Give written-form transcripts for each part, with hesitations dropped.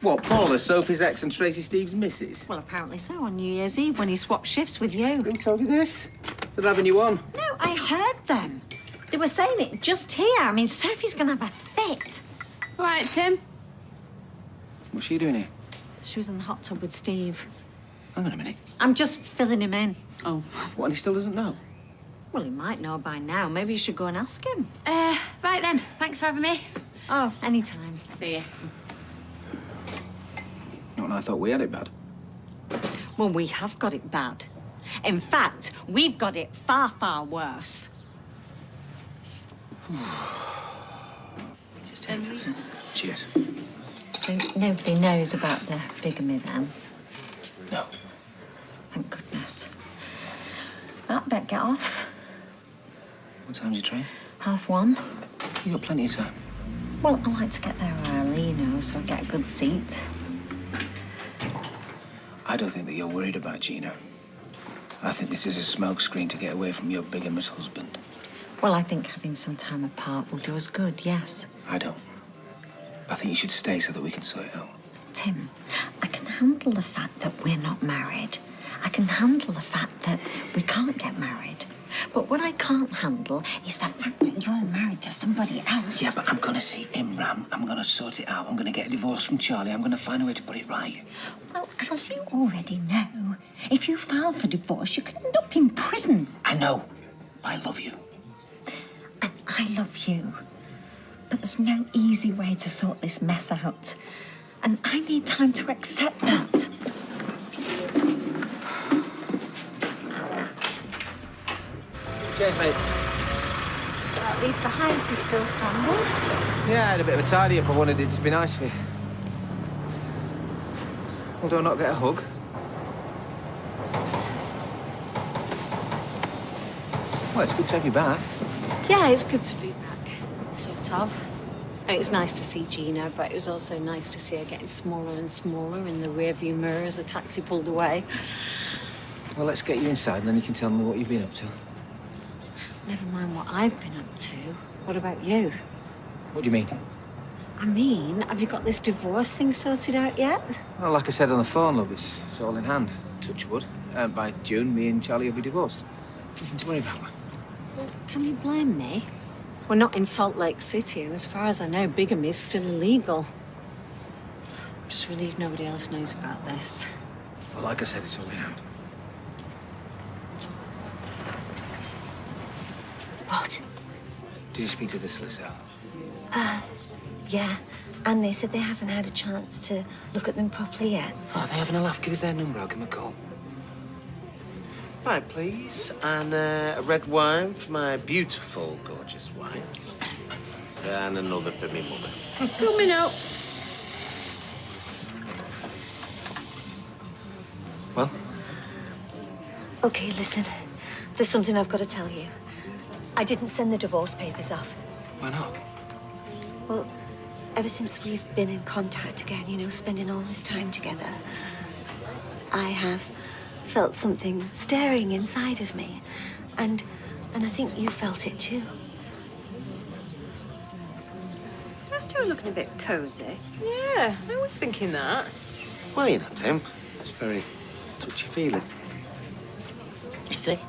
What, Paula, Sophie's ex and Tracy Steve's missus? Well, apparently so, on New Year's Eve when he swapped shifts with you. Who told you this? They're having you on. No, I heard them. They were saying it just here. I mean, Sophie's gonna have a fit. All right, Tim. What's she doing here? She was in the hot tub with Steve. Hang on a minute. I'm just filling him in. Oh. What, and he still doesn't know? Well, he might know by now. Maybe you should go and ask him. Right then. Thanks for having me. Oh, anytime. See you. Not when I thought we had it bad. Well, we have got it bad. In fact, we've got it far, far worse. Cheers. So nobody knows about the bigamy then? No. Thank goodness. I better get off. What time's your train? 1:30. You got plenty of time. Well, I like to get there early, you know, so I get a good seat. I don't think that you're worried about Gina. I think this is a smokescreen to get away from your bigamous husband. Well, I think having some time apart will do us good, yes. I don't. I think you should stay so that we can sort it out. Tim, I can handle the fact that we're not married. I can handle the fact that we can't get married. But what I can't handle is the fact that you're married to somebody else. Yeah, but I'm gonna see Imran. I'm gonna sort it out. I'm gonna get a divorce from Charlie. I'm gonna find a way to put it right. Well, as you already know, if you file for divorce, you could end up in prison. I know. I love you. And I love you. But there's no easy way to sort this mess out. And I need time to accept that. Cheers, mate. Well, at least the house is still standing. Yeah, I had a bit of a tidy up. I wanted it to be nice for you. Well, do I not get a hug? Well, it's good to have you back. Yeah, it's good to be back, sort of. It was nice to see Gina, but it was also nice to see her getting smaller and smaller in the rearview mirror as the taxi pulled away. Well, let's get you inside, and then you can tell me what you've been up to. Never mind what I've been up to. What about you? What do you mean? I mean, have you got this divorce thing sorted out yet? Well, like I said on the phone, love, it's all in hand. Touch wood. By June, me and Charlie will be divorced. Nothing to worry about. Well, can you blame me? We're not in Salt Lake City, and as far as I know, bigamy is still illegal. I'm just relieved nobody else knows about this. Well, like I said, it's all in hand. What? Did you speak to the solicitor? Yeah. And they said they haven't had a chance to look at them properly yet. Oh, they having a laugh. Give us their number. I'll give them a call. Right, please. And a red wine for my beautiful, gorgeous wife. And another for me mother. Coming up. Well? Okay, listen. There's something I've got to tell you. I didn't send the divorce papers off. Why not? Well, ever since we've been in contact again, you know, spending all this time together, I have felt something stirring inside of me. And I think you felt it too. You're still looking a bit cozy. Yeah, I was thinking that. Well, you know, Tim, it's very touchy-feely. Is it?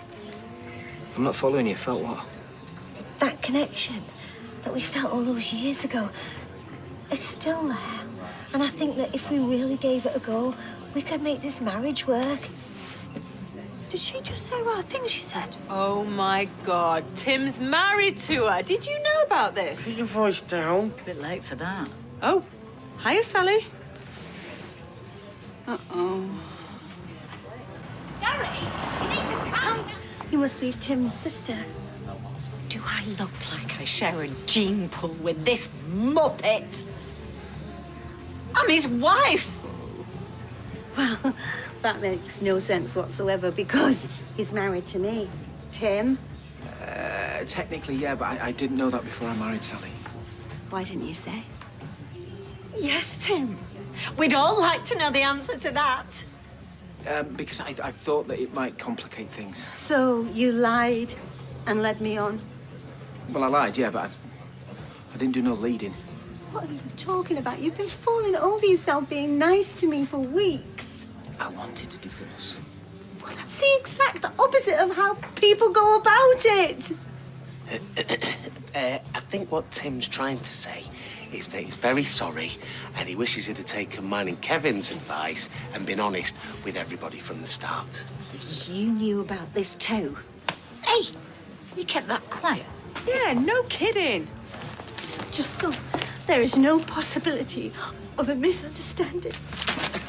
I'm not following you. Felt what? That connection that we felt all those years ago, it's still there. And I think that if we really gave it a go, we could make this marriage work. Did she just say what I think she said? Oh, my God. Tim's married to her. Did you know about this? Keep your voice down. A bit late for that. Oh, hiya, Sally. You must be Tim's sister. Do I look like I share a gene pool with this muppet? I'm his wife. Well, that makes no sense whatsoever because he's married to me. Tim, Technically, yeah, but I didn't know that before I married Sally. why didn't you say? Yes, Tim. We'd all like to know the answer to that. Because I thought that it might complicate things. So you lied and led me on. Well, I lied, yeah, but I didn't do no leading. What are you talking about? You've been falling over yourself being nice to me for weeks. I wanted to divorce. Well, that's the exact opposite of how people go about it. I think what Tim's trying to say is that he's very sorry and he wishes he'd have taken mine and Kevin's advice and been honest with everybody from the start. You knew about this too. Hey, you kept that quiet. Yeah, no kidding. Just so there is no possibility of a misunderstanding.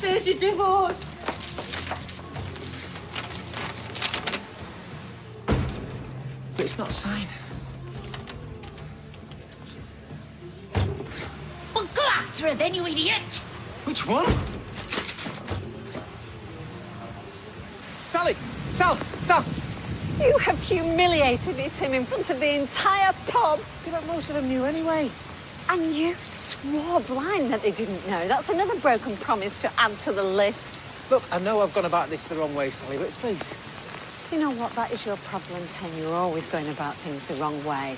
There's your divorce. But it's not signed. Well, go after her then, you idiot! Which one? Sally! Sal! You have humiliated me, Tim, in front of the entire pub. Yeah, but most of them knew anyway. And you swore blind that they didn't know. That's another broken promise to add to the list. Look, I know I've gone about this the wrong way, Sally, but please. You know what? That is your problem, Tim. You're always going about things the wrong way.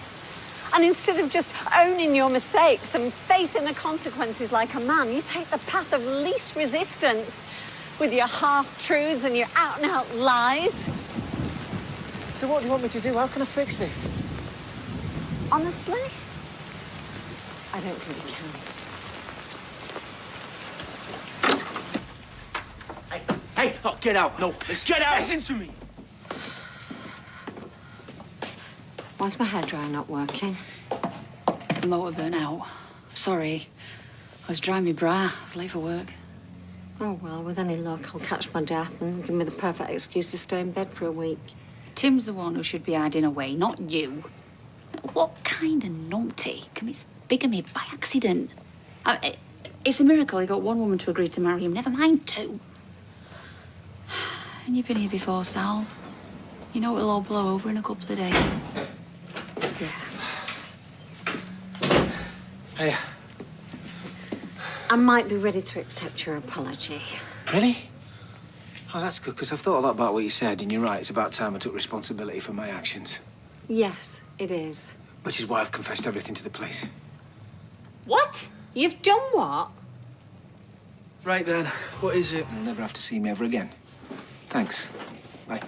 And instead of just owning your mistakes and facing the consequences like a man, you take the path of least resistance with your half-truths and your out-and-out lies. So what do you want me to do? How can I fix this? Honestly, I don't think you can. Hey, oh, get out. No, get out. Listen to me. Why's my hairdryer not working? The motor burnt out. Sorry. I was drying my bra. I was late for work. Oh, well, with any luck, I'll catch my death and give me the perfect excuse to stay in bed for a week. Tim's the one who should be hiding away, not you. What kind of numpty commits bigamy by accident? It's a miracle he got one woman to agree to marry him, never mind two. And you've been here before, Sal. You know it'll all blow over in a couple of days. Yeah. Hey. I might be ready to accept your apology. Really? Oh, that's good, because I've thought a lot about what you said, and you're right, it's about time I took responsibility for my actions. Yes, it is. Which is why I've confessed everything to the police. What? You've done what? Right then, what is it? You'll never have to see me ever again. Thanks. Bye.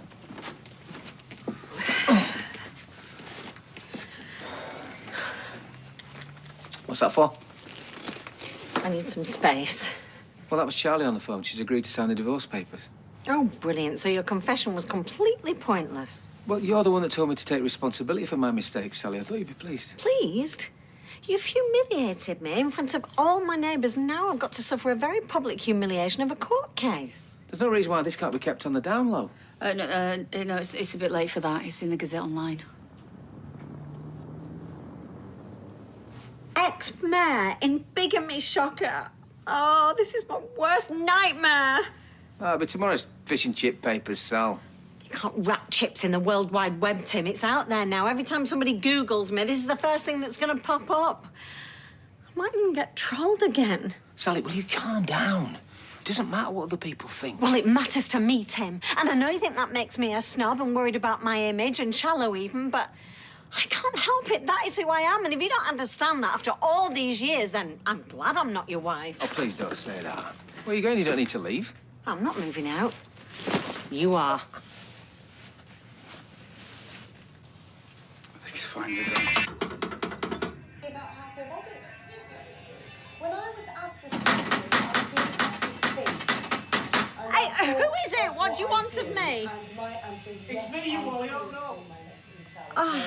What's that for? I need some space. Well, that was Charlie on the phone. She's agreed to sign the divorce papers. Oh, brilliant. So your confession was completely pointless. Well, you're the one that told me to take responsibility for my mistakes, Sally. I thought you'd be pleased. Pleased? You've humiliated me in front of all my neighbours, and now I've got to suffer a very public humiliation of a court case. There's no reason why this can't be kept on the down low. No, it's a bit late for that. It's in the Gazette Online. Ex-mayor in bigamy shocker. Oh, this is my worst nightmare. Ah, but tomorrow's fish and chip papers, Sal. You can't wrap chips in the World Wide Web, Tim. It's out there now. Every time somebody Googles me, this is the first thing that's going to pop up. I might even get trolled again. Sally, will you calm down? It doesn't matter what other people think. Well, it matters to me, Tim. And I know you think that makes me a snob and worried about my image and shallow even, but I can't help it. That is who I am. And if you don't understand that after all these years, then I'm glad I'm not your wife. Oh, please don't say that. Where are you going? You don't need to leave. I'm not moving out. You are. I think he's finally gone. About half your body. When I was asked this question, I didn't think. Hey, who is it? What do you want of me? It's me, you Wally. Oh, no. Oh,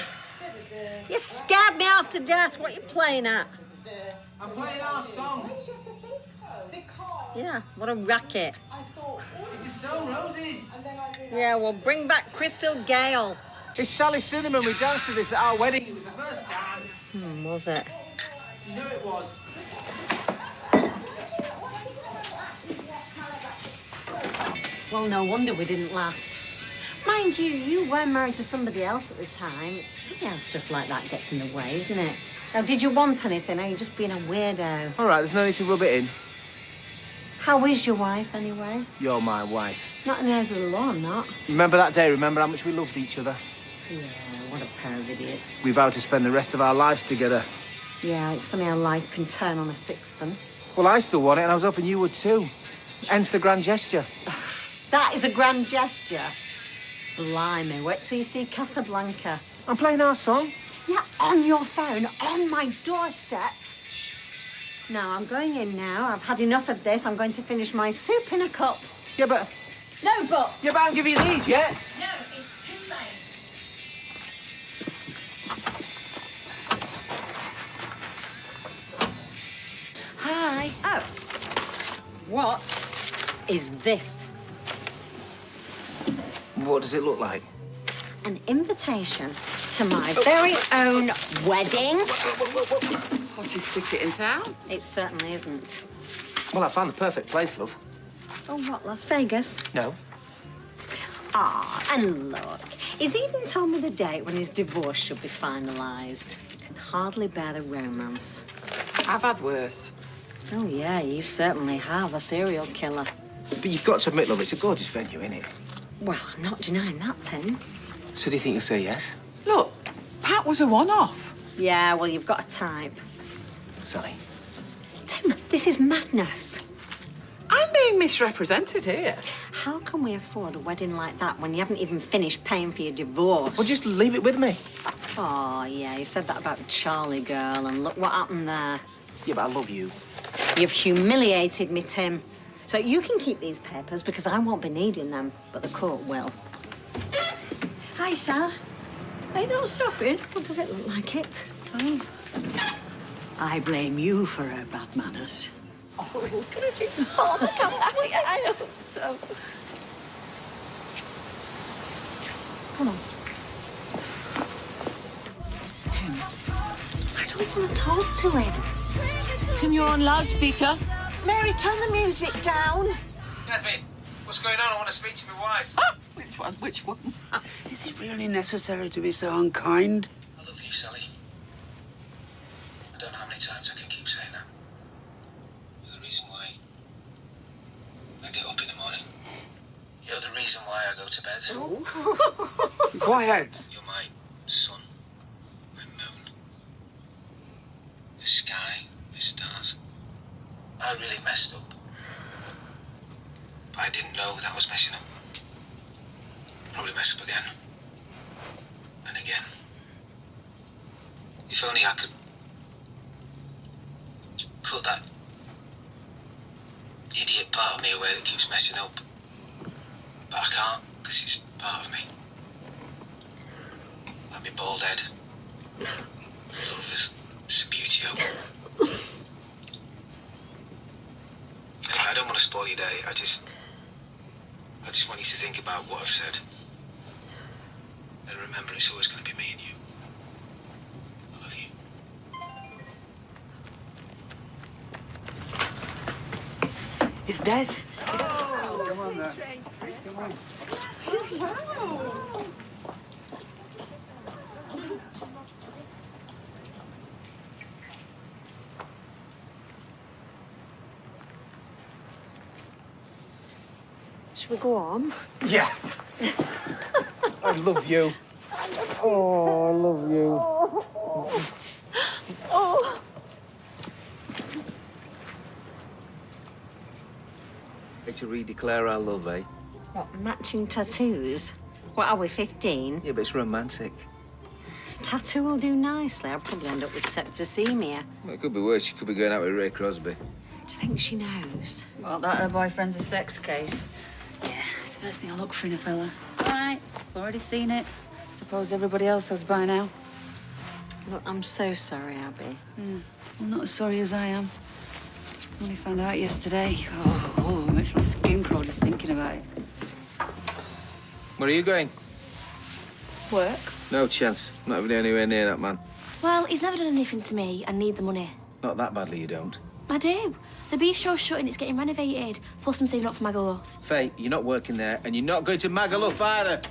you scared me half to death. What are you playing at? I'm playing our song. Why did you have to think so? Because Yeah, what a racket. I thought, It's the Stone Roses. and then I realised. Yeah, well, bring back Crystal Gale. It's Sally Cinnamon. We danced to this at our wedding. It was the first dance. Was it? You know it was. Well, no wonder we didn't last. Mind you, you were married to somebody else at the time. It's funny how stuff like that gets in the way, isn't it? Now, did you want anything, or are you just being a weirdo? All right, there's no need to rub it in. How is your wife, anyway? You're my wife. Not in the eyes of the law, I'm not. Remember that day? Remember how much we loved each other? Yeah, what a pair of idiots. We vowed to spend the rest of our lives together. Yeah, it's funny how life can turn on a sixpence. Well, I still want it, and I was hoping you would too. Hence the grand gesture. That is a grand gesture. Blimey, wait till you see Casablanca. I'm playing our song. Yeah, on your phone, on my doorstep. No, I'm going in now. I've had enough of this. I'm going to finish my soup in a cup. Yeah, but... No buts. Yeah, but I haven't given you these yet. No, it's too late. Hi. Oh. What is this? What does it look like? An invitation to my very own wedding. Hottest ticket in town? It certainly isn't. Well, I found the perfect place, love. Oh, what, Las Vegas? No. Ah, and look, he's even told me the date when his divorce should be finalised. Can hardly bear the romance. I've had worse. Oh, yeah, you certainly have. A serial killer. But you've got to admit, love, it's a gorgeous venue, isn't it? Well, I'm not denying that, Tim. So do you think you'll say yes? Look, Pat was a one-off. Yeah, well, you've got a type. Sally? Tim, this is madness. I'm being misrepresented here. How can we afford a wedding like that when you haven't even finished paying for your divorce? Well, just leave it with me. Oh, yeah, you said that about the Charlie girl, and look what happened there. Yeah, but I love you. You've humiliated me, Tim. So you can keep these papers because I won't be needing them, but the court will. Hi, Sal. Hey, don't stop it. What does it look like it? Oh. I blame you for her bad manners. Oh, it's gonna be... Oh, I hope so. Come on. It's Tim. I don't want to talk to him. Tim, you're on loudspeaker. Mary, turn the music down. Yasmin, what's going on? I want to speak to my wife. Ah, which one? Which one? Is it really necessary to be so unkind? I love you, Sally. I don't know how many times I can keep saying that. You're the reason why I get up in the morning. You're the reason why I go to bed. Quiet. You're my sun, my moon, the sky, the stars. I really messed up. But I didn't know that I was messing up. Probably mess up again. And again. If only I could cut that idiot part of me away that keeps messing up. But I can't, because it's part of me. Like my bald head. Love is a beauty. Anyway, I don't want to spoil your day. I just want you to think about what I've said. And remember, it's always going to be me and you. I love you. It's Des. Should we go on? Yeah. I love you. Oh, I love you. Oh. Like to redeclare our love, eh? What, matching tattoos? What, are we 15? Yeah, but it's romantic. Tattoo will do nicely. I'll probably end up with septicemia. Well, it could be worse. She could be going out with Ray Crosby. Do you think she knows? Well, that her boyfriend's a sex case. Yeah, it's the first thing I look for in a fella. It's all right. I've already seen it. Suppose everybody else has by now. Look, I'm so sorry, Abby. Well, not as sorry as I am. Only found out yesterday. Oh, it makes my skin crawl just thinking about it. Where are you going? Work. No chance. Not even anywhere near that man. Well, he's never done anything to me. I need the money. Not that badly, you don't. I do. The bistro's shutting, it's getting renovated. Plus, I'm saving up for Magaluf. Faye, you're not working there, and you're not going to Magaluf either.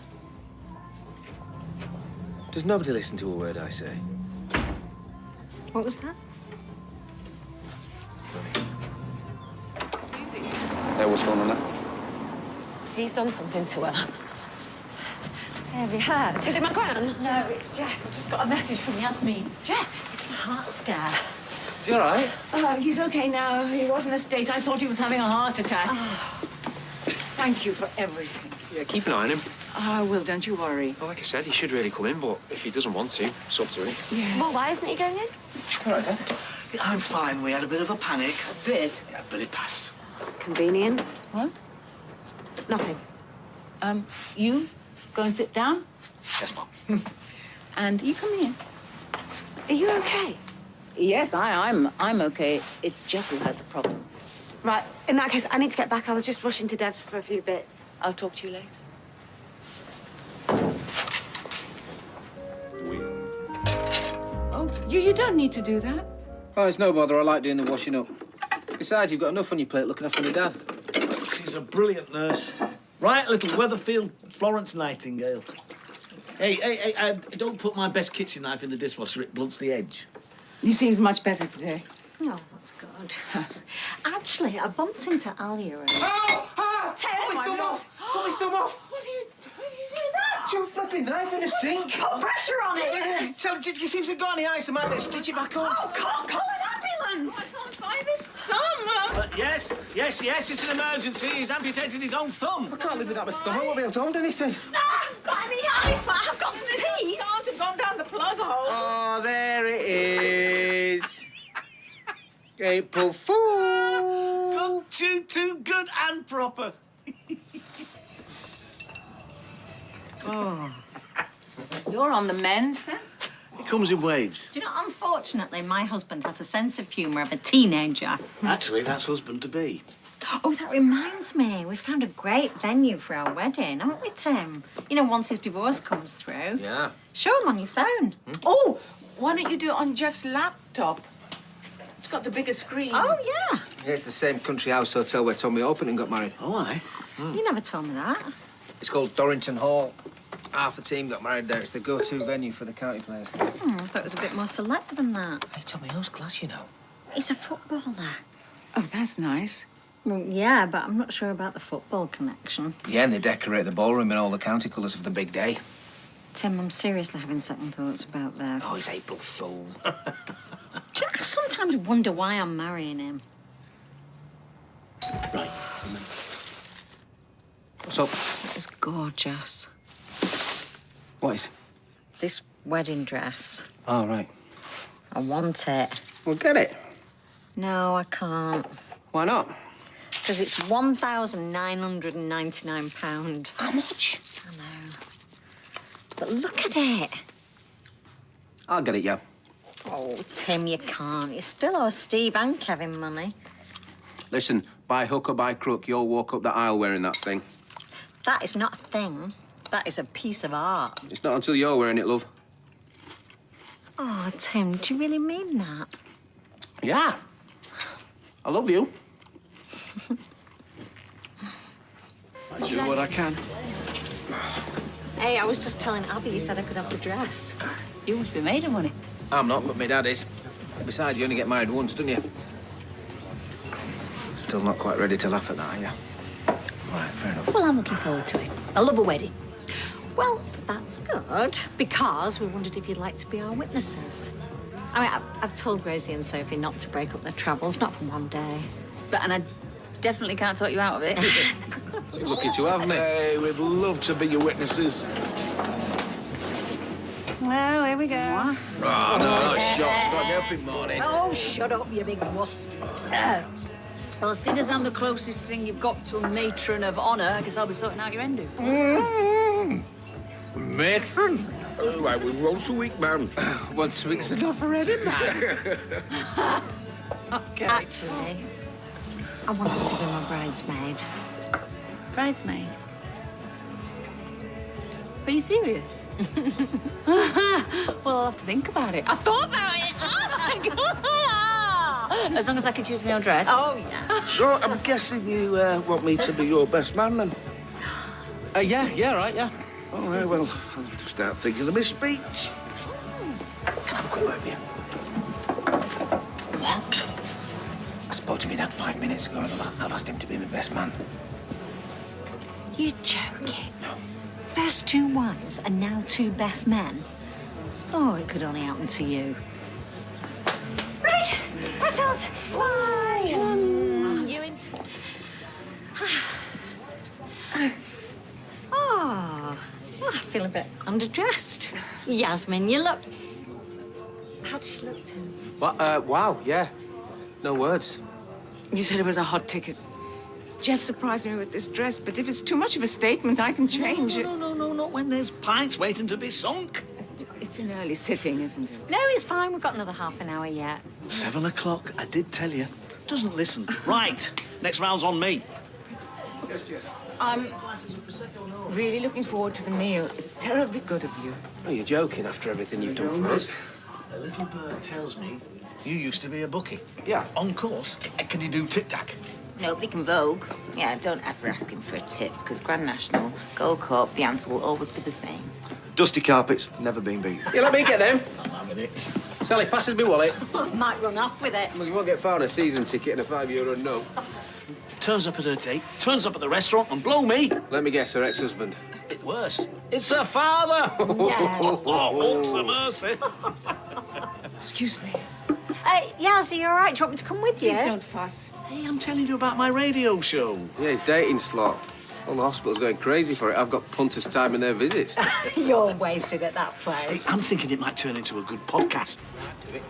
Does nobody listen to a word I say? What was that? Hey, what's going on there? He's done something to her. Have you heard? Is it my gran? No, it's Jeff. I just got a message from Yasmin. Jeff? It's heart scare. Is he all right? He's okay now. He was in a state I thought he was having a heart attack. Thank you for everything. Yeah, keep an eye on him. I will, don't you worry. Well, like I said, he should really come in, but if he doesn't want to, it's up to him. Yes. Well, why isn't he going in? All right, Dad. Yeah, I'm fine. We had a bit of a panic. A bit. Yeah, but it passed. Convenient. What? Nothing. You go and sit down, Yes, Mum. and you come in. Are you okay? Yes, I'm okay. It's Jeff who had the problem. Right, in that case, I need to get back. I was just rushing to Dev's for a few bits. I'll talk to you later. Oh, you don't need to do that. Oh, it's no bother. I like doing the washing up. Besides, you've got enough on your plate looking after my dad. She's a brilliant nurse. Right, little Weatherfield Florence Nightingale. Hey, don't put my best kitchen knife in the dishwasher. It blunts the edge. He seems much better today. Oh, that's good. Actually, I bumped into Alia and... Oh! Tim! Cut my thumb off! Cut my thumb off! What are you doing that? It's your flipping knife in the sink. Put pressure on it! Yeah. Tell, did you see if it's got any ice? I might stitch it back on. Oh, call an ambulance! I can't find this thumb. Yes, it's an emergency. He's amputated his own thumb. I can't live without my thumb. I won't be able to hold anything. No, I haven't got any ice, but I have got some peas. Can't have gone down the plug hole. Oh, there it is. April Fool. Too good and proper. Oh. You're on the mend, then? It comes in waves. Do you know, unfortunately, my husband has a sense of humour of a teenager. Actually, that's husband-to-be. Oh, that reminds me. We found a great venue for our wedding, haven't we, Tim? You know, once his divorce comes through. Yeah. Show him on your phone. Oh, why don't you do it on Jeff's laptop? It's got the bigger screen. Oh, yeah. Yeah, it's the same country house hotel where Tommy Opening got married. Oh, aye. You never told me that. It's called Dorrington Hall. Half the team got married there. It's the go-to venue for the county players. I thought it was a bit more select than that. Hey, Tommy, who's class, you know? He's a footballer. Oh, that's nice. Well, yeah, but I'm not sure about the football connection. Yeah, and they decorate the ballroom in all the county colours of the big day. Tim, I'm seriously having second thoughts about this. Oh, he's April Fool. Do you know, I sometimes wonder why I'm marrying him. Right. What's up? It's gorgeous. What is? This wedding dress. Oh, right. I want it. Well, get it. No, I can't. Why not? Because it's £1,999. How much? I know. But look at it. I'll get it, yeah. Oh, Tim, you can't. You still owe Steve and Kevin money. Listen, by hook or by crook, you'll walk up that aisle wearing that thing. That is not a thing. That is a piece of art. It's not until you're wearing it, love. Oh, Tim, do you really mean that? Yeah. I love you. I do what I can. Hey, I was just telling Abby you said I could have the dress. You must be made of money. I'm not, but my dad is. Besides, you only get married once, don't you? Still not quite ready to laugh at that, are you? All right, fair enough. Well, I'm looking forward to it. I love a wedding. Well, that's good, because we wondered if you'd like to be our witnesses. I mean, I've told Rosie and Sophie not to break up their travels, not for one day. And I definitely can't talk you out of it. You're lucky to have me. Hey, we'd love to be your witnesses. Well, here we go. Oh, no, shots. Got to get up in the morning. Oh, shut up, you big wuss. Well, seeing as I'm the closest thing you've got to a matron of honour, I guess I'll be sorting out your end. Matron? Oh, I was once a week, man. Once a week's enough already, man. Okay. Actually, I wanted to be my bridesmaid. Bridesmaid? Are you serious? Well, I'll have to think about it. I thought about it. Oh, my God. As long as I can choose my own dress. Oh, yeah. So, I'm guessing you want me to be your best man, then? Yeah, right, yeah. All right, well, I'll have to start thinking of my speech. Can I have a quick word with you? What? I spoke to my dad 5 minutes ago and I've asked him to be my best man. You're joking. First 2 wives and now 2 best men. Oh, it could only happen to you. Pretzels! Bye! You in? Oh, I feel a bit underdressed. Yasmin, you look... How does she look, Tim? What? Wow, yeah. No words. You said it was a hot ticket. Jeff surprised me with this dress, but if it's too much of a statement, I can change it. No, not when there's pints waiting to be sunk. It's an early sitting, isn't it? No, it's fine. We've got another half an hour yet. 7 o'clock, I did tell you. Doesn't listen. Right, next round's on me. I'm really looking forward to the meal. It's terribly good of you. Oh, you're joking after everything you've done for us. A little bird tells me you used to be a bookie. Yeah. On course. Can you do tic-tac? Nobody can vogue. Yeah, don't ever ask him for a tip, because Grand National, Gold Cup, the answer will always be the same. Dusty carpets, never been beat. Yeah, let me get them. I'm having it. Sally, passes me wallet. Might run off with it. Well, you won't get far on a season ticket and a €5 note. Turns up at her date, turns up at the restaurant, and blow me. Let me guess, her ex-husband. It's worse. It's her father. Yeah. Oh, to mercy. Excuse me. Yaz, are you all right? Do you want me to come with you? Please don't fuss. Hey, I'm telling you about my radio show. Yeah, his dating slot. Well, the hospital's going crazy for it. I've got punters timing their visits. You're wasted at that place. Hey, I'm thinking it might turn into a good podcast. Hey,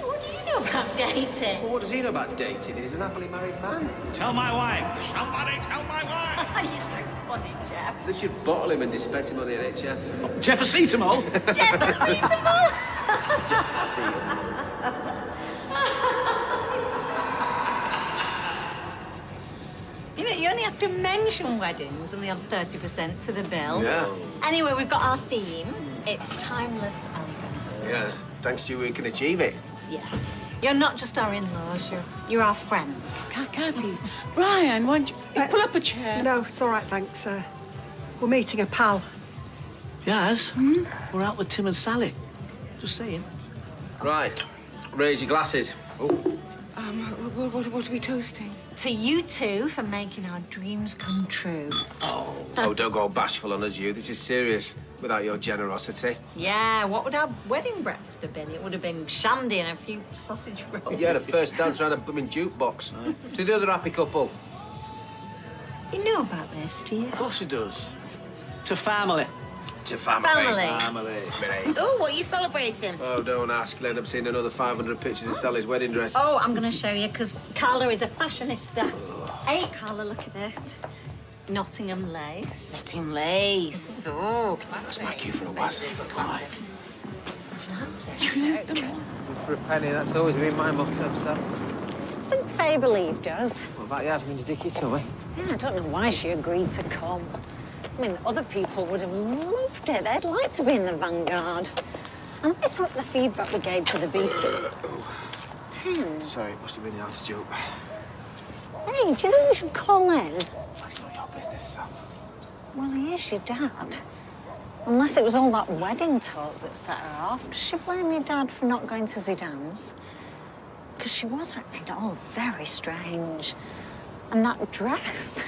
what do you know about dating? Well, what does he know about dating? He's an happily married man. Tell my wife. Somebody tell my wife. You're so funny, Jeff. They should bottle him and dispense him on the NHS. Jeff Acetamol. Jeff Acetamol! You know, you only have to mention weddings and they add 30% to the bill. Yeah. Anyway, we've got our theme. It's timeless elegance. Yes. Thanks to you, we can achieve it. Yeah. You're not just our in-laws, you're our friends. Kathy, Brian, why don't you pull up a chair? No, it's all right, thanks. We're meeting a pal. Yaz, we're out with Tim and Sally. Just saying. Right. Raise your glasses. Oh. What are we toasting? To you two for making our dreams come true. Oh, don't go bashful on us, you. This is serious. Without your generosity. Yeah, what would our wedding breakfast have been? It would have been shandy and a few sausage rolls. Yeah, the first dance around a blooming jukebox. To the other happy couple. You know about this, do you? Of course he does. To family. To family. Family. Oh, what are you celebrating? Oh, don't ask. I've seen another 500 pictures of Sally's wedding dress. Oh, I'm going to show you, because Carla is a fashionista. Hey, Carla, look at this. Nottingham lace. Nottingham lace. Oh, That's my cue for a was. Come on. For a penny, that's always been my motto, so. I think Faye believed us. What about Yasmin's dicky tummy? Yeah, I don't know why she agreed to come. I mean, other people would have loved it. They'd like to be in the vanguard. And I thought the feedback we gave to the bistro. Tim. Sorry, it must have been the answer joke. Hey, do you think we should call in? It's not your business, Sam. Well, he is your dad. Unless it was all that wedding talk that set her off. Does she blame your dad for not going to Zidane's? Because she was acting all very strange. And that dress.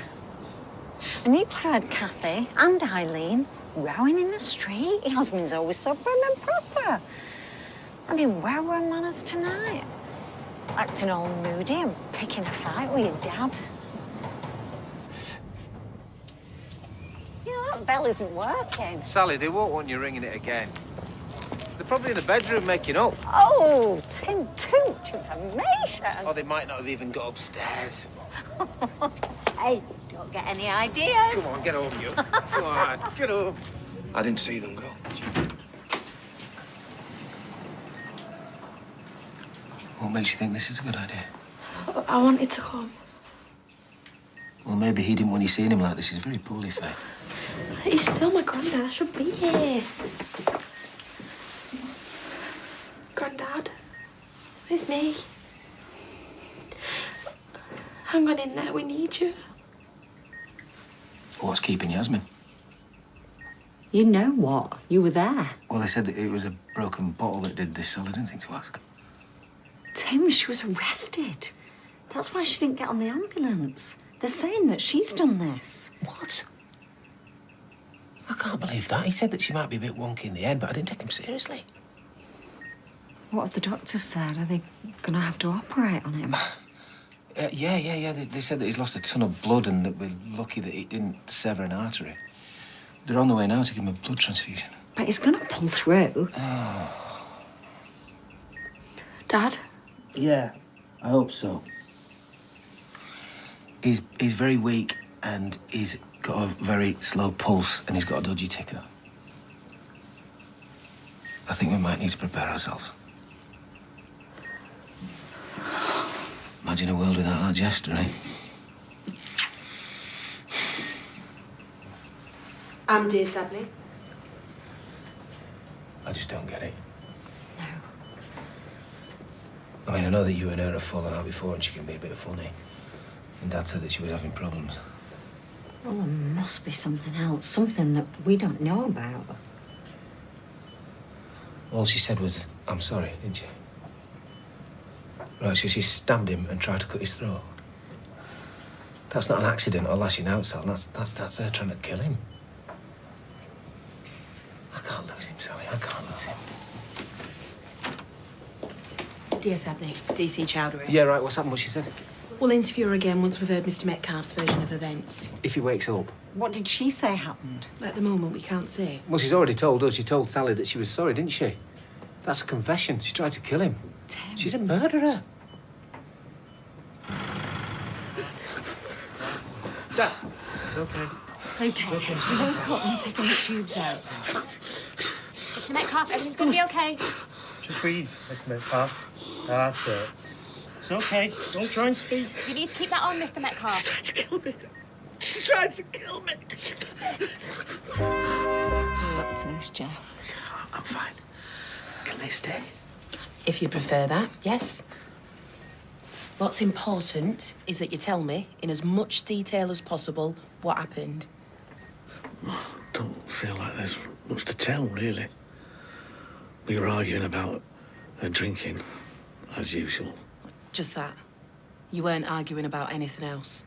And you heard Kathy and Eileen rowing in the street. Yasmin's always so prim and proper. I mean, where were manners tonight? Acting all moody and picking a fight with your dad. Yeah, that bell isn't working. Sally, they won't want you ringing it again. They're probably in the bedroom making up. Oh, Tim, too much information. Or they might not have even got upstairs. Hey, don't get any ideas. Come on, get home, you. Come on, get home. I didn't see them go. What makes you think this is a good idea? I wanted to come. Well, maybe he didn't want you seeing him like this. He's very poorly, Faye. He's still my granddad. I should be here. Granddad, it's me. Hang on in there. We need you. What's keeping Yasmin? You know what? You were there. Well, they said that it was a broken bottle that did this, so I didn't think to ask. Tim, she was arrested. That's why she didn't get on the ambulance. They're saying that she's done this. What? I can't believe that. He said that she might be a bit wonky in the head, but I didn't take him seriously. What have the doctors said? Are they going to have to operate on him? Yeah. They said that he's lost a ton of blood and that we're lucky that it didn't sever an artery. They're on the way now to give him a blood transfusion. But he's going to pull through. Dad? Yeah, I hope so. He's very weak and he's got a very slow pulse and he's got a dodgy ticker. I think we might need to prepare ourselves. Imagine a world without our Jester, eh? Dear Sadly. I just don't get it. No. I mean, I know that you and her have fallen out before and she can be a bit funny. And Dad said that she was having problems. Well, there must be something else, something that we don't know about. All she said was, I'm sorry, didn't she? Right, so she stabbed him and tried to cut his throat. That's not an accident or lashing out, Sal. That's her trying to kill him. I can't lose him, Sally. I can't lose him. Dear Sadney, DC Chowdhury. Yeah, right, what's happened? What she said? We'll interview her again once we've heard Mr. Metcalfe's version of events. If he wakes up. What did she say happened? At the moment, we can't say. Well, she's already told us. She told Sally that she was sorry, didn't she? That's a confession. She tried to kill him. Tim. She's a murderer. Dad. It's okay. It's okay. It's okay. She woke up and taking the tubes out. Mr. Metcalfe, everything's going to be okay. Just breathe, Mr. Metcalfe. That's it. It's okay. Don't try and speak. You need to keep that on, Mr. Metcalfe. She tried to kill me. She tried to kill me. You're up to this, Jeff. I'm fine. Can they stay? If you prefer that, yes. What's important is that you tell me, in as much detail as possible, what happened. Don't feel like there's much to tell, really. We were arguing about her drinking, as usual. Just that. You weren't arguing about anything else.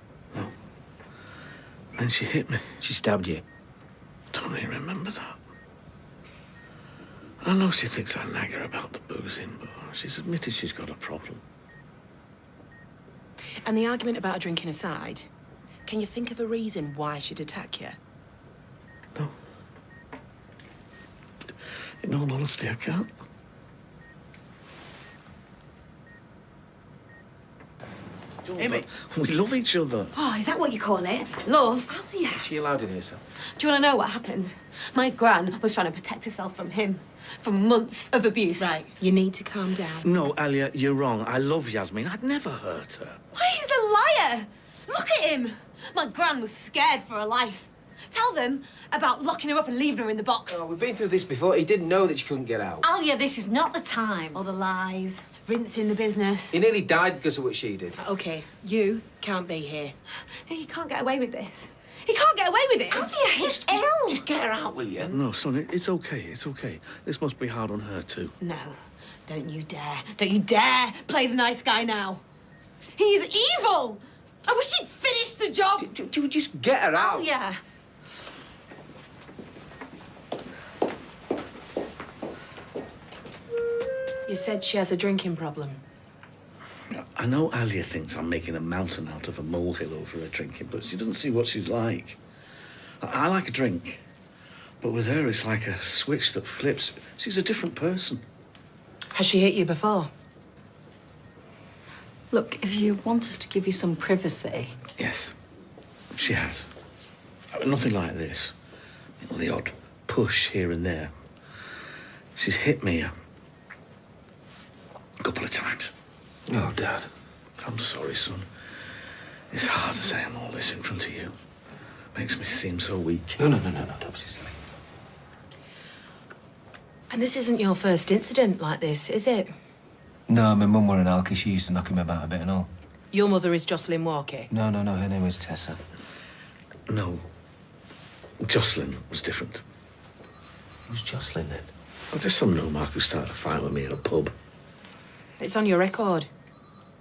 Then she hit me. She stabbed you. Don't really remember that. I know she thinks I nag her about the boozing, but she's admitted she's got a problem. And the argument about her drinking aside, can you think of a reason why she'd attack you? In all honesty, I can't. Amy, we love each other. Oh, is that what you call it? Love? Oh, yeah. Is she allowed in here, Sal? Do you want to know what happened? My gran was trying to protect herself from him, from months of abuse. Right, you need to calm down. No, Alia, you're wrong. I love Yasmin. I'd never hurt her. He's a liar! Look at him! My gran was scared for her life. Tell them about locking her up and leaving her in the box. Oh, we've been through this before. He didn't know that she couldn't get out. Alia, this is not the time. All the lies, rinsing the business. He nearly died because of what she did. OK, you can't be here. No, you can't get away with this. He can't get away with it. Alia, he's ill. Just get her out, will you? No, son, it's okay. It's okay. This must be hard on her, too. No, don't you dare. Don't you dare play the nice guy now. He's evil. I wish he'd finished the job. Just get her out. Alia. You said she has a drinking problem. I know Alia thinks I'm making a mountain out of a molehill over her drinking, but she doesn't see what she's like. I like a drink, but with her, it's like a switch that flips. She's a different person. Has she hit you before? Look, if you want us to give you some privacy... Yes, she has. Nothing like this. You know, the odd push here and there. She's hit me a couple of times. Oh, Dad. I'm sorry, son. It's hard to say all this in front of you. Makes me seem so weak. No, don't be silly. And this isn't your first incident like this, is it? No, my mum were an alky. She used to knock him about a bit and all. Your mother is Jocelyn Walker? No, her name was Tessa. No. Jocelyn was different. Who's Jocelyn, then? Well, there's some no-mark who started a fight with me in a pub. It's on your record.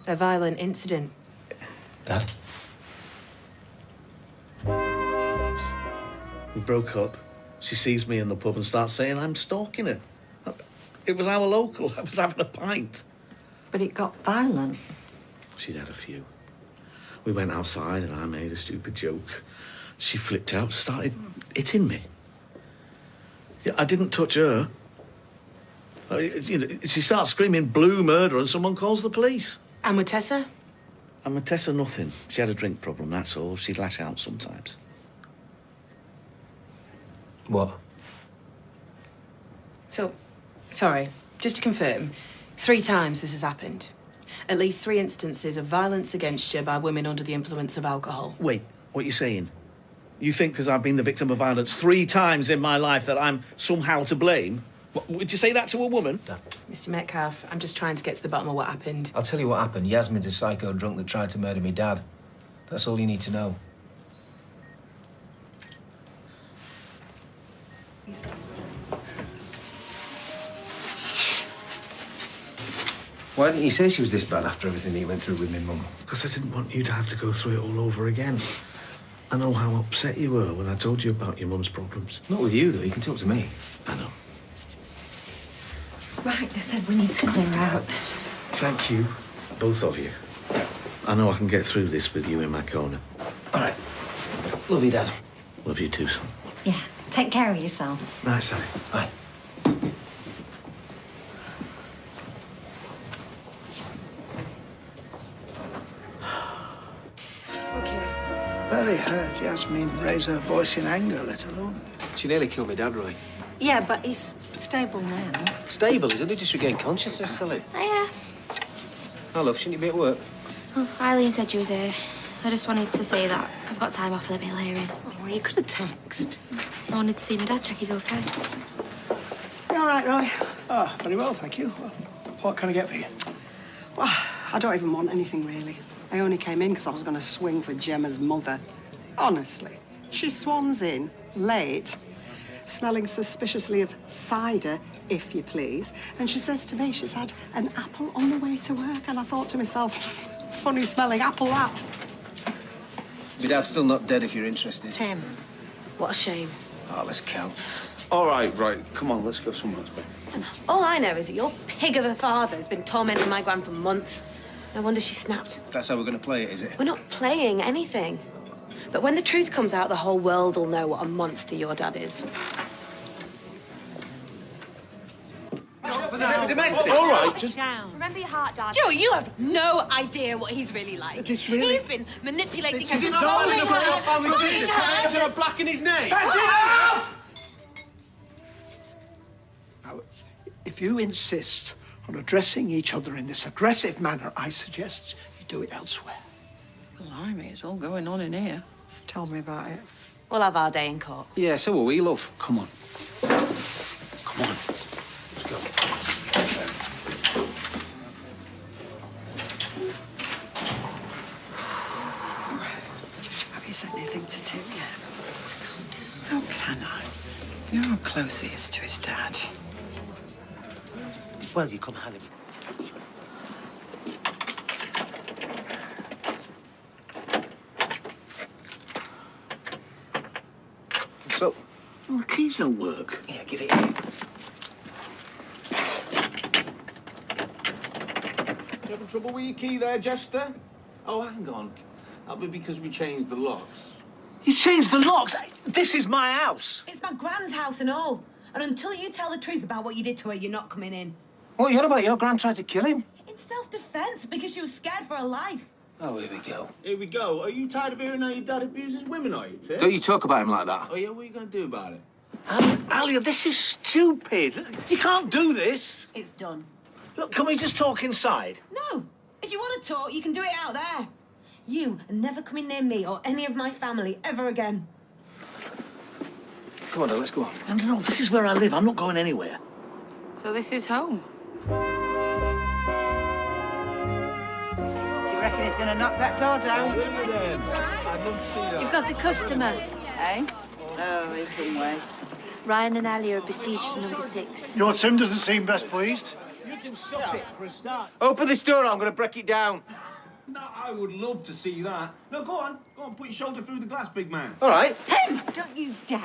A violent incident. Dad? We broke up. She sees me in the pub and starts saying I'm stalking her. It was our local. I was having a pint. But it got violent. She'd had a few. We went outside and I made a stupid joke. She flipped out, started hitting me. Yeah, I didn't touch her. You know, she starts screaming blue murder and someone calls the police. And with Tessa? And with Tessa, nothing. She had a drink problem, that's all. She'd lash out sometimes. What? So, sorry, just to confirm, 3 times this has happened. At least 3 instances of violence against you by women under the influence of alcohol. Wait, what are you saying? You think because I've been the victim of violence 3 times in my life that I'm somehow to blame? What, would you say that to a woman? Mr. Metcalfe, I'm just trying to get to the bottom of what happened. I'll tell you what happened. Yasmin's a psycho drunk that tried to murder me dad. That's all you need to know. Why didn't you say she was this bad after everything that you went through with me, Mum? Because I didn't want you to have to go through it all over again. I know how upset you were when I told you about your mum's problems. Not with you, though. You can talk to me. I know. Right, they said we need to clear out. Thank you, both of you. I know I can get through this with you in my corner. All right. Love you, Dad. Love you too, son. Yeah, take care of yourself. Right, Sally. Bye. Barely heard Yasmin raise her voice in anger, let alone. She nearly killed me dad, Roy. Yeah, but he's stable now. Stable? He's only just regained consciousness, silly. Hiya. Oh, love, shouldn't you be at work? Well, Eileen said you was here. I just wanted to say that I've got time off for the bail hearing. Oh, you could have texted. I wanted to see my dad, check he's okay. You all right, Roy? Oh, very well, thank you. Well, what can I get for you? Well, I don't even want anything, really. I only came in because I was going to swing for Gemma's mother. Honestly. She swans in, late, smelling suspiciously of cider, if you please. And she says to me she's had an apple on the way to work. And I thought to myself, funny-smelling apple, that. My dad's still not dead if you're interested. Tim, what a shame. Oh, let's count. All right, come on, let's go somewhere else, babe. All I know is that your pig of a father has been tormenting my gran for months. No wonder she snapped. That's how we're going to play it, is it? We're not playing anything. But when the truth comes out, the whole world will know what a monster your dad is. All right, just... Remember your heart, Dad. Joe, you have no idea what he's really like. This really... He's been manipulating Is her, it not controlling enough of your family bullying business? her. Is there a black in his name? That's enough! Now, if you insist on addressing each other in this aggressive manner, I suggest you do it elsewhere. Blimey, it's all going on in here. Tell me about it. We'll have our day in court. Yeah, so will we, love. Come on. Come on. Let's go. Have you said anything to Tim yet? How can I? You know how close he is to his dad. Well, you couldn't have him. So, Well, the keys don't work. yeah, give it here. You having trouble with your key there, Jester? Oh, hang on. That'll be because we changed the locks. You changed the locks? This is my house. It's my gran's house and all. And until you tell the truth about what you did to her, you're not coming in. What are you on about? Your gran tried to kill him? In self-defense, because she was scared for her life. Oh, here we go. Here we go. Are you tired of hearing how your dad abuses women, are you, Tim? Don't you talk about him like that. Oh, yeah? What are you going to do about it? Alia, this is stupid. You can't do this. It's done. Look, can we just talk inside? No. If you want to talk, you can do it out there. You are never coming near me or any of my family ever again. Come on, then, let's go on. No, this is where I live. I'm not going anywhere. So this is home. Do you reckon he's going to knock that door down? I'd love to see that. You've got a customer. Eh? Oh, he can wait. Ryan and Ali are besieged number 6. Your Tim doesn't seem best pleased. You can shut it for a start. Open this door, I'm going to break it down. No, I would love to see that. No, go on. Go on, put your shoulder through the glass, big man. All right. Tim, don't you dare.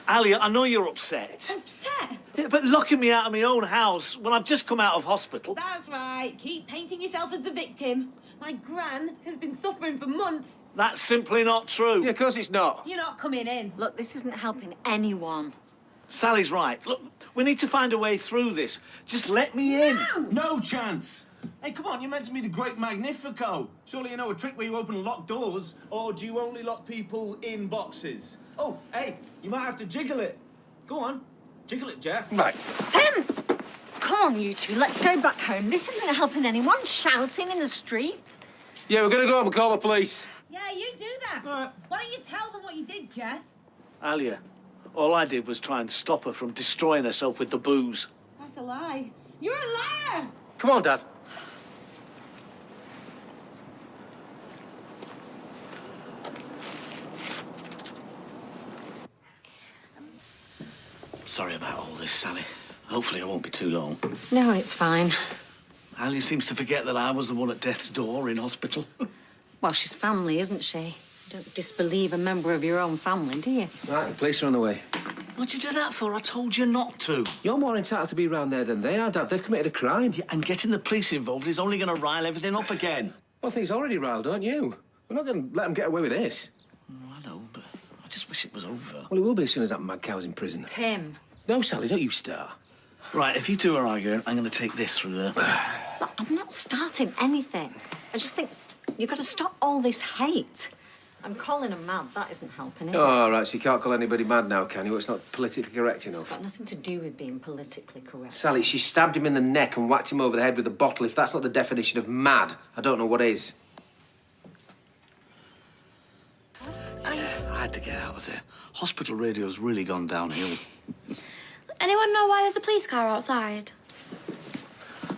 Alia, I know you're upset. Upset? Yeah, but locking me out of my own house when I've just come out of hospital. That's right. Keep painting yourself as the victim. My gran has been suffering for months. That's simply not true. Yeah, of course it's not. You're not coming in. Look, this isn't helping anyone. Sally's right. Look, we need to find a way through this. Just let me in. No chance! Hey, come on, you're meant to be the great Magnifico. Surely you know a trick where you open locked doors, or do you only lock people in boxes? Oh, hey, you might have to jiggle it. Go on, jiggle it, Jeff. Right. Tim! Come on, you two, let's go back home. This isn't helping anyone shouting in the street. Yeah, we're gonna go home and call the police. Yeah, you do that. Why don't you tell them what you did, Jeff? Alia, all I did was try and stop her from destroying herself with the booze. That's a lie. You're a liar! Come on, Dad. Sorry about all this, Sally. Hopefully it won't be too long. No, it's fine. Alia seems to forget that I was the one at death's door in hospital. Well, she's family, isn't she? You don't disbelieve a member of your own family, do you? Right, the police are on the way. What'd you do that for? I told you not to. You're more entitled to be around there than they are, Dad. They've committed a crime. Yeah, and getting the police involved is only going to rile everything up again. Well, I think it's already riled, don't you? We're not going to let them get away with this. I know, but I just wish it was over. Well, it will be as soon as that mad cow's in prison. Tim. No, Sally, don't you start. Right, if you two are arguing, I'm going to take this through there. Look, I'm not starting anything. I just think you've got to stop all this hate. I'm calling him mad. That isn't helping, is it? Oh, right, so you can't call anybody mad now, can you? It's not politically correct It's enough. got nothing to do with being politically correct. Sally, she stabbed him in the neck and whacked him over the head with a bottle. If that's not the definition of mad, I don't know what is. Yeah, I had to get out of there. Hospital radio's really gone downhill. Anyone know why there's a police car outside?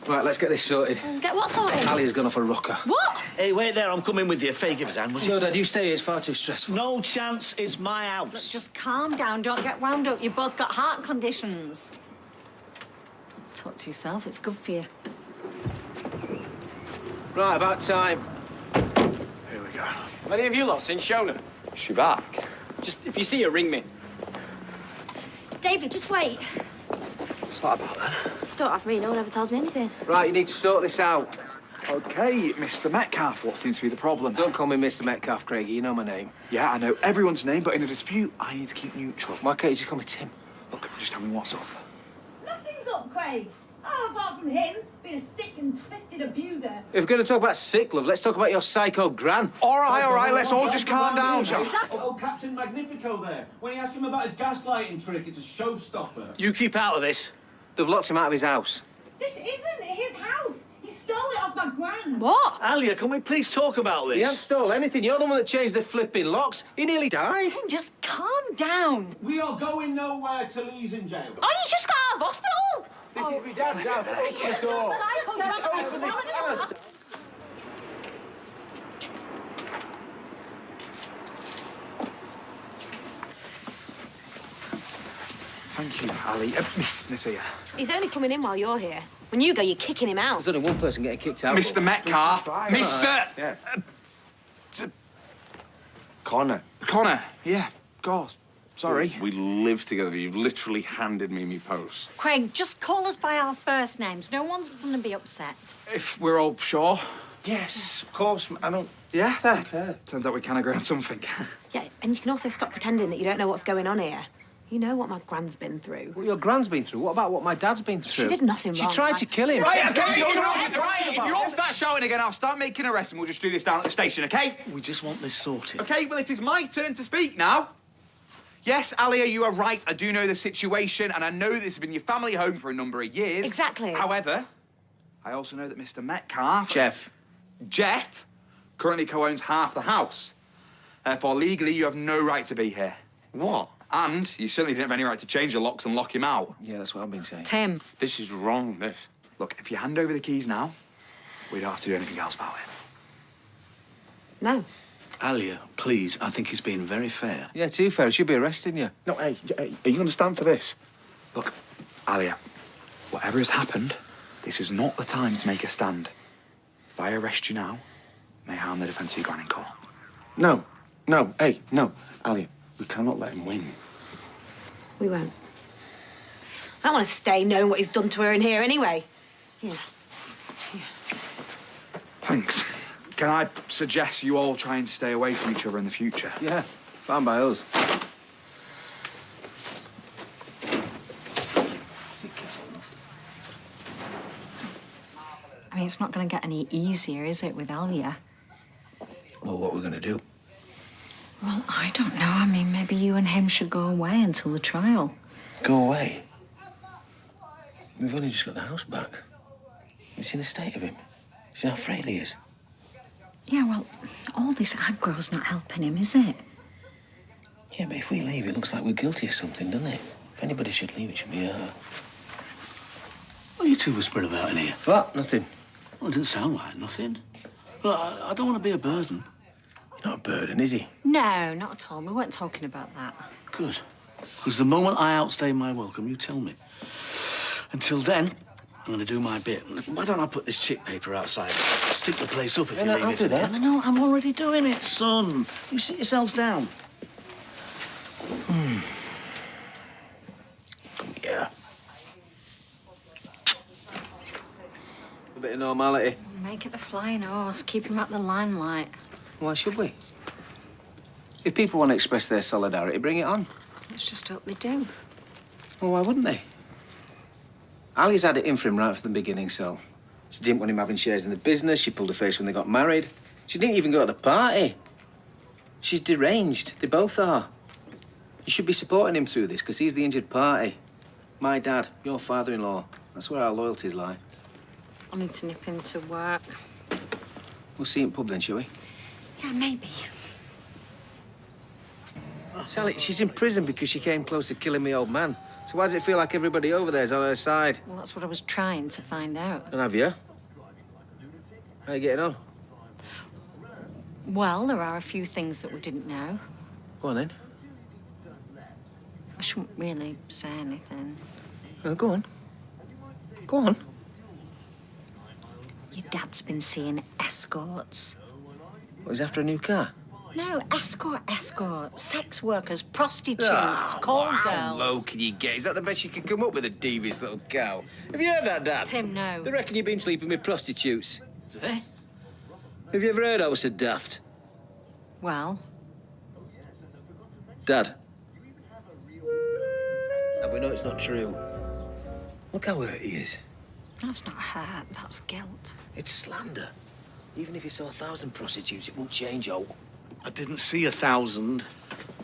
Right, let's get this sorted. Get what sorted? Alia's gone off a rocker. What? Hey, wait there, I'm coming with you. Faye, give us a hand, would you? No, Dad, you stay here. It's far too stressful. No chance, it's my Look, house. just calm down. Don't get wound up. You've both got heart conditions. Talk to yourself. It's good for you. Right, about time. Here we go. Have any of you lot seen Shona? Is she back? Just, if you see her, ring me. David, just wait. What's that about, then? Don't ask me. No one ever tells me anything. Right, you need to sort this out. OK, Mr Metcalf, what seems to be the problem? Don't call me Mr Metcalf, Craigie. You know my name. Yeah, I know everyone's name, but in a dispute, I need to keep neutral. Why can't you just call me Tim? Look, just tell me what's up. Nothing's up, Craig. Oh, apart from him being a sick and twisted abuser. If we're going to talk about sick, love, let's talk about your psycho gran. All right, let's all just calm down, shall we? Oh, Captain Magnifico there. When you ask him about his gaslighting trick, it's a showstopper. You keep out of this. They've locked him out of his house. This isn't his house. He stole it off my gran. What? Alia, can we please talk about this? He hasn't stole anything. You're the one that changed the flipping locks. He nearly died. Tim, just calm down. We are going nowhere till he's in jail. Oh, you just got out of hospital? This is my dad's house. Open the door. Open this house. Thank you, Ali. Miss Nasir. He's only coming in while you're here. When you go, you're kicking him out. There's only one person getting kicked out. Mr Metcalf. Mr... Yeah. Connor. Connor. Yeah, of course. Sorry. We live together. You've literally handed me my post. Craig, just call us by our first names. No one's going to be upset. If we're all sure. Yes, of course. I don't... Yeah, there. Okay. Turns out we can agree on something. Yeah, and you can also stop pretending that you don't know what's going on here. You know what my gran's been through. What your gran's been through? What about what my dad's been through? She did nothing She wrong. tried to kill him. Right, okay, if you all start shouting again, I'll start making arrests and we'll just do this down at the station, OK? We just want this sorted. OK, well, it is my turn to speak now. Yes, Alia, you are right. I do know the situation, and I know this has been your family home for a number of years. Exactly. However, I also know that Mr Metcalf... Jeff, currently co-owns half the house. Therefore, legally, you have no right to be here. What? And you certainly didn't have any right to change the locks and lock him out. Yeah, that's what I've been saying. Tim. This is wrong, this. Look, if you hand over the keys now, we don't have to do anything else about it. No. Alia, please, I think he's being very fair. Yeah, too fair. He should be arresting you. No, hey, are you going to stand for this? Look, Alia, whatever has happened, this is not the time to make a stand. If I arrest you now, it may harm the defence of your gran in court. No, hey, no. Alia, we cannot let him win. We won't. I don't want to stay knowing what he's done to her in here anyway. Here. Thanks. Can I suggest you all try and stay away from each other in the future? Yeah, fine by us. I mean, it's not going to get any easier, is it, with Alia? Well, what we're going to do? Well, I don't know. I mean, maybe you and him should go away until the trial. Go away? We've only just got the house back. You seen the state of him? You seen how frail he is? Yeah, well, all this aggro's not helping him, is it? Yeah, but if we leave, it looks like we're guilty of something, doesn't it? If anybody should leave, it should be her. What are you two whispering about in here? What? Nothing. Well, it didn't sound like nothing. Well, I don't want to be a burden. Not a burden, is he? No, not at all. We weren't talking about that. Good. Because the moment I outstay my welcome, you tell me. Until then, I'm going to do my bit. Why don't I put this chip paper outside? Stick the place up if you leave I'll it. do that. No, I'm already doing it, son. You sit yourselves down. Come here. A bit of normality. Make it the flying horse. Keep him out the limelight. Why should we? If people want to express their solidarity, bring it on. Let's just hope they do. Well, why wouldn't they? Ali's had it in for him right from the beginning, so... She didn't want him having shares in the business. She pulled her face when they got married. She didn't even go to the party. She's deranged. They both are. You should be supporting him through this, because he's the injured party. My dad, your father-in-law. That's where our loyalties lie. I need to nip into work. We'll see you in pub then, shall we? Yeah, maybe. Sally, she's in prison because she came close to killing me old man. So why does it feel like everybody over there's on her side? Well, that's what I was trying to find out. And have you? How are you getting on? Well, there are a few things that we didn't know. Go on, then. I shouldn't really say anything. Oh, go on. Go on. Your dad's been seeing escorts. What, he's after a new car? No, escort. Sex workers, prostitutes, call girls. How low can you get? Is that the best you can come up with, a devious little cow? Have you heard that, Dad? Tim, no. They reckon you've been sleeping with prostitutes. Do they? Have you ever heard I was so daft? Well? Dad. And we know it's not true. Look how hurt he is. That's not hurt, that's guilt. It's slander. Even if you saw 1,000 prostitutes, it won't change, oh. I didn't see 1,000.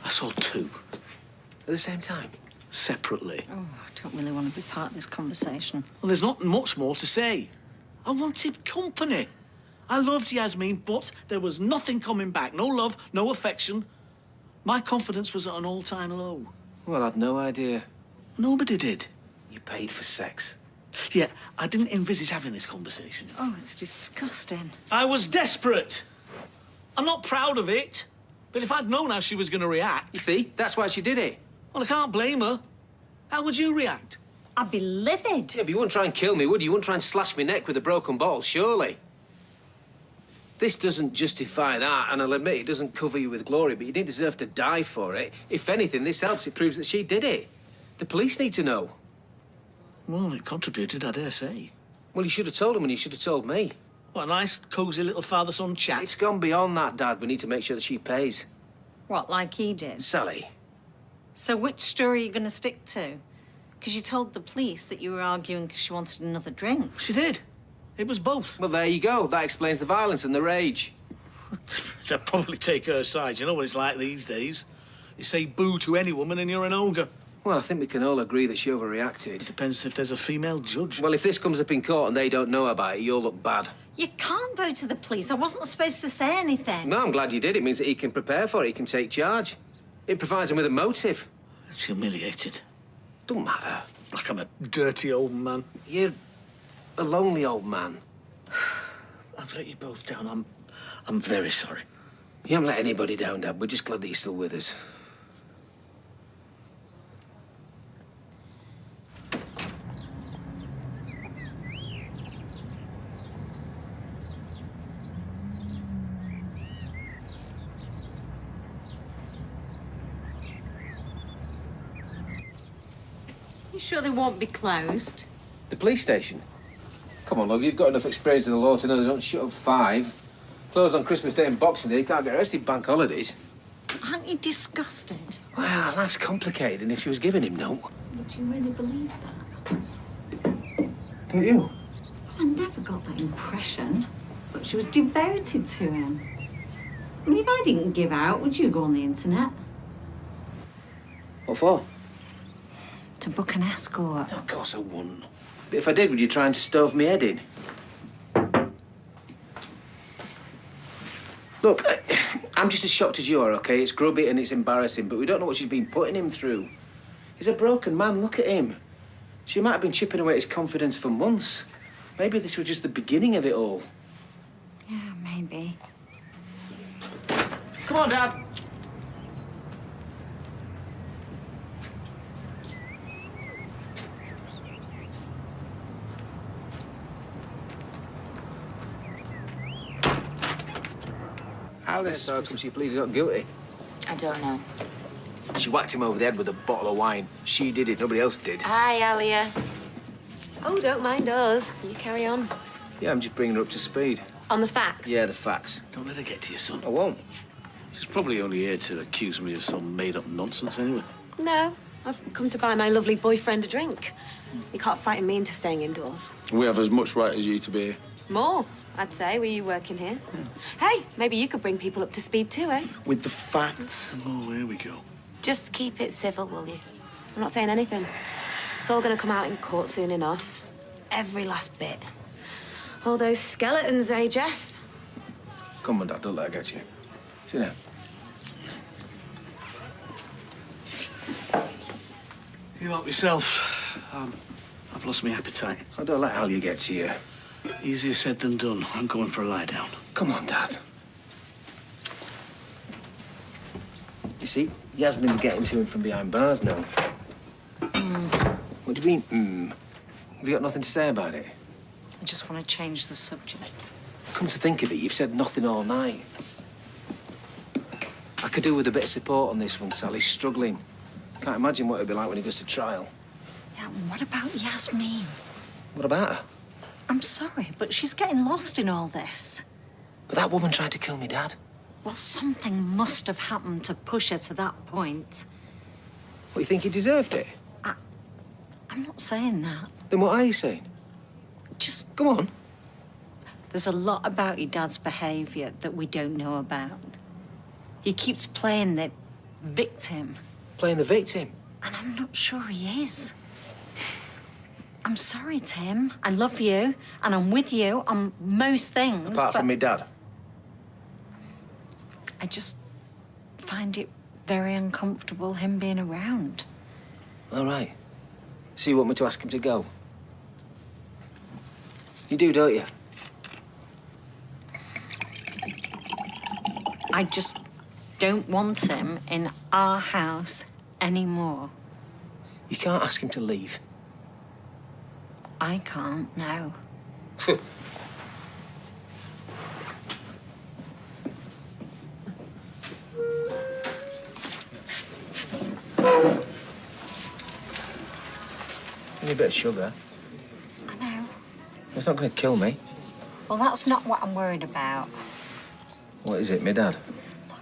I saw 2. At the same time? Separately. Oh, I don't really want to be part of this conversation. Well, there's not much more to say. I wanted company. I loved Yasmin, but there was nothing coming back. No love, no affection. My confidence was at an all-time low. Well, I'd no idea. Nobody did. You paid for sex. Yeah, I didn't envisage having this conversation. Oh, it's disgusting. I was desperate. I'm not proud of it, but if I'd known how she was going to react... See? That's why she did it. Well, I can't blame her. How would you react? I'd be livid. Yeah, but you wouldn't try and kill me, would you? You wouldn't try and slash my neck with a broken bottle, surely. This doesn't justify that, and I'll admit it doesn't cover you with glory, but you didn't deserve to die for it. If anything, this helps. It proves that she did it. The police need to know. Well, it contributed, I dare say. Well, you should have told them, and you should have told me. What a nice, cosy little father-son chat. It's gone beyond that, Dad. We need to make sure that she pays. What, like he did? Sally. So which story are you going to stick to? Because you told the police that you were arguing because she wanted another drink. She did. It was both. Well, there you go. That explains the violence and the rage. They'll probably take her side. You know what it's like these days. You say boo to any woman and you're an ogre. Well, I think we can all agree that she overreacted. Depends if there's a female judge. Well, if this comes up in court and they don't know about it, you'll look bad. You can't go to the police. I wasn't supposed to say anything. No, I'm glad you did. It means that he can prepare for it. He can take charge. It provides him with a motive. It's humiliated. Don't matter. Like I'm a dirty old man. You're a lonely old man. I've let you both down. I'm very sorry. You haven't let anybody down, Dad. We're just glad that you're still with us. You sure they won't be closed? The police station? Come on, love, you've got enough experience in the law to know they don't shut at 5. Closed on Christmas Day and Boxing Day, you can't get arrested bank holidays. Aren't you disgusted? Well, life's complicated, and if she was giving him no... Would you really believe that? Don't you? I never got that impression. Thought she was devoted to him. I mean, if I didn't give out, would you go on the internet? What for? To book an escort. No, of course I wouldn't. But if I did, would you try and stove me head in? Look, I'm just as shocked as you are, OK? It's grubby and it's embarrassing, but we don't know what she's been putting him through. He's a broken man, look at him. She might have been chipping away at his confidence for months. Maybe this was just the beginning of it all. Yeah, maybe. Come on, Dad. Alice. So how come she pleaded not guilty? I don't know. She whacked him over the head with a bottle of wine. She did it, nobody else did. Hi, Alia. Oh, don't mind us. You carry on. Yeah, I'm just bringing her up to speed. On the facts? Yeah, the facts. Don't let her get to you, son. I won't. She's probably only here to accuse me of some made-up nonsense anyway. No, I've come to buy my lovely boyfriend a drink. You can't frighten me into staying indoors. We have as much right as you to be here. More, I'd say. Were you working here? Hey, maybe you could bring people up to speed too, eh? With the facts. Oh, here we go. Just keep it civil, will you? I'm not saying anything. It's all going to come out in court soon enough. Every last bit. All those skeletons, eh, Jeff? Come on, Dad, don't let her get you. Sit down. You help yourself. I've lost my appetite. I don't let Alia get to you. Easier said than done. I'm going for a lie down. Come on, Dad. You see, Yasmin's getting to him from behind bars now. What do you mean, Have you got nothing to say about it? I just want to change the subject. Come to think of it, you've said nothing all night. I could do with a bit of support on this one, Sally's struggling. Can't imagine what it'd be like when he goes to trial. Yeah, what about Yasmin? What about her? I'm sorry, but she's getting lost in all this. But that woman tried to kill me, Dad. Well, something must have happened to push her to that point. What, you think he deserved it? I'm not saying that. Then what are you saying? Just... Come on. There's a lot about your dad's behaviour that we don't know about. He keeps playing the victim. Playing the victim? And I'm not sure he is. I'm sorry, Tim. I love you, and I'm with you on most things. Apart from me, Dad. I just find it very uncomfortable, him being around. All right. So you want me to ask him to go? You do, don't you? I just don't want him in our house anymore. You can't ask him to leave. I can't, no. Need a bit of sugar. I know. It's not going to kill me. Well, that's not what I'm worried about. What is it, me dad?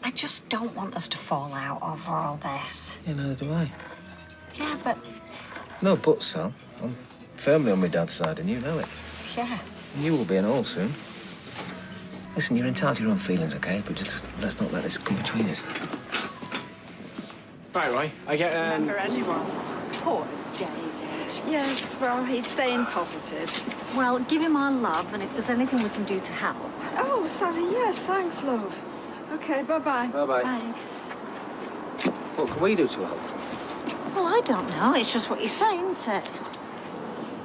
I just don't want us to fall out over all this. Yeah, neither do I. Yeah, but... No buts, Sal. I'm firmly on my dad's side, and you know it. Yeah. And you will be an all soon. Listen, you're entitled to your own feelings, OK? But just let's not let this come between us. Right, Roy. I get, Remember anyone? Poor David. Yes, well, he's staying positive. Well, give him our love, and if there's anything we can do to help. Oh, Sally, yes, thanks, love. OK, bye-bye. Bye-bye. Bye. What can we do to help? Well, I don't know. It's just what you say, isn't it?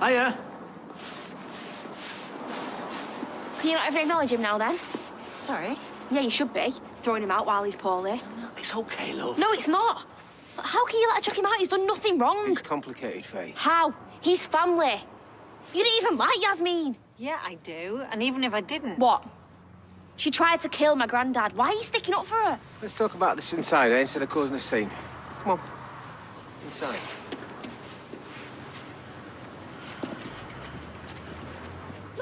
Hiya. Can you not ever acknowledge him now, then? Sorry? Yeah, you should be. Throwing him out while he's poorly. It's OK, love. No, it's not. How can you let her chuck him out? He's done nothing wrong. It's complicated, Faye. How? He's family. You don't even like Yasmin. Yeah, I do. And even if I didn't... What? She tried to kill my granddad. Why are you sticking up for her? Let's talk about this inside, eh? Instead of causing a scene. Come on. Inside.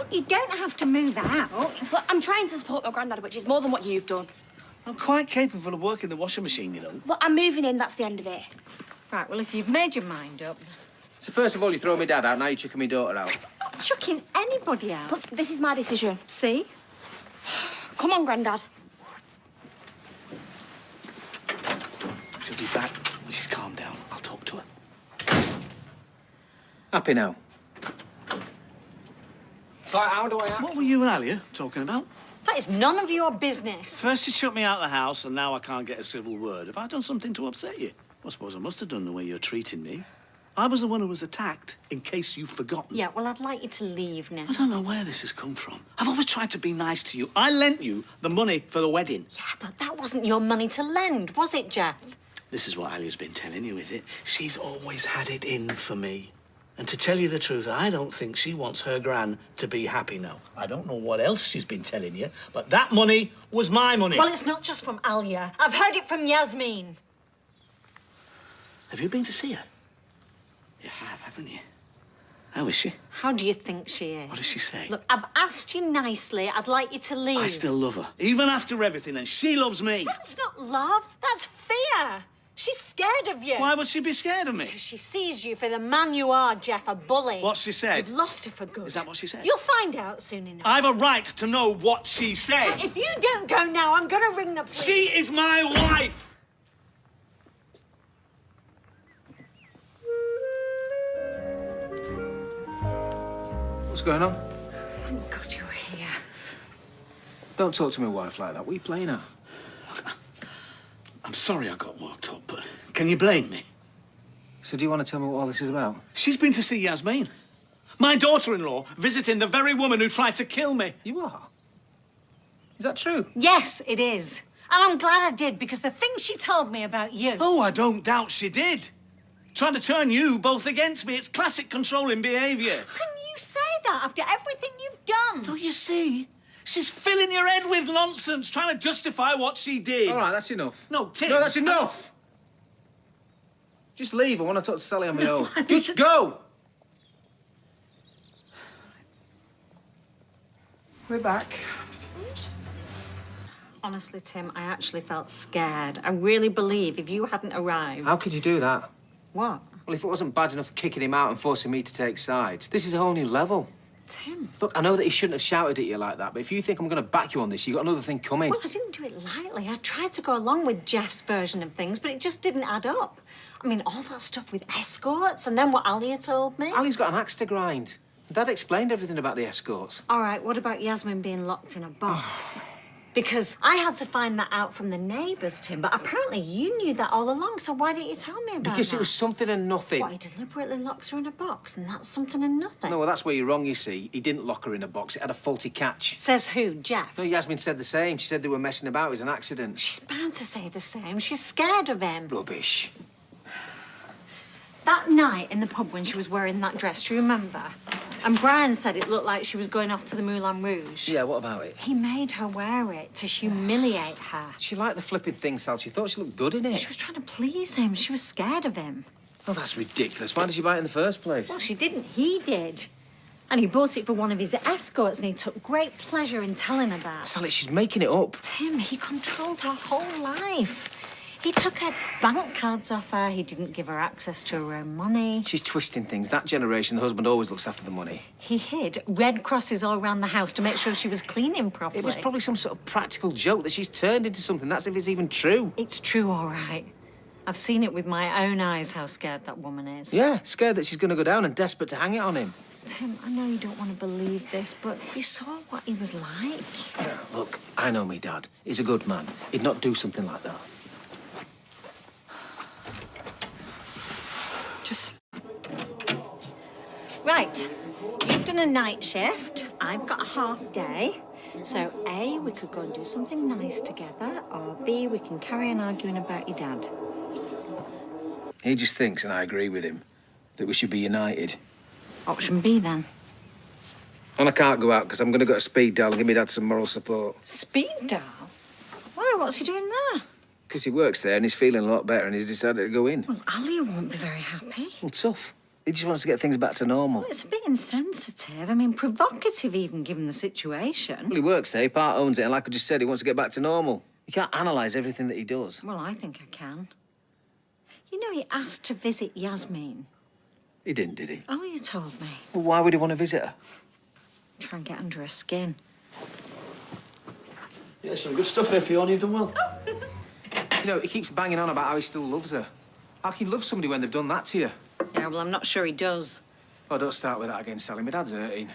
Look, you don't have to move out. But I'm trying to support my granddad, which is more than what you've done. I'm quite capable of working the washing machine, you know. But I'm moving in, that's the end of it. Right, well, if you've made your mind up... So first of all, you throw my dad out, now you're chucking my daughter out. I'm not chucking anybody out. Look, this is my decision. See? Come on, Grandad. She'll be back when she's calmed down. I'll talk to her. Happy now? So how do I act? What were you and Alia talking about? That is none of your business. First she shut me out of the house, and now I can't get a civil word. Have I done something to upset you? I suppose I must have done the way you're treating me. I was the one who was attacked, in case you've forgotten. Yeah, well, I'd like you to leave now. I don't know where this has come from. I've always tried to be nice to you. I lent you the money for the wedding. Yeah, but that wasn't your money to lend, was it, Jeff? This is what Alia's been telling you, is it? She's always had it in for me. And to tell you the truth, I don't think she wants her gran to be happy now. I don't know what else she's been telling you, but that money was my money. Well, it's not just from Alia. I've heard it from Yasmin. Have you been to see her? You have, haven't you? How is she? How do you think she is? What does she say? Look, I've asked you nicely. I'd like you to leave. I still love her, even after everything, and she loves me. That's not love. That's fear. She's scared of you. Why would she be scared of me? Because she sees you for the man you are, Jeff, a bully. What's she said? You've lost her for good. Is that what she said? You'll find out soon enough. I've a right to know what she said. But if you don't go now, I'm going to ring the police. She is my wife. What's going on? Thank God you're here. Don't talk to my wife like that. What are you playing at? I'm sorry I got worked up, but can you blame me? So do you want to tell me what all this is about? She's been to see Yasmin. My daughter-in-law visiting the very woman who tried to kill me. You are? Is that true? Yes, it is. And I'm glad I did, because the things she told me about you... Oh, I don't doubt she did. Trying to turn you both against me. It's classic controlling behaviour. How can you say that after everything you've done? Don't you see? She's filling your head with nonsense, trying to justify what she did. All right, that's enough. No, Tim. No, that's enough. Just leave. I want to talk to Sally on my own. Just go. We're back. Honestly, Tim, I actually felt scared. I really believe if you hadn't arrived... How could you do that? What? Well, if it wasn't bad enough kicking him out and forcing me to take sides, this is a whole new level. Tim. Look, I know that he shouldn't have shouted at you like that, but if you think I'm going to back you on this, you've got another thing coming. Well, I didn't do it lightly. I tried to go along with Jeff's version of things, but it just didn't add up. I mean, all that stuff with escorts, and then what Alia told me. Ali's got an axe to grind. Dad explained everything about the escorts. All right, what about Yasmin being locked in a box? Because I had to find that out from the neighbours, Tim, but apparently you knew that all along, so why didn't you tell me about Because that? it was something and nothing. What, he deliberately locks her in a box, and that's something and nothing? No, well, that's where you're wrong, you see. He didn't lock her in a box. It had a faulty catch. Says who, Jeff? No, Yasmin said the same. She said they were messing about. It was an accident. She's bound to say the same. She's scared of him. Rubbish. That night in the pub when she was wearing that dress, do you remember? And Brian said it looked like she was going off to the Moulin Rouge. Yeah, what about it? He made her wear it to humiliate her. She liked the flipping thing, Sal. She thought she looked good in it. She was trying to please him. She was scared of him. Oh, that's ridiculous. Why did she buy it in the first place? Well, she didn't. He did. And he bought it for one of his escorts, and he took great pleasure in telling her that. Sally, she's making it up. Tim, he controlled her whole life. He took her bank cards off her. He didn't give her access to her own money. She's twisting things. That generation, the husband always looks after the money. He hid red crosses all around the house to make sure she was cleaning properly. It was probably some sort of practical joke that she's turned into something. That's if it's even true. It's true, all right. I've seen it with my own eyes how scared that woman is. Yeah, scared that she's going to go down and desperate to hang it on him. Tim, I know you don't want to believe this, but you saw what he was like. Yeah, look, I know me dad. He's a good man. He'd not do something like that. Just... Right. You've done a night shift. I've got a half day. So, A, we could go and do something nice together, or B, we can carry on arguing about your dad. He just thinks, and I agree with him, that we should be united. Option B, then. And I can't go out because I'm going to go to speed dial and give me dad some moral support. Speed dial? Why? What's he doing there? Because he works there and he's feeling a lot better and he's decided to go in. Well, Alia won't be very happy. Well, tough. He just wants to get things back to normal. Well, it's a bit insensitive. I mean, provocative even, given the situation. Well, he works there, he part owns it, and like I just said, he wants to get back to normal. You can't analyse everything that he does. Well, I think I can. You know, he asked to visit Yasmin. He didn't, did he? Oh, you told me. Well, why would he want to visit her? Try and get under her skin. Yeah, some good stuff here, Fiona. You've done well. You know, he keeps banging on about how he still loves her. How can you love somebody when they've done that to you? Yeah, well, I'm not sure he does. Oh, don't start with that again, Sally. My dad's hurting.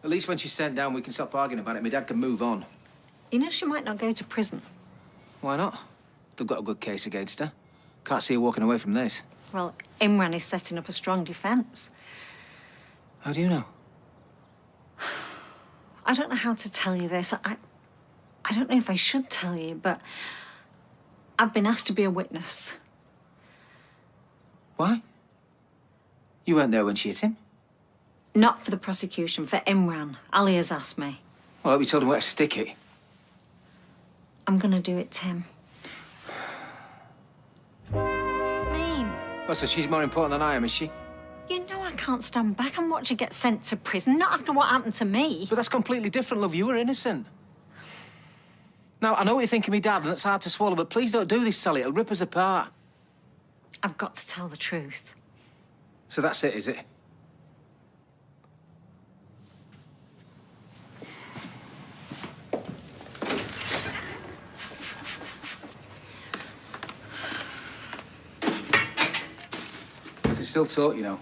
At least when she's sent down, we can stop arguing about it. My dad can move on. You know, she might not go to prison. Why not? They've got a good case against her. Can't see her walking away from this. Well, Imran is setting up a strong defence. How do you know? I don't know how to tell you this. I don't know if I should tell you, but I've been asked to be a witness. Why? You weren't there when she hit him? Not for the prosecution, for Imran. Ali has asked me. Well, I hope you told him where to stick it. I'm gonna do it, Tim. Mean. Well, so she's more important than I am, is she? You know I can't stand back and watch her get sent to prison, not after what happened to me. But that's completely different, love. You were innocent. Now, I know what you think of me, Dad, and it's hard to swallow, but please don't do this, Sally. It'll rip us apart. I've got to tell the truth. So that's it, is it? I can still talk, you know.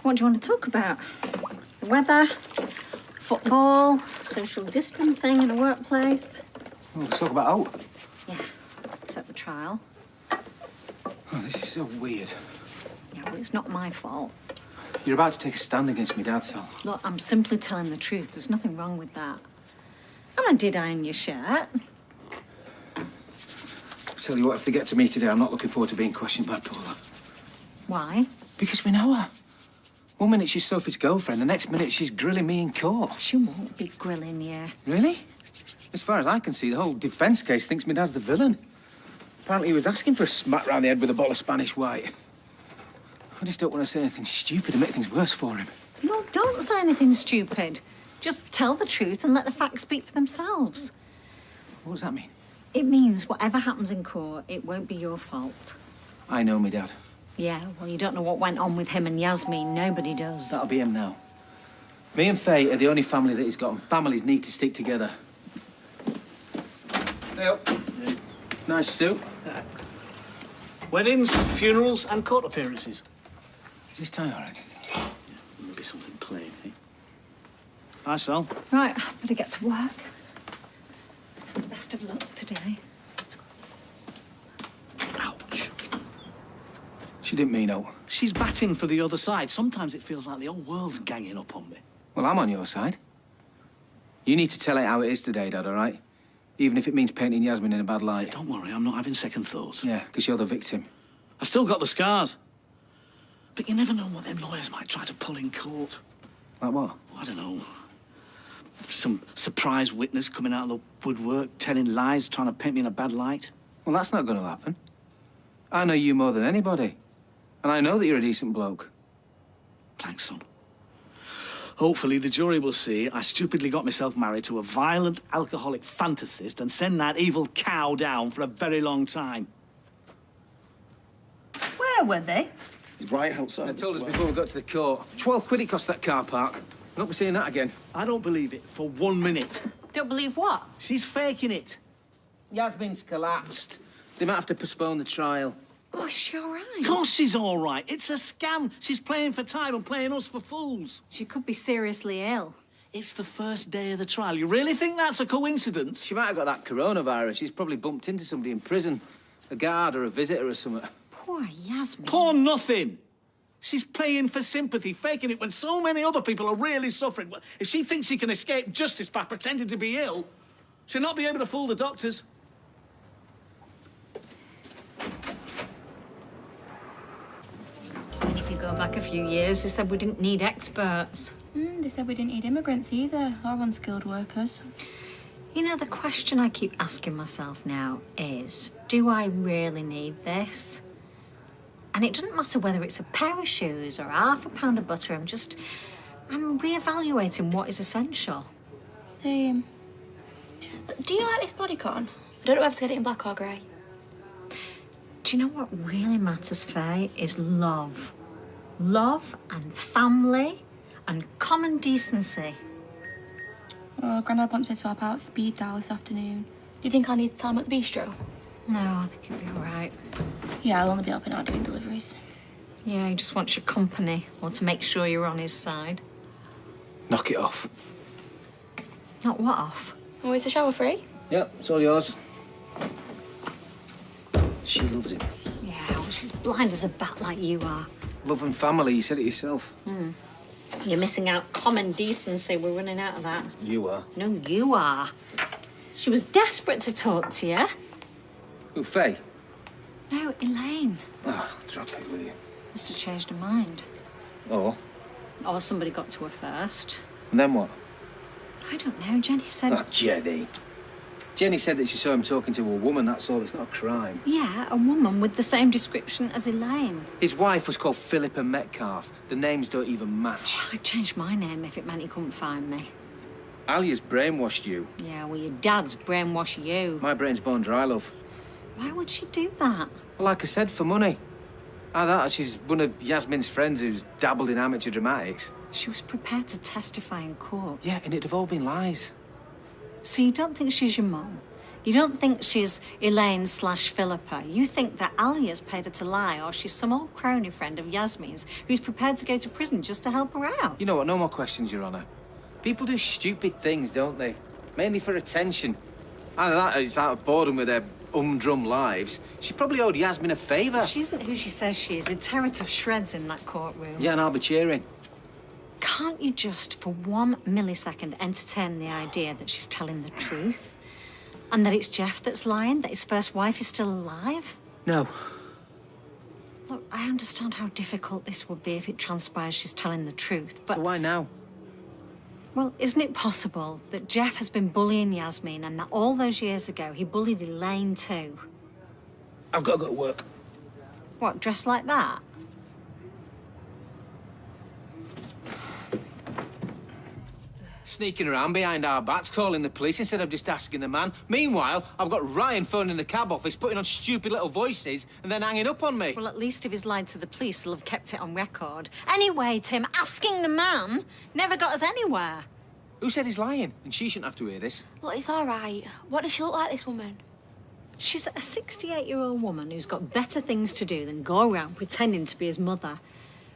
What do you want to talk about? The weather, football, social distancing in the workplace? Oh, let's talk about out. Yeah, except the trial. Oh, this is so weird. Yeah, well, it's not my fault. You're about to take a stand against me, Dad, Sal. Look, I'm simply telling the truth. There's nothing wrong with that. And I did iron your shirt. I tell you what, if they get to me today, I'm not looking forward to being questioned by Paula. Why? Because we know her. One minute she's Sophie's girlfriend, the next minute she's grilling me in court. She won't be grilling you. Really? As far as I can see, the whole defence case thinks my dad's the villain. Apparently he was asking for a smack round the head with a bottle of Spanish white. I just don't want to say anything stupid and make things worse for him. No, don't say anything stupid. Just tell the truth and let the facts speak for themselves. What does that mean? It means whatever happens in court, it won't be your fault. I know me dad. Yeah, well, you don't know what went on with him and Yasmin. Nobody does. That'll be him now. Me and Faye are the only family that he's got, and families need to stick together. Hey up. Nice suit. Weddings, funerals, and court appearances. Is this tie all right? Yeah, maybe something plain, eh? Hi, Sal. Right, better get to work. Best of luck today. Ouch. She didn't mean no. She's batting for the other side. Sometimes it feels like the whole world's ganging up on me. Well, I'm on your side. You need to tell it how it is today, Dad, all right? Even if it means painting Yasmin in a bad light. Don't worry, I'm not having second thoughts. Yeah, because you're the victim. I've still got the scars. But you never know what them lawyers might try to pull in court. Like what? I don't know. Some surprise witness coming out of the woodwork, telling lies, trying to paint me in a bad light. Well, that's not going to happen. I know you more than anybody. And I know that you're a decent bloke. Thanks, son. Hopefully, the jury will see I stupidly got myself married to a violent alcoholic fantasist and send that evil cow down for a very long time. Where were they? Right outside. They told us before we got to the court. 12 quid it cost that car park. We're not be seeing that again. I don't believe it for 1 minute. Don't believe what? She's faking it. Yasmin's collapsed. They might have to postpone the trial. Oh, is she all right? Of course she's all right. It's a scam. She's playing for time and playing us for fools. She could be seriously ill. It's the first day of the trial. You really think that's a coincidence? She might have got that coronavirus. She's probably bumped into somebody in prison. A guard or a visitor or something. Poor Yasmin. Poor nothing. She's playing for sympathy, faking it when so many other people are really suffering. Well, if she thinks she can escape justice by pretending to be ill, she'll not be able to fool the doctors. If you go back a few years, they said we didn't need experts. They said we didn't need immigrants either, or unskilled workers. You know, the question I keep asking myself now is, do I really need this? And it doesn't matter whether it's a pair of shoes or half a pound of butter. I'm re-evaluating what is essential. Do you like this bodycon? I don't know whether to get it in black or grey. Do you know what really matters, Faye, is love. Love and family and common decency. Well, Grandad wants me to help out speed dial this afternoon. Do you think I'll need to tell him at the bistro? No, I think it'll be all right. Yeah, I'll only be helping out doing deliveries. Yeah, he just wants your company, or to make sure you're on his side. Knock it off. Not what off? Oh, is the shower free? Yep, it's all yours. She loves him. Yeah, well, she's blind as a bat like you are. Love and family, you said it yourself. You're missing out common decency. We're running out of that. You are. No, you are. She was desperate to talk to you. Who, Faye? No, Elaine. Oh, drop it, will you? Must have changed her mind. Or? Or somebody got to her first. And then what? I don't know. Jenny said... Oh, Jenny. Jenny said that she saw him talking to a woman, that's all. It's not a crime. Yeah, a woman with the same description as Elaine. His wife was called Philippa Metcalf. The names don't even match. I'd change my name if it meant he couldn't find me. Alia's brainwashed you. Yeah, well, your dad's brainwashed you. My brain's bone dry, love. Why would she do that? Well, like I said, for money. Either that, she's one of Yasmin's friends who's dabbled in amateur dramatics. She was prepared to testify in court. Yeah, and it'd have all been lies. So you don't think she's your mum? You don't think she's Elaine/Philippa? You think that Alia's paid her to lie, or she's some old crony friend of Yasmin's who's prepared to go to prison just to help her out? You know what? No more questions, Your Honour. People do stupid things, don't they? Mainly for attention. Either that or it's out of boredom with their humdrum lives. She probably owed Yasmin a favour. She isn't who she says she is. It'd tear her to shreds in that courtroom. Yeah, and I'll be cheering. Can't you just, for 1 millisecond, entertain the idea that she's telling the truth? And that it's Jeff that's lying? That his first wife is still alive? No. Look, I understand how difficult this would be if it transpires she's telling the truth, but... So why now? Well, isn't it possible that Jeff has been bullying Yasmin and that all those years ago he bullied Elaine too? I've got to go to work. What, dressed like that? Sneaking around behind our backs, calling the police instead of just asking the man. Meanwhile, I've got Ryan phoning the cab office, putting on stupid little voices and then hanging up on me. Well, at least if he's lied to the police, they'll have kept it on record. Anyway, Tim, asking the man never got us anywhere. Who said he's lying? And she shouldn't have to hear this. Well, it's all right. What does she look like, this woman? She's a 68-year-old woman who's got better things to do than go around pretending to be his mother.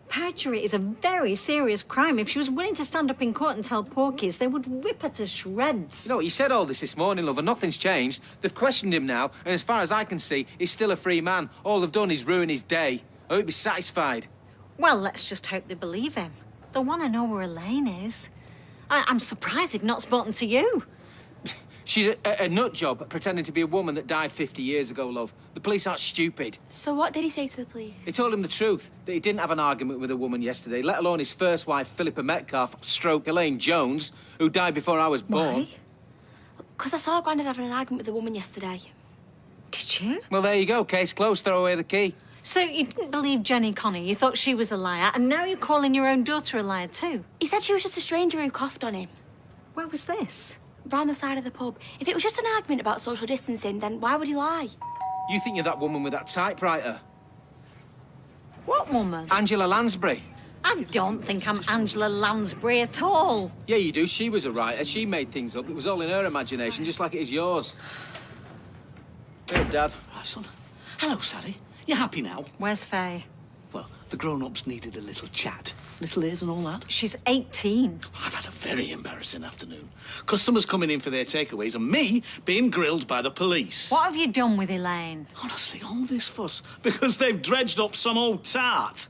Perjury is a very serious crime. If she was willing to stand up in court and tell porkies, they would rip her to shreds. You know what, you said all this morning, love, and nothing's changed. They've questioned him now, and as far as I can see, he's still a free man. All they've done is ruin his day. I hope he's satisfied. Well, let's just hope they believe him. They'll want to know where Elaine is. I'm surprised they've not spoken to you. She's a nut job pretending to be a woman that died 50 years ago, love. The police aren't stupid. So what did he say to the police? They told him the truth, that he didn't have an argument with a woman yesterday, let alone his first wife, Philippa Metcalf, stroke Elaine Jones, who died before I was born. Why? Because I saw Grandad having an argument with a woman yesterday. Did you? Well, there you go. Case closed. Throw away the key. So you didn't believe Jenny Connor, you thought she was a liar, and now you're calling your own daughter a liar too? He said she was just a stranger who coughed on him. Where was this? Round the side of the pub. If it was just an argument about social distancing, then why would he lie? You think you're that woman with that typewriter? What woman? Angela Lansbury. I don't think I'm Angela Lansbury at all. Yeah, you do. She was a writer. She made things up. It was all in her imagination, just like it is yours. Hey, Dad. Right, son. Hello, Sally. You happy now? Where's Faye? Well, the grown-ups needed a little chat. Little ears and all that. She's 18. I've had a very embarrassing afternoon. Customers coming in for their takeaways and me being grilled by the police. What have you done with Elaine? Honestly, all this fuss because they've dredged up some old tart.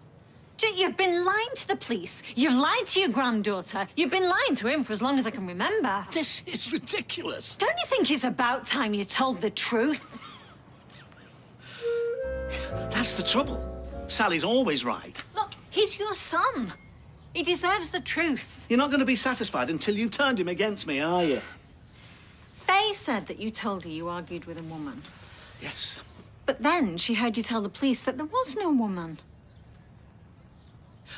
You've been lying to the police. You've lied to your granddaughter. You've been lying to him for as long as I can remember. This is ridiculous. Don't you think it's about time you told the truth? That's the trouble. Sally's always right. Look, he's your son. He deserves the truth. You're not going to be satisfied until you've turned him against me, are you? Faye said that you told her you argued with a woman. Yes. But then she heard you tell the police that there was no woman.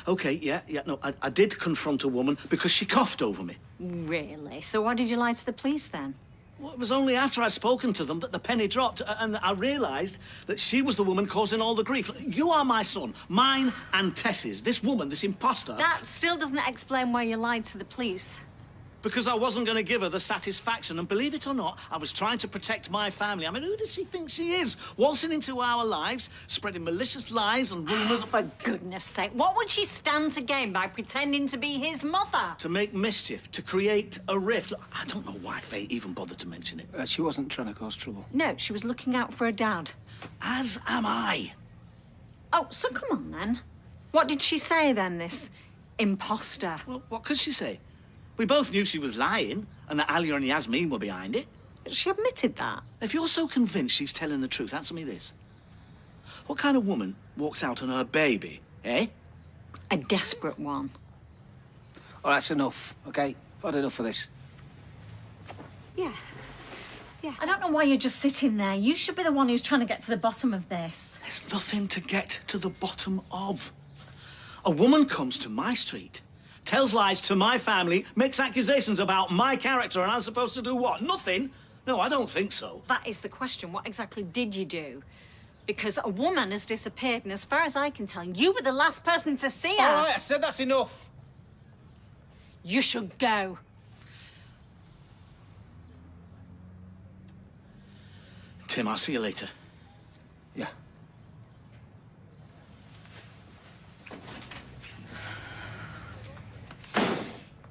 OK, yeah, no, I did confront a woman because she coughed over me. Really? So why did you lie to the police then? Well, it was only after I'd spoken to them that the penny dropped, and I realised that she was the woman causing all the grief. You are my son, mine and Tess's. This woman, this imposter... That still doesn't explain why you lied to the police. Because I wasn't going to give her the satisfaction. And believe it or not, I was trying to protect my family. I mean, who does she think she is? Waltzing into our lives, spreading malicious lies and rumours... For goodness sake, what would she stand to gain by pretending to be his mother? To make mischief, to create a rift. Look, I don't know why Faye even bothered to mention it. She wasn't trying to cause trouble. No, she was looking out for her dad. As am I. Oh, so come on then. What did she say then, this imposter? Well, what could she say? We both knew she was lying and that Alia and Yasmin were behind it. She admitted that. If you're so convinced she's telling the truth, answer me this. What kind of woman walks out on her baby, eh? A desperate one. All right, that's enough, OK? I've had enough of this. Yeah. Yeah. I don't know why you're just sitting there. You should be the one who's trying to get to the bottom of this. There's nothing to get to the bottom of. A woman comes to my street, tells lies to my family, makes accusations about my character, and I'm supposed to do what? Nothing? No, I don't think so. That is the question. What exactly did you do? Because a woman has disappeared, and as far as I can tell, you were the last person to see her. All right, I said that's enough. You should go. Tim, I'll see you later. Yeah.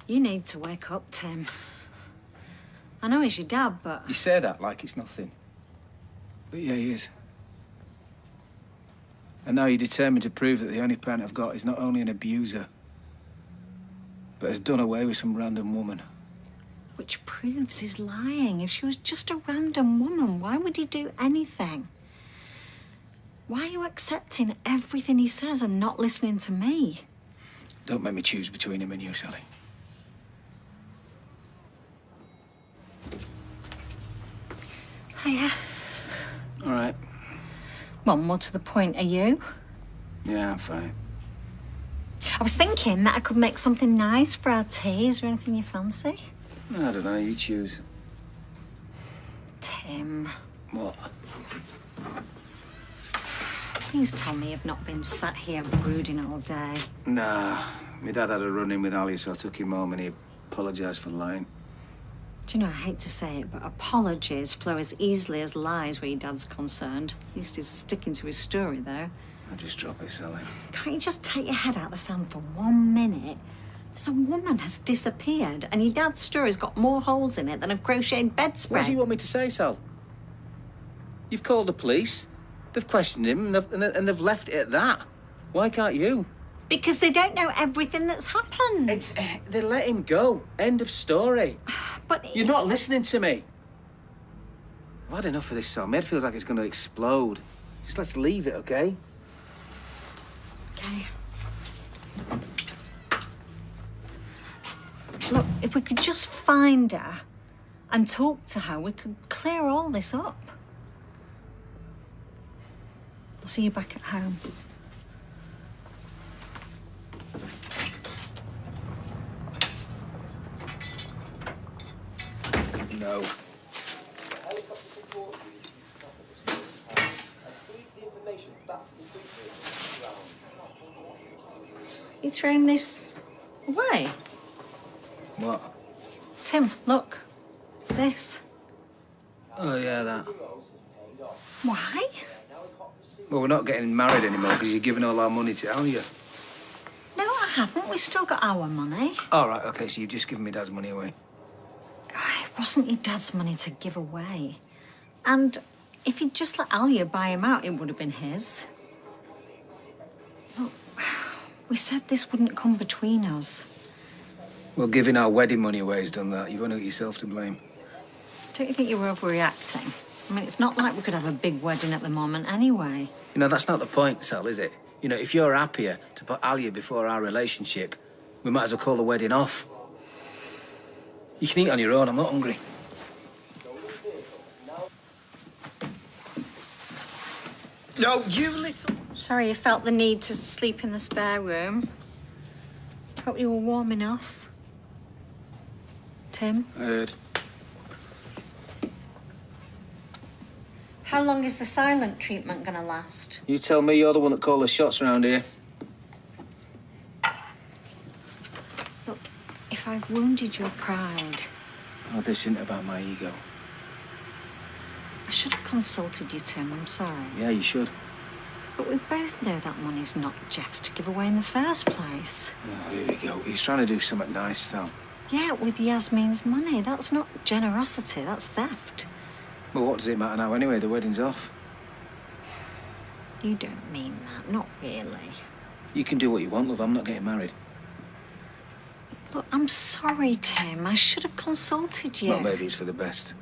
You need to wake up, Tim. I know he's your dad, but... You say that like it's nothing. But yeah, he is. And now you're determined to prove that the only parent I've got is not only an abuser, but has done away with some random woman. Which proves he's lying. If she was just a random woman, why would he do anything? Why are you accepting everything he says and not listening to me? Don't make me choose between him and you, Sally. Hiya. All right. Well, more to the point, are you? Yeah, I'm fine. I was thinking that I could make something nice for our tea. Is there anything you fancy? I don't know, you choose. Tim. What? Please tell me you've not been sat here brooding all day. Nah. My dad had a run-in with Ali, so I took him home and he apologised for lying. Do you know, I hate to say it, but apologies flow as easily as lies where your dad's concerned. At least he's sticking to his story, though. I'll just drop it, Sally. Can't you just take your head out of the sand for 1 minute? There's a woman has disappeared, and your dad's story's got more holes in it than a crocheted bedspread. What do you want me to say, Sal? You've called the police. They've questioned him, and they've left it at that. Why can't you? Because they don't know everything that's happened. They let him go. End of story. But... You're not listening to me. I've had enough of this, Sal. My head feels like it's going to explode. Just let's leave it, OK? OK. Look, if we could just find her and talk to her, we could clear all this up. I'll see you back at home. No. You throwing this away? What? Tim, look. This. Oh, yeah, that. Why? Well, we're not getting married anymore because you're giving all our money to Alia. No, I haven't. We've still got our money. All right, OK, so you've just given me Dad's money away. It wasn't your dad's money to give away. And if he'd just let Alia buy him out, it would have been his. Look, we said this wouldn't come between us. Well, giving our wedding money away has done that. You've only got yourself to blame. Don't you think you were overreacting? I mean, it's not like we could have a big wedding at the moment anyway. You know, that's not the point, Sal, is it? You know, if you're happier to put Alia before our relationship, we might as well call the wedding off. You can eat on your own. I'm not hungry. No, you little... Sorry you felt the need to sleep in the spare room. Hope you were warm enough. Tim? I heard. How long is the silent treatment gonna last? You tell me, you're the one that called the shots around here. Look, if I've wounded your pride, Oh, this isn't about my ego. I should have consulted you, Tim. I'm sorry. Yeah, you should. But we both know that money's not Jeff's to give away in the first place. Oh, here we go. He's trying to do something nice, Sal. Yeah, with Yasmin's money. That's not generosity, that's theft. Well, what does it matter now anyway? The wedding's off. You don't mean that, not really. You can do what you want, love. I'm not getting married. Look, I'm sorry, Tim. I should have consulted you. Well, maybe it's for the best.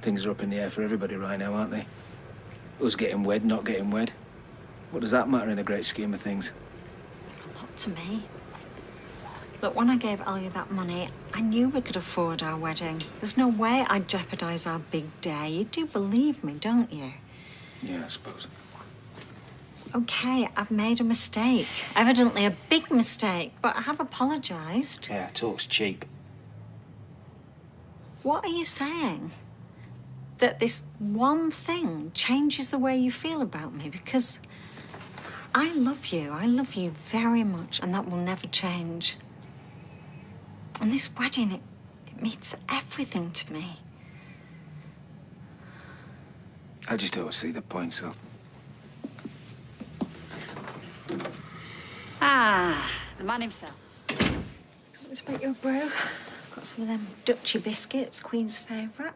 Things are up in the air for everybody right now, aren't they? Us getting wed, not getting wed. What does that matter in the great scheme of things? A lot to me. Look, when I gave Alia that money, I knew we could afford our wedding. There's no way I'd jeopardise our big day. You do believe me, don't you? Yeah, I suppose. OK, I've made a mistake. Evidently a big mistake, but I have apologised. Yeah, talk's cheap. What are you saying? That this one thing changes the way you feel about me? Because I love you very much, and that will never change. And this wedding, it means everything to me. I just don't see the point, Sal. Ah, the man himself. Let's make your brew. Got some of them Dutchy biscuits, Queen's favourite.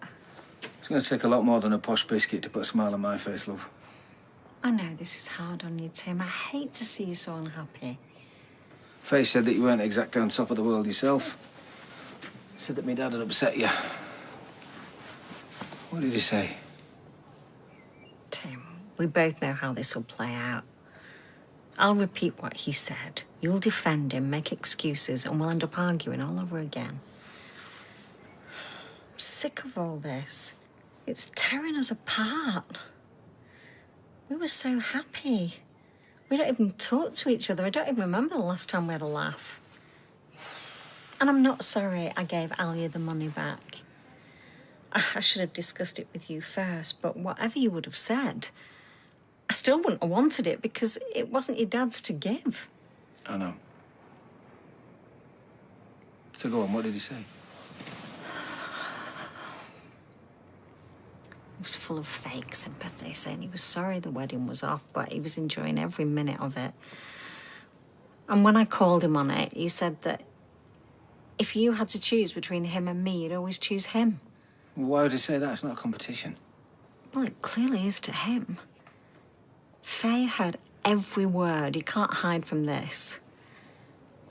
It's going to take a lot more than a posh biscuit to put a smile on my face, love. I know this is hard on you, Tim. I hate to see you so unhappy. Faye said that you weren't exactly on top of the world yourself. Said that my dad had upset you. What did he say? Tim, we both know how this will play out. I'll repeat what he said. You'll defend him, make excuses, and we'll end up arguing all over again. I'm sick of all this. It's tearing us apart. We were so happy. We don't even talk to each other. I don't even remember the last time we had a laugh. And I'm not sorry I gave Alia the money back. I should have discussed it with you first, but whatever you would have said, I still wouldn't have wanted it because it wasn't your dad's to give. I know. So go on, what did he say? He was full of fake sympathy, saying he was sorry the wedding was off, but he was enjoying every minute of it. And when I called him on it, he said that if you had to choose between him and me, you'd always choose him. Why would he say that? It's not a competition. Well, it clearly is to him. Faye heard every word. He can't hide from this.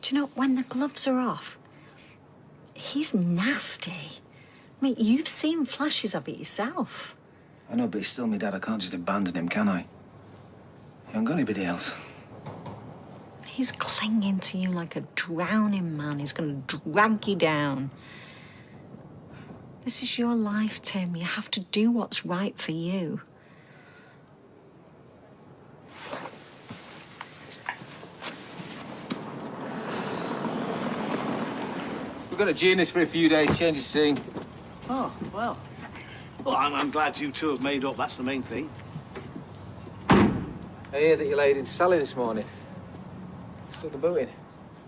Do you know, when the gloves are off, he's nasty. I mean, you've seen flashes of it yourself. I know, but he's still my dad. I can't just abandon him, can I? He haven't got anybody else. He's clinging to you like a drowning man. He's going to drag you down. This is your life, Tim. You have to do what's right for you. We've got a genius for a few days, change of scene. Oh, well. Well, I'm glad you two have made up. That's the main thing. I hear that you laid into Sally this morning. Stuck the boot in.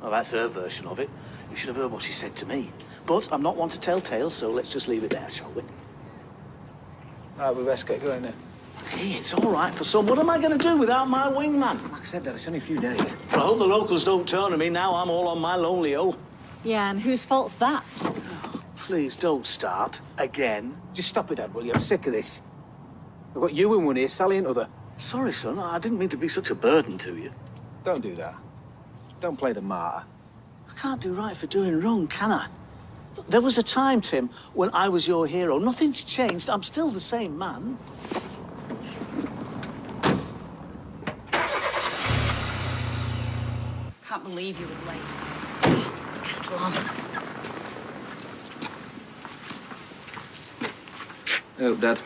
Oh, that's her version of it. You should have heard what she said to me. But I'm not one to tell tales, so let's just leave it there, shall we? Right, we best get going then. Hey, it's all right for some. What am I going to do without my wingman? Like I said, Dad, it's only a few days. Well, I hope the locals don't turn on me. Now I'm all on my lonely-o. Yeah, and whose fault's that? Please don't start again. Just stop it, Dad, will you? I'm sick of this. I've got you in one ear, Sally in other. Sorry, son. I didn't mean to be such a burden to you. Don't do that. Don't play the martyr. I can't do right for doing wrong, can I? There was a time, Tim, when I was your hero. Nothing's changed. I'm still the same man. Can't believe you were late. Kettle on. Oh, Dad.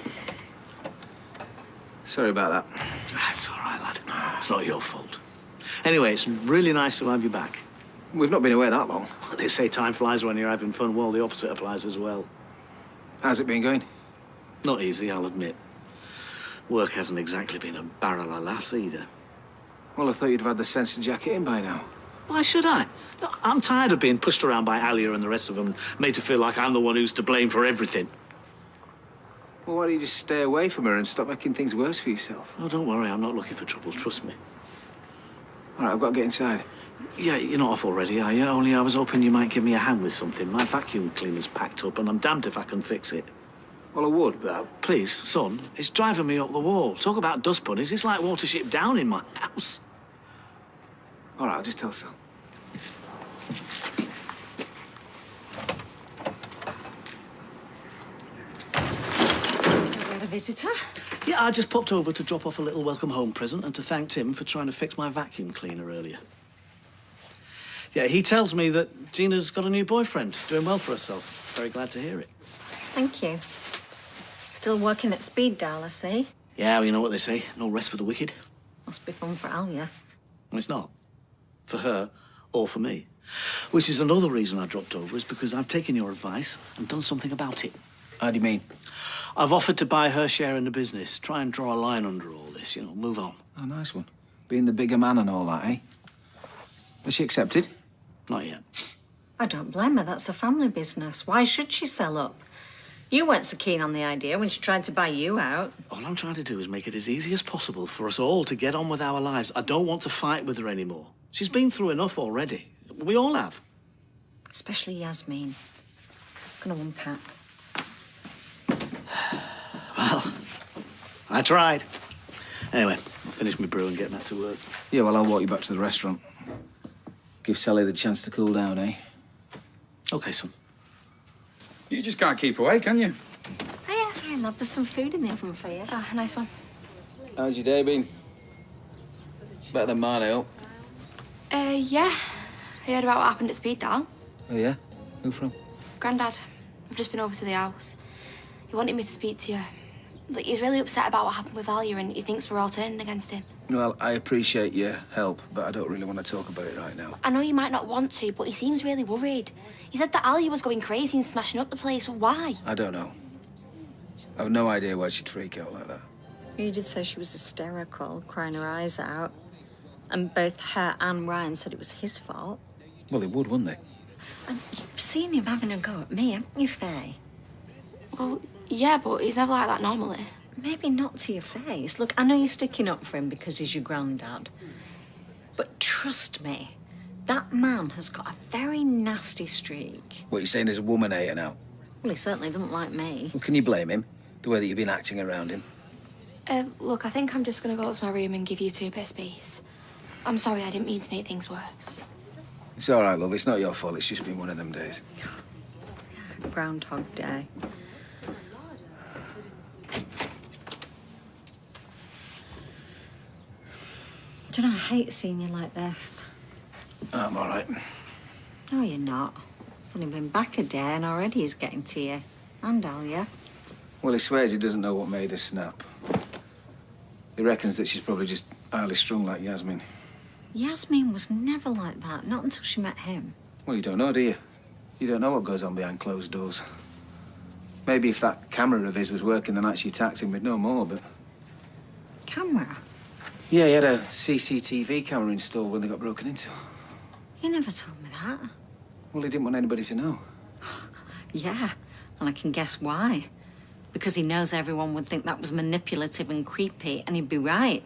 Sorry about that. That's all right, lad. It's not your fault. Anyway, it's really nice to have you back. We've not been away that long. They say time flies when you're having fun. Well, the opposite applies as well. How's it been going? Not easy, I'll admit. Work hasn't exactly been a barrel of laughs either. Well, I thought you'd have had the sense to jack it in by now. Why should I? No, I'm tired of being pushed around by Alia and the rest of them, made to feel like I'm the one who's to blame for everything. Well, why don't you just stay away from her and stop making things worse for yourself? Oh, don't worry, I'm not looking for trouble, trust me. All right, I've got to get inside. Yeah, you're not off already, are you? Only I was hoping you might give me a hand with something. My vacuum cleaner's packed up and I'm damned if I can fix it. Well, I would, but... Please, son, it's driving me up the wall. Talk about dust bunnies, it's like Watership Down in my house. All right, I'll just tell Sal. A visitor? Yeah, I just popped over to drop off a little welcome home present and to thank Tim for trying to fix my vacuum cleaner earlier. Yeah, he tells me that Gina's got a new boyfriend, doing well for herself. Very glad to hear it. Thank you. Still working at speed dial, I see. Yeah, well, you know what they say, no rest for the wicked. Must be fun for Alia. Well, it's not. For her or for me. Which is another reason I dropped over, is because I've taken your advice and done something about it. How do you mean? I've offered to buy her share in the business. Try and draw a line under all this, you know, move on. Oh, nice one. Being the bigger man and all that, eh? Has she accepted? Not yet. I don't blame her. That's a family business. Why should she sell up? You weren't so keen on the idea when she tried to buy you out. All I'm trying to do is make it as easy as possible for us all to get on with our lives. I don't want to fight with her anymore. She's been through enough already. We all have. Especially Yasmin. Gonna unpack. Well, I tried. Anyway, I'll finish my brew and get back to work. Yeah, well, I'll walk you back to the restaurant. Give Sally the chance to cool down, eh? OK, son. You just can't keep away, can you? Hiya. I love there's some food in the oven for you. Oh, nice one. How's your day been? Better than mine, I hope. Yeah. I heard about what happened at Speed Dial. Oh, yeah? Who from? Grandad. I've just been over to the house. He wanted me to speak to you. Like, he's really upset about what happened with Alia and he thinks we're all turning against him. Well, I appreciate your help, but I don't really want to talk about it right now. I know you might not want to, but he seems really worried. He said that Alia was going crazy and smashing up the place. Why? I don't know. I've no idea why she'd freak out like that. You did say she was hysterical, crying her eyes out. And both her and Ryan said it was his fault. Well, they would, wouldn't they? And you've seen him having a go at me, haven't you, Faye? Well, yeah, but he's never like that normally. Maybe not to your face. Look, I know you're sticking up for him because he's your granddad. But trust me, that man has got a very nasty streak. What, you're saying there's a woman hater now? Well, he certainly doesn't like me. Well, can you blame him? The way that you've been acting around him? Look, I think I'm just going to go to my room and give you two a bit of space. I'm sorry, I didn't mean to make things worse. It's all right, love. It's not your fault. It's just been one of them days. Groundhog Day. Do you know, I hate seeing you like this. I'm all right. No, you're not. Only been back a day and already he's getting to you. And Alia. Well, he swears he doesn't know what made her snap. He reckons that she's probably just highly strung like Yasmin. Yasmin was never like that, not until she met him. Well, you don't know, do you? You don't know what goes on behind closed doors. Maybe if that camera of his was working the night she attacked him, we'd know more, but... Camera? Yeah, he had a CCTV camera installed when they got broken into. He never told me that. Well, he didn't want anybody to know. Yeah, and I can guess why. Because he knows everyone would think that was manipulative and creepy, and he'd be right.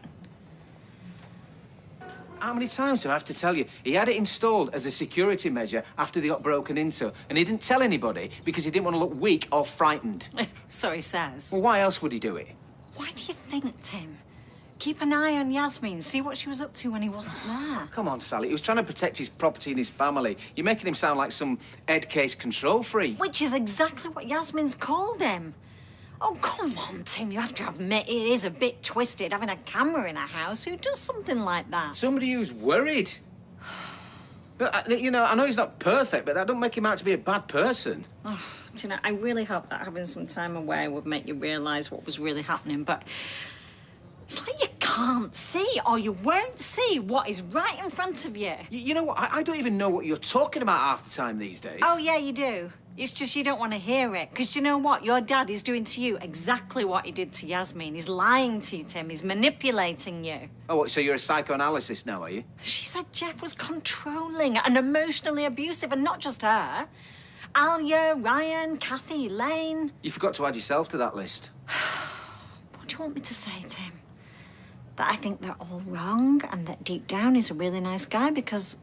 How many times do I have to tell you? He had it installed as a security measure after they got broken into, and he didn't tell anybody because he didn't want to look weak or frightened. So he says. Well, why else would he do it? Why do you think, Tim? Keep an eye on Yasmin, see what she was up to when he wasn't there. Come on, Sally. He was trying to protect his property and his family. You're making him sound like some Ed case control freak. Which is exactly what Yasmin's called him. Oh, come on, Tim. You have to admit it is a bit twisted having a camera in a house. Who does something like that? Somebody who's worried. But, you know, I know he's not perfect, but that don't make him out to be a bad person. Oh, do you know, I really hope that having some time away would make you realise what was really happening, but it's like you can't see, or you won't see what is right in front of you. You know what? I don't even know what you're talking about half the time these days. Oh, yeah, you do. It's just you don't want to hear it. Because you know what? Your dad is doing to you exactly what he did to Yasmin. He's lying to you, Tim. He's manipulating you. Oh, what, so you're a psychoanalyst now, are you? She said Jeff was controlling and emotionally abusive, and not just her. Alia, Ryan, Kathy, Elaine. You forgot to add yourself to that list. What do you want me to say, Tim? That I think they're all wrong and that deep down he's a really nice guy? Because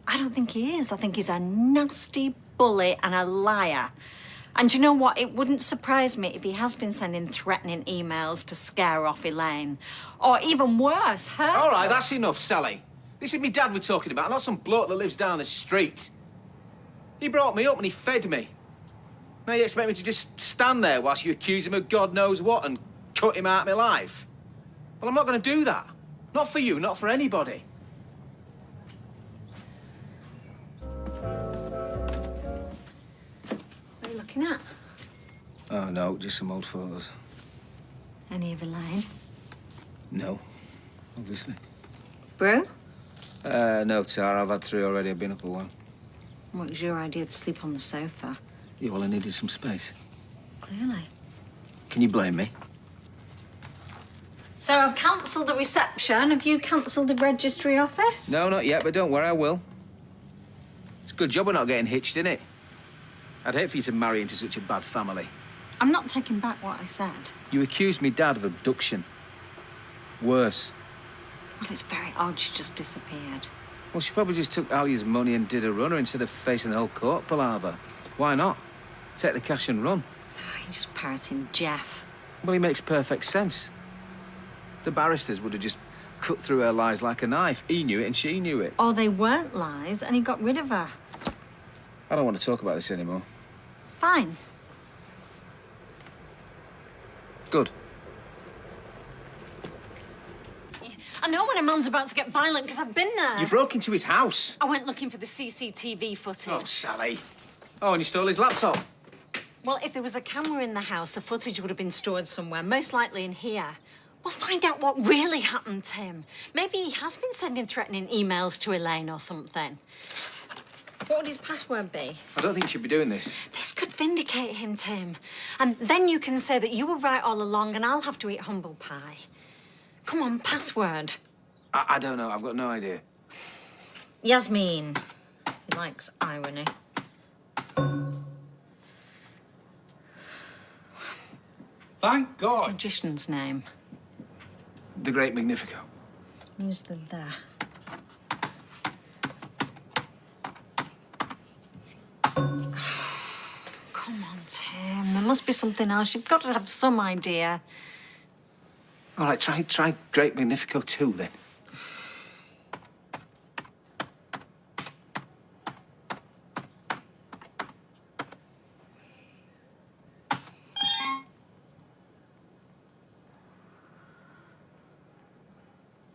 I don't think he is. I think he's a nasty bully and a liar. And you know what? It wouldn't surprise me if he has been sending threatening emails to scare off Elaine. Or even worse, her. All right, that's enough, Sally. This is me dad we're talking about, not some bloke that lives down the street. He brought me up and he fed me. Now you expect me to just stand there whilst you accuse him of God knows what and cut him out of my life? Well, I'm not going to do that. Not for you, not for anybody. What are you looking at? Oh, no, just some old photos. Any of Elaine? No, obviously. Bro? No, Tara, I've had 3 already. I've been up a while. What was your idea to sleep on the sofa? Yeah, well, I needed some space. Clearly. Can you blame me? So I've cancelled the reception. Have you cancelled the registry office? No, not yet, but don't worry, I will. It's a good job we're not getting hitched, innit? I'd hate for you to marry into such a bad family. I'm not taking back what I said. You accused me dad of abduction. Worse. Well, it's very odd she just disappeared. Well, she probably just took Alia's money and did a runner instead of facing the whole court palaver. Why not? Take the cash and run. He's just parroting Jeff. Well, he makes perfect sense. The barristers would have just cut through her lies like a knife. He knew it and she knew it. Or they weren't lies and he got rid of her. I don't want to talk about this anymore. Fine. Good. I know when a man's about to get violent because I've been there. You broke into his house. I went looking for the CCTV footage. Oh, Sally. Oh, and you stole his laptop. Well, if there was a camera in the house, the footage would have been stored somewhere, most likely in here. We'll find out what really happened, Tim. Maybe he has been sending threatening emails to Elaine or something. What would his password be? I don't think you should be doing this. This could vindicate him, Tim. And then you can say that you were right all along and I'll have to eat humble pie. Come on, password. I don't know. I've got no idea. Yasmin. He likes irony. Thank It's God. a magician's name. The Great Magnifico. Who's the there? Come on, Tim. There must be something else. You've got to have some idea. All right, try Great Magnifico 2, then.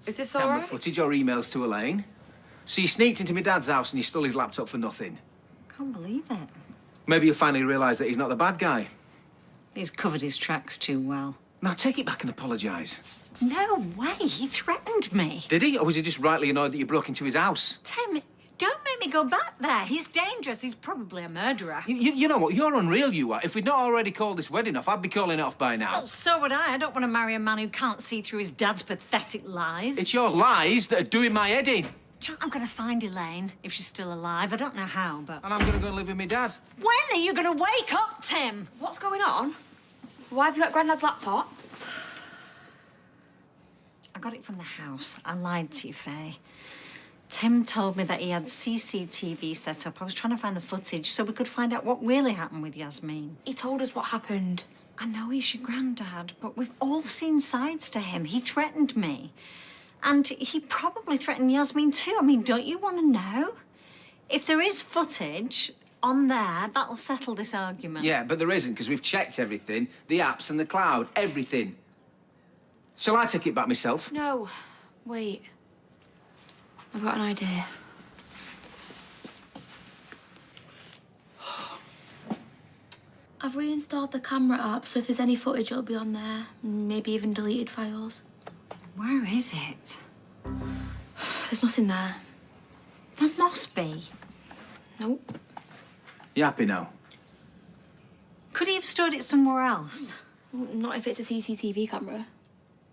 Is this all Camera right? footage or emails to Elaine. So you sneaked into my dad's house and you stole his laptop for nothing. Can't believe it. Maybe you'll finally realise that he's not the bad guy. He's covered his tracks too well. Now take it back and apologise. No way. He threatened me. Did he? Or was he just rightly annoyed that you broke into his house? Tim, don't make me go back there. He's dangerous. He's probably a murderer. You know what? You're unreal, you are. If we'd not already called this wedding off, I'd be calling it off by now. Well, so would I. I don't want to marry a man who can't see through his dad's pathetic lies. It's your lies that are doing my head in. I'm going to find Elaine, if she's still alive. I don't know how, but... And I'm going to go and live with my dad. When are you going to wake up, Tim? What's going on? Why have you got Grandad's laptop? I got it from the house. I lied to you, Faye. Tim told me that he had CCTV set up. I was trying to find the footage so we could find out what really happened with Yasmin. He told us what happened. I know he's your granddad, but we've all seen sides to him. He threatened me. And he probably threatened Yasmin too. I mean, don't you want to know? If there is footage on there, that'll settle this argument. Yeah, but there isn't, because we've checked everything. The apps and the cloud, everything. Shall I take it back myself? No. Wait. I've got an idea. I've reinstalled the camera app, so if there's any footage, it'll be on there. Maybe even deleted files. Where is it? There's nothing there. There must be. Nope. You happy now? Could he have stored it somewhere else? Not if it's a CCTV camera.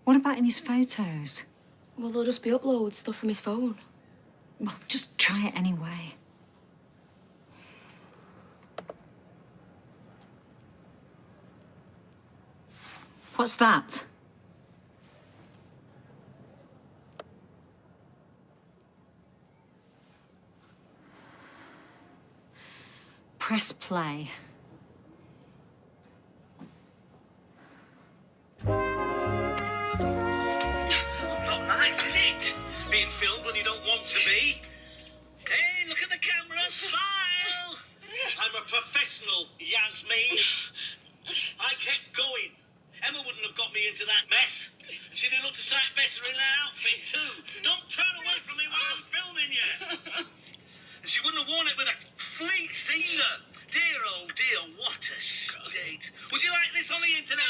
What about in his photos? Well, there'll just be uploads, stuff from his phone. Well, just try it anyway. What's that? Press play. Not nice, is it? Being filmed when you don't want to be. Hey, look at the camera, smile! I'm a professional, Yasmin. I kept going. Emma wouldn't have got me into that mess. She'd have looked a sight better in her outfit, too. Don't turn away from me while I'm filming you. And she wouldn't have worn it with a fleece either. Dear, oh dear, what a state. Would you like this on the internet?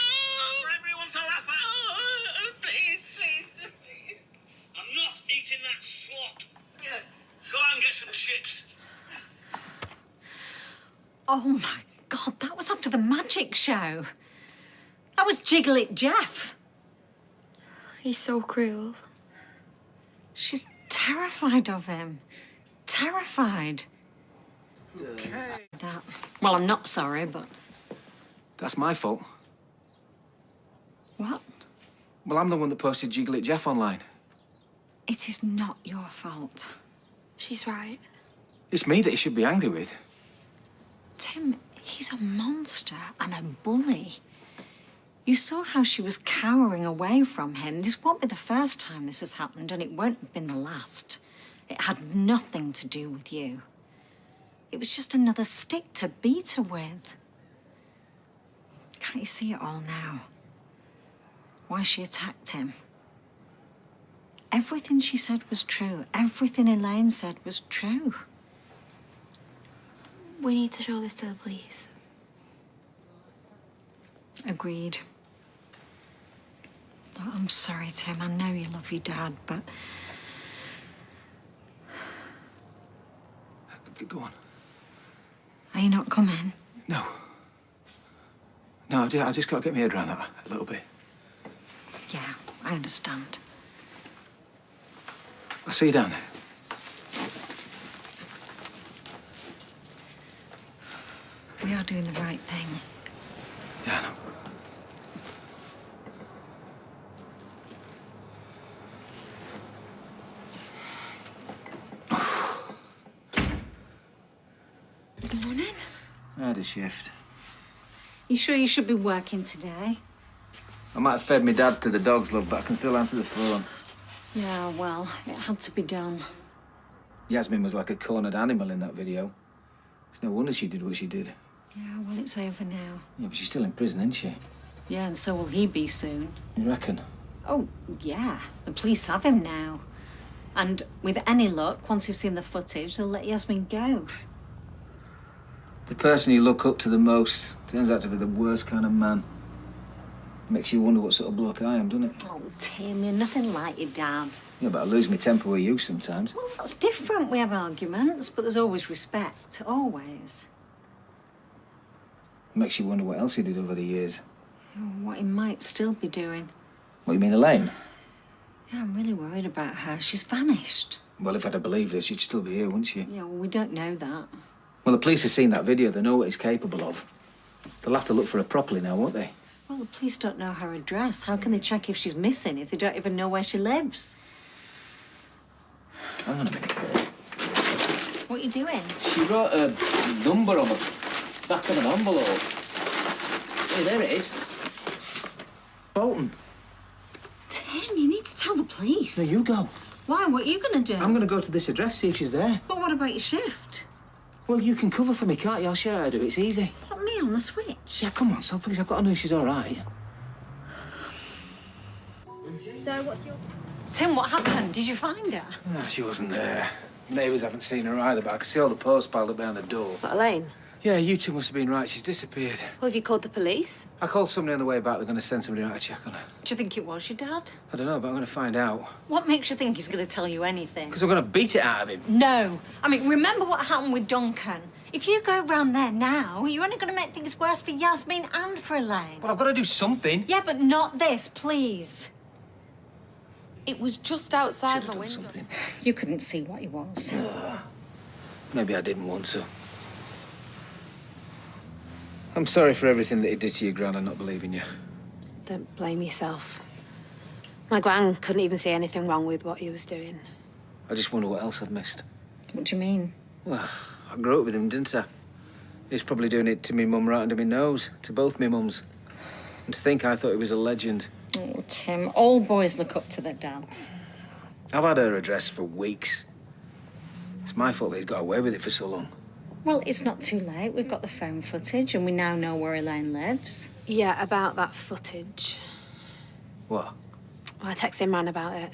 For everyone to laugh at? Please, please, please. I'm not eating that slop. Go out and get some chips. Oh, my God, that was after the magic show. That was Jiggle It Jeff. He's so cruel. She's terrified of him. Terrified. Okay. That. Well, I'm not sorry, but... That's my fault. What? Well, I'm the one that posted Jiggle It Jeff online. It is not your fault. She's right. It's me that he should be angry with. Tim, he's a monster and a bully. You saw how she was cowering away from him. This won't be the first time this has happened, and it won't have been the last. It had nothing to do with you. It was just another stick to beat her with. Can't you see it all now? Why she attacked him? Everything she said was true. Everything Elaine said was true. We need to show this to the police. Agreed. Oh, I'm sorry, Tim. I know you love your dad, but... Go on. Are you not coming? No. No, I just got to get my head around that a little bit. Yeah, I understand. I'll see you down there. We are doing the right thing. Yeah, I know. Good morning. I had a shift. You sure you should be working today? I might have fed my dad to the dogs, love, but I can still answer the phone. Yeah, well, it had to be done. Yasmin was like a cornered animal in that video. It's no wonder she did what she did. Yeah, well, it's over now. Yeah, but she's still in prison, isn't she? Yeah, and so will he be soon. You reckon? Oh, yeah. The police have him now. And with any luck, once they've seen the footage, they'll let Yasmin go. The person you look up to the most turns out to be the worst kind of man. Makes you wonder what sort of bloke I am, doesn't it? Oh, Tim, you're nothing like your dad. Yeah, but I lose my temper with you sometimes. Well, that's different. We have arguments, but there's always respect. Always. Makes you wonder what else he did over the years. Oh, what he might still be doing. What, you mean Elaine? Yeah, I'm really worried about her. She's vanished. Well, if I'd have believed her, she'd still be here, wouldn't she? Yeah, well, we don't know that. Well, the police have seen that video. They know what he's capable of. They'll have to look for her properly now, won't they? Well, the police don't know her address. How can they check if she's missing if they don't even know where she lives? Hang on a minute. What are you doing? She wrote a number on the back of an envelope. Hey, there it is. Bolton. Tim, you need to tell the police. No, you go. Why? What are you going to do? I'm going to go to this address, see if she's there. But what about your shift? Well, you can cover for me, can't you? I'll show you how to do it. It's easy. Put me on the switch. Yeah, come on, so please. I've got to know if she's all right. So, what's your... Tim, what happened? Did you find her? Ah, she wasn't there. Neighbours haven't seen her either, but I can see all the posts piled up behind the door. But Elaine? Yeah, you two must have been right. She's disappeared. Well, have you called the police? I called somebody on the way back. They're going to send somebody out to check on her. Do you think it was your dad? I don't know, but I'm going to find out. What makes you think he's going to tell you anything? Because I'm going to beat it out of him. No. I mean, remember what happened with Duncan? If you go round there now, you're only going to make things worse for Yasmin and for Elaine. Well, I've got to do something. Yeah, but not this, please. It was just outside the window. Something. You couldn't see what he was. Maybe I didn't want to. I'm sorry for everything that he did to your gran and not believing you. Don't blame yourself. My gran couldn't even see anything wrong with what he was doing. I just wonder what else I've missed. What do you mean? Well, I grew up with him, didn't I? He's probably doing it to me mum right under my nose, to both me mums. And to think I thought he was a legend. Oh, Tim, all boys look up to their dads. I've had her address for weeks. It's my fault that he's got away with it for so long. Well, it's not too late. We've got the phone footage and we now know where Elaine lives. Yeah, about that footage. What? Well, I texted Imran about it.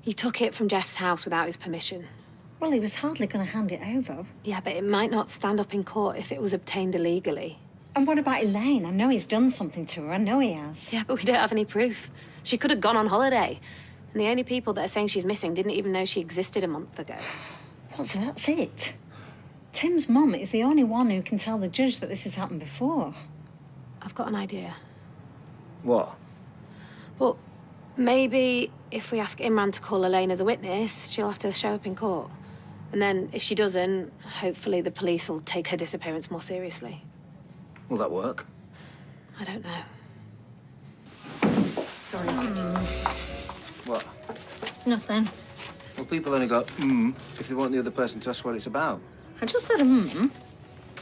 He took it from Jeff's house without his permission. Well, he was hardly going to hand it over. Yeah, but it might not stand up in court if it was obtained illegally. And what about Elaine? I know he's done something to her. I know he has. Yeah, but we don't have any proof. She could have gone on holiday. And the only people that are saying she's missing didn't even know she existed a month ago. What, so that's it? Tim's mum is the only one who can tell the judge that this has happened before. I've got an idea. What? Well, maybe if we ask Imran to call Elaine as a witness, she'll have to show up in court. And then if she doesn't, hopefully the police will take her disappearance more seriously. Will that work? I don't know. Sorry. What? Nothing. Well, people only got if they want the other person to ask what it's about. I just said Well, if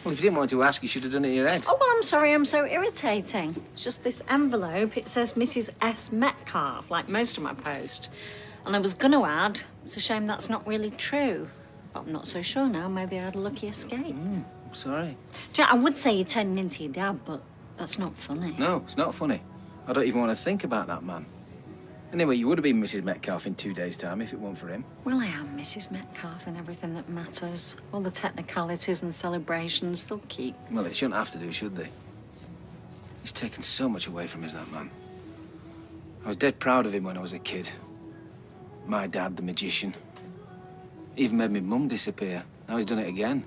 you didn't want to ask, you should have done it in your head. Oh, well, I'm sorry. I'm so irritating. It's just this envelope. It says Mrs. S. Metcalf, like most of my post. And I was going to add, it's a shame that's not really true. But I'm not so sure now. Maybe I had a lucky escape. I'm sorry. Jack, I would say you're turning into your dad, but that's not funny. No, it's not funny. I don't even want to think about that man. Anyway, you would have been Mrs. Metcalf in 2 days' time if it weren't for him. Well, I am Mrs. Metcalf and everything that matters. All the technicalities and celebrations, they'll keep. Well, they shouldn't have to do, should they? He's taken so much away from us, that man. I was dead proud of him when I was a kid. My dad, the magician. Even made me mum disappear. Now he's done it again.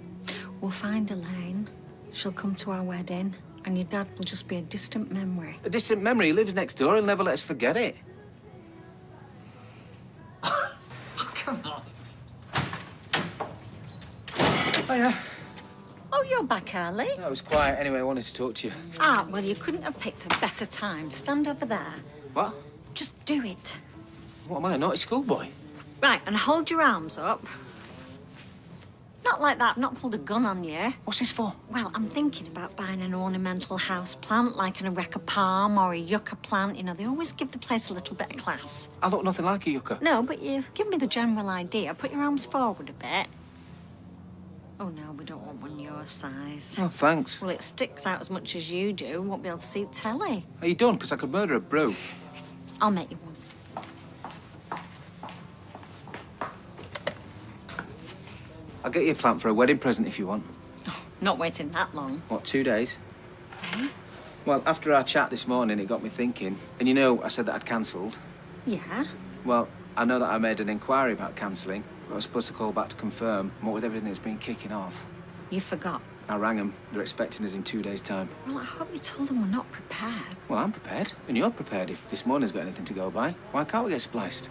We'll find Elaine. She'll come to our wedding, and your dad will just be a distant memory. A distant memory? He lives next door. He'll never let us forget it. Come on. Oh, yeah. Oh, you're back early? No, it was quiet. Anyway, I wanted to talk to you. Ah, well, you couldn't have picked a better time. Stand over there. What? Just do it. What am I, a naughty schoolboy? Right, and hold your arms up. Not like that. I've not pulled a gun on you. What's this for? Well, I'm thinking about buying an ornamental house plant, like an areca palm or a yucca plant. You know, they always give the place a little bit of class. I look nothing like a yucca. No, but you give me the general idea. Put your arms forward a bit. Oh, no, we don't want one your size. Oh, thanks. Well, it sticks out as much as you do. Won't be able to see the telly. Are you done? Because I could murder a brew. I'll make you one. I'll get you a plant for a wedding present if you want. Not waiting that long. What, 2 days? Well, after our chat this morning, it got me thinking. And you know, I said that I'd cancelled. Yeah? Well, I know that I made an inquiry about cancelling, but I was supposed to call back to confirm. What with everything that's been kicking off? You forgot. I rang them. They're expecting us in 2 days' time. Well, I hope you told them we're not prepared. Well, I'm prepared. And you're prepared if this morning's got anything to go by. Why can't we get spliced?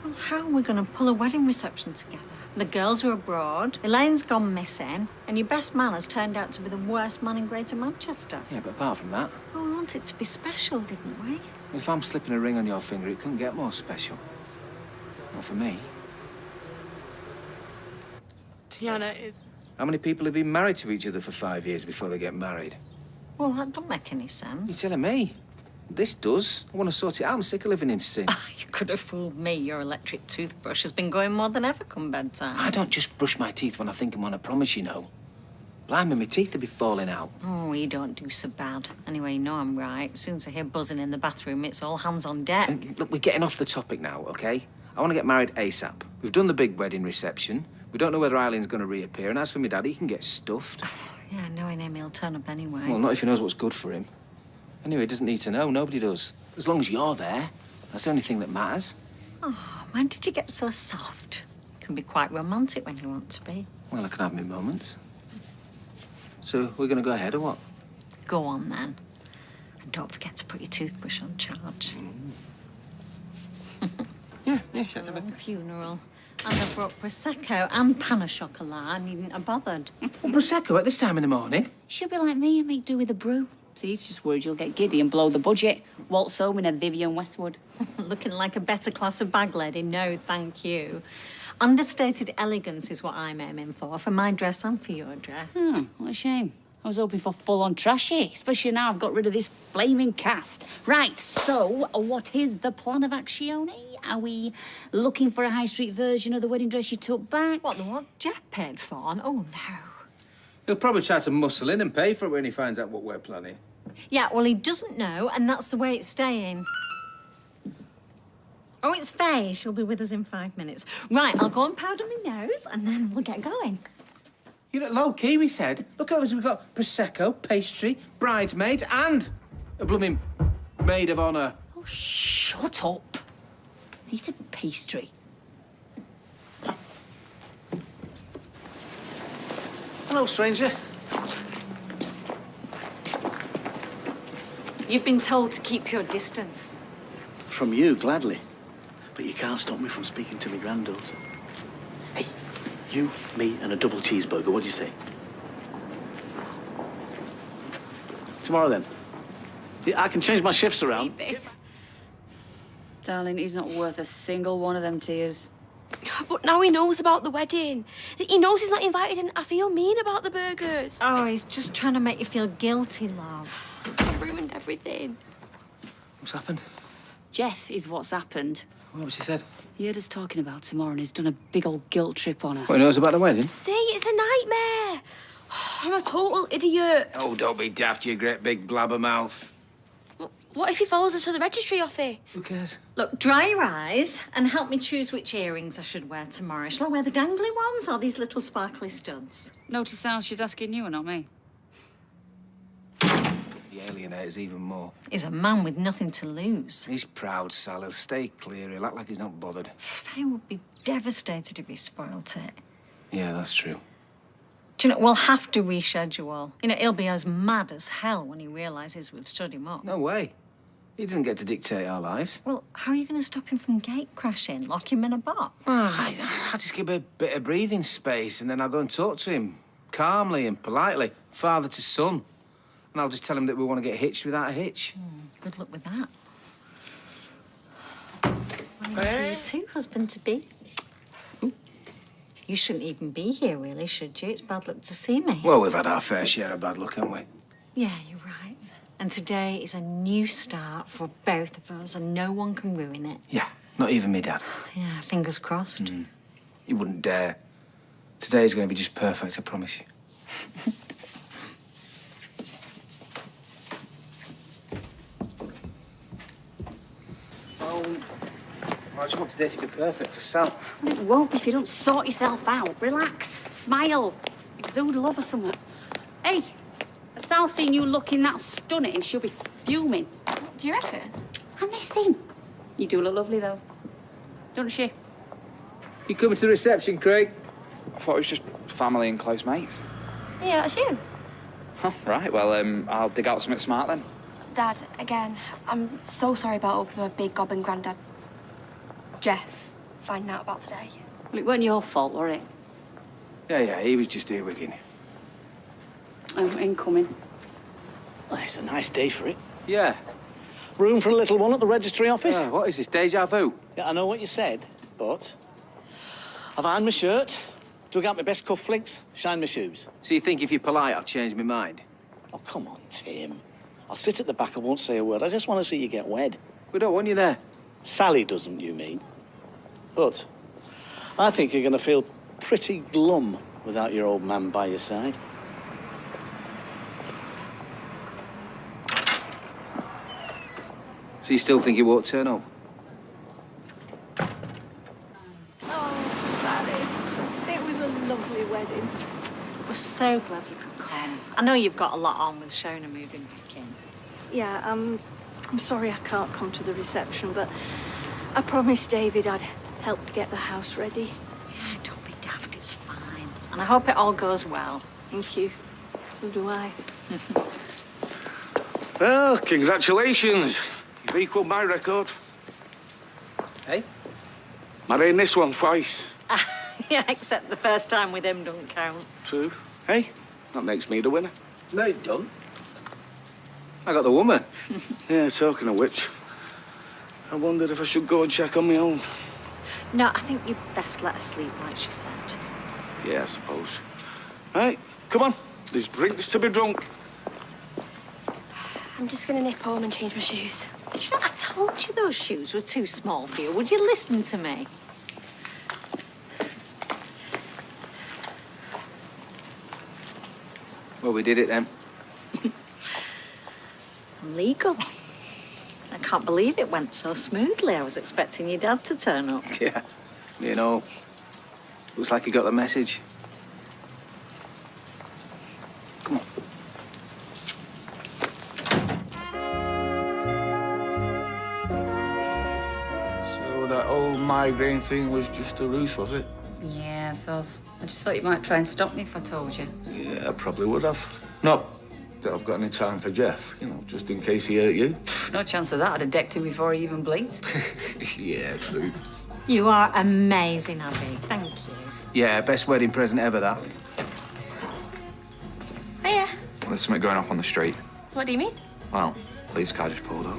Well, how are we going to pull a wedding reception together? The girls are abroad, Elaine's gone missing, and your best man has turned out to be the worst man in Greater Manchester. Yeah, but apart from that, Well, we want it to be special, didn't we? if I'm slipping a ring on your finger, it couldn't get more special. Not for me. Tiana is... How many people have been married to each other for 5 years before they get married? Well, that don't make any sense. You're telling me? This does. I want to sort it out. I'm sick of living in sin. You could have fooled me. Your electric toothbrush has been going more than ever come bedtime. I don't just brush my teeth when I think I'm on a promise, you know. Blimey, my teeth will be falling out. Oh, you don't do so bad. Anyway, you know I'm right. As soon as I hear buzzing in the bathroom, it's all hands on deck. And look, we're getting off the topic now, OK? I want to get married ASAP. We've done the big wedding reception. We don't know whether Eileen's going to reappear. And as for me dad, he can get stuffed. Yeah, knowing him, he'll turn up anyway. Well, not if he knows what's good for him. Anyway, he doesn't need to know. Nobody does. As long as you're there, that's the only thing that matters. Oh, when did you get so soft? You can be quite romantic when you want to be. Well, I can have my moments. So, we're going to go ahead or what? Go on, then. And don't forget to put your toothbrush on charge. Yeah, shut up. Funeral. And I brought Prosecco and pan au chocolat. I needn't have bothered. Well, Prosecco at this time in the morning? She'll be like me and make do with a brew. See, he's just worried you'll get giddy and blow the budget. Waltz home in a Vivian Westwood. Looking like a better class of bag lady. No, thank you. Understated elegance is what I'm aiming for my dress and for your dress. Oh, what a shame. I was hoping for full-on trashy, especially now I've got rid of this flaming cast. Right, so what is the plan of action? Are we looking for a high street version of the wedding dress you took back? What, the one Jeff paid for? Oh, no. He'll probably try to muscle in and pay for it when he finds out what we're planning. Yeah, well, he doesn't know, and that's the way it's staying. Oh, it's Faye. She'll be with us in 5 minutes. Right, I'll go and powder my nose, and then we'll get going. You're at low-key, we said. Look at us, we've got Prosecco, pastry, bridesmaids, and a blooming maid of honour. Oh, shut up. Eat a pastry. Hello, stranger. You've been told to keep your distance. From you, gladly. But you can't stop me from speaking to my granddaughter. Hey, you, me, and a double cheeseburger. What do you say? Tomorrow, then. Yeah, I can change my shifts around. This. Darling, he's not worth a single one of them tears. But now he knows about the wedding. He knows he's not invited, and I feel mean about the burgers. Oh, he's just trying to make you feel guilty, love. I've ruined everything. What's happened? Jeff is what's happened. What was he said? He heard us talking about tomorrow and he's done a big old guilt trip on her. What, he knows about the wedding? See, it's a nightmare. I'm a total idiot. Oh, don't be daft, you great big blabbermouth. What if he follows us to the registry office? Who cares? Look, dry your eyes and help me choose which earrings I should wear tomorrow. Shall I wear the dangly ones or these little sparkly studs? Notice how she's asking you and not me. The alienator's even more. He's a man with nothing to lose. He's proud, Sal. He'll stay clear. He'll act like he's not bothered. Faye would be devastated if he spoilt it. Yeah, that's true. Do you know, we'll have to reschedule. You know, he'll be as mad as hell when he realises we've stood him up. No way. He doesn't get to dictate our lives. Well, how are you going to stop him from gate crashing? Lock him in a box? I just give him a bit of breathing space and then I'll go and talk to him calmly and politely, father to son. And I'll just tell him that we want to get hitched without a hitch. Good luck with that. Well, to you too, husband-to-be. You shouldn't even be here, really, should you? It's bad luck to see me. Well, we've had our fair share of bad luck, haven't we? Yeah, you're right. And today is a new start for both of us, and no one can ruin it. Yeah, not even me dad. Yeah, fingers crossed. You wouldn't dare. Today's going to be just perfect, I promise you. I just want today to be perfect for Sal. It won't if you don't sort yourself out. Relax, smile, exude love or something. Hey, has Sal seen you looking that stunning? She'll be fuming. Do you reckon? And this thing. You do look lovely, though. Don't she? You coming to the reception, Craig? I thought it was just family and close mates. Yeah, that's you. Oh, right, well, I'll dig out something smart then. Dad, again, I'm so sorry about opening my big gob and Grandad Jeff finding out about today. Well, it weren't your fault, were it? Yeah, he was just earwigging. Incoming. Well, it's a nice day for it. Yeah. Room for a little one at the registry office? What is this, deja vu? Yeah, I know what you said, but I've ironed my shirt, dug out my best cufflinks, shined my shoes. So you think if you're polite, I'll change my mind? Oh, come on, Tim. I'll sit at the back, I won't say a word. I just want to see you get wed. We don't want you there. Sally doesn't, you mean? But I think you're going to feel pretty glum without your old man by your side. So you still think he won't turn up? Oh, Sally, it was a lovely wedding. We're so glad you could come. I know you've got a lot on with Shona moving back in. Yeah, I'm sorry I can't come to the reception, but I promised David I'd help to get the house ready. Yeah, don't be daft, it's fine. And I hope it all goes well. Thank you. So do I. Well, congratulations. You've equalled my record. Hey? Marrying this one twice. Yeah, except the first time with him don't count. True. Hey, that makes me the winner. No, you don't. I got the woman. Yeah, talking of which, I wondered if I should go and check on my own. No, I think you'd best let her sleep, like she said. Yeah, I suppose. Right, come on. There's drinks to be drunk. I'm just gonna nip home and change my shoes. Do you know, I told you those shoes were too small for you. Would you listen to me? Well, we did it then. Legal. I can't believe it went so smoothly. I was expecting your dad to turn up. Yeah, you know. Looks like he got the message. Come on. So that old migraine thing was just a ruse, was it? Yeah, so I just thought you might try and stop me if I told you. Yeah, I probably would have. Not that I've got any time for Jeff, you know, just in case he hurt you. No chance of that. I'd have decked him before he even blinked. Yeah, true. You are amazing, Abby. Thank you. Yeah, best wedding present ever, that. Hiya. There's something going off on the street. What do you mean? Well, police car just pulled up.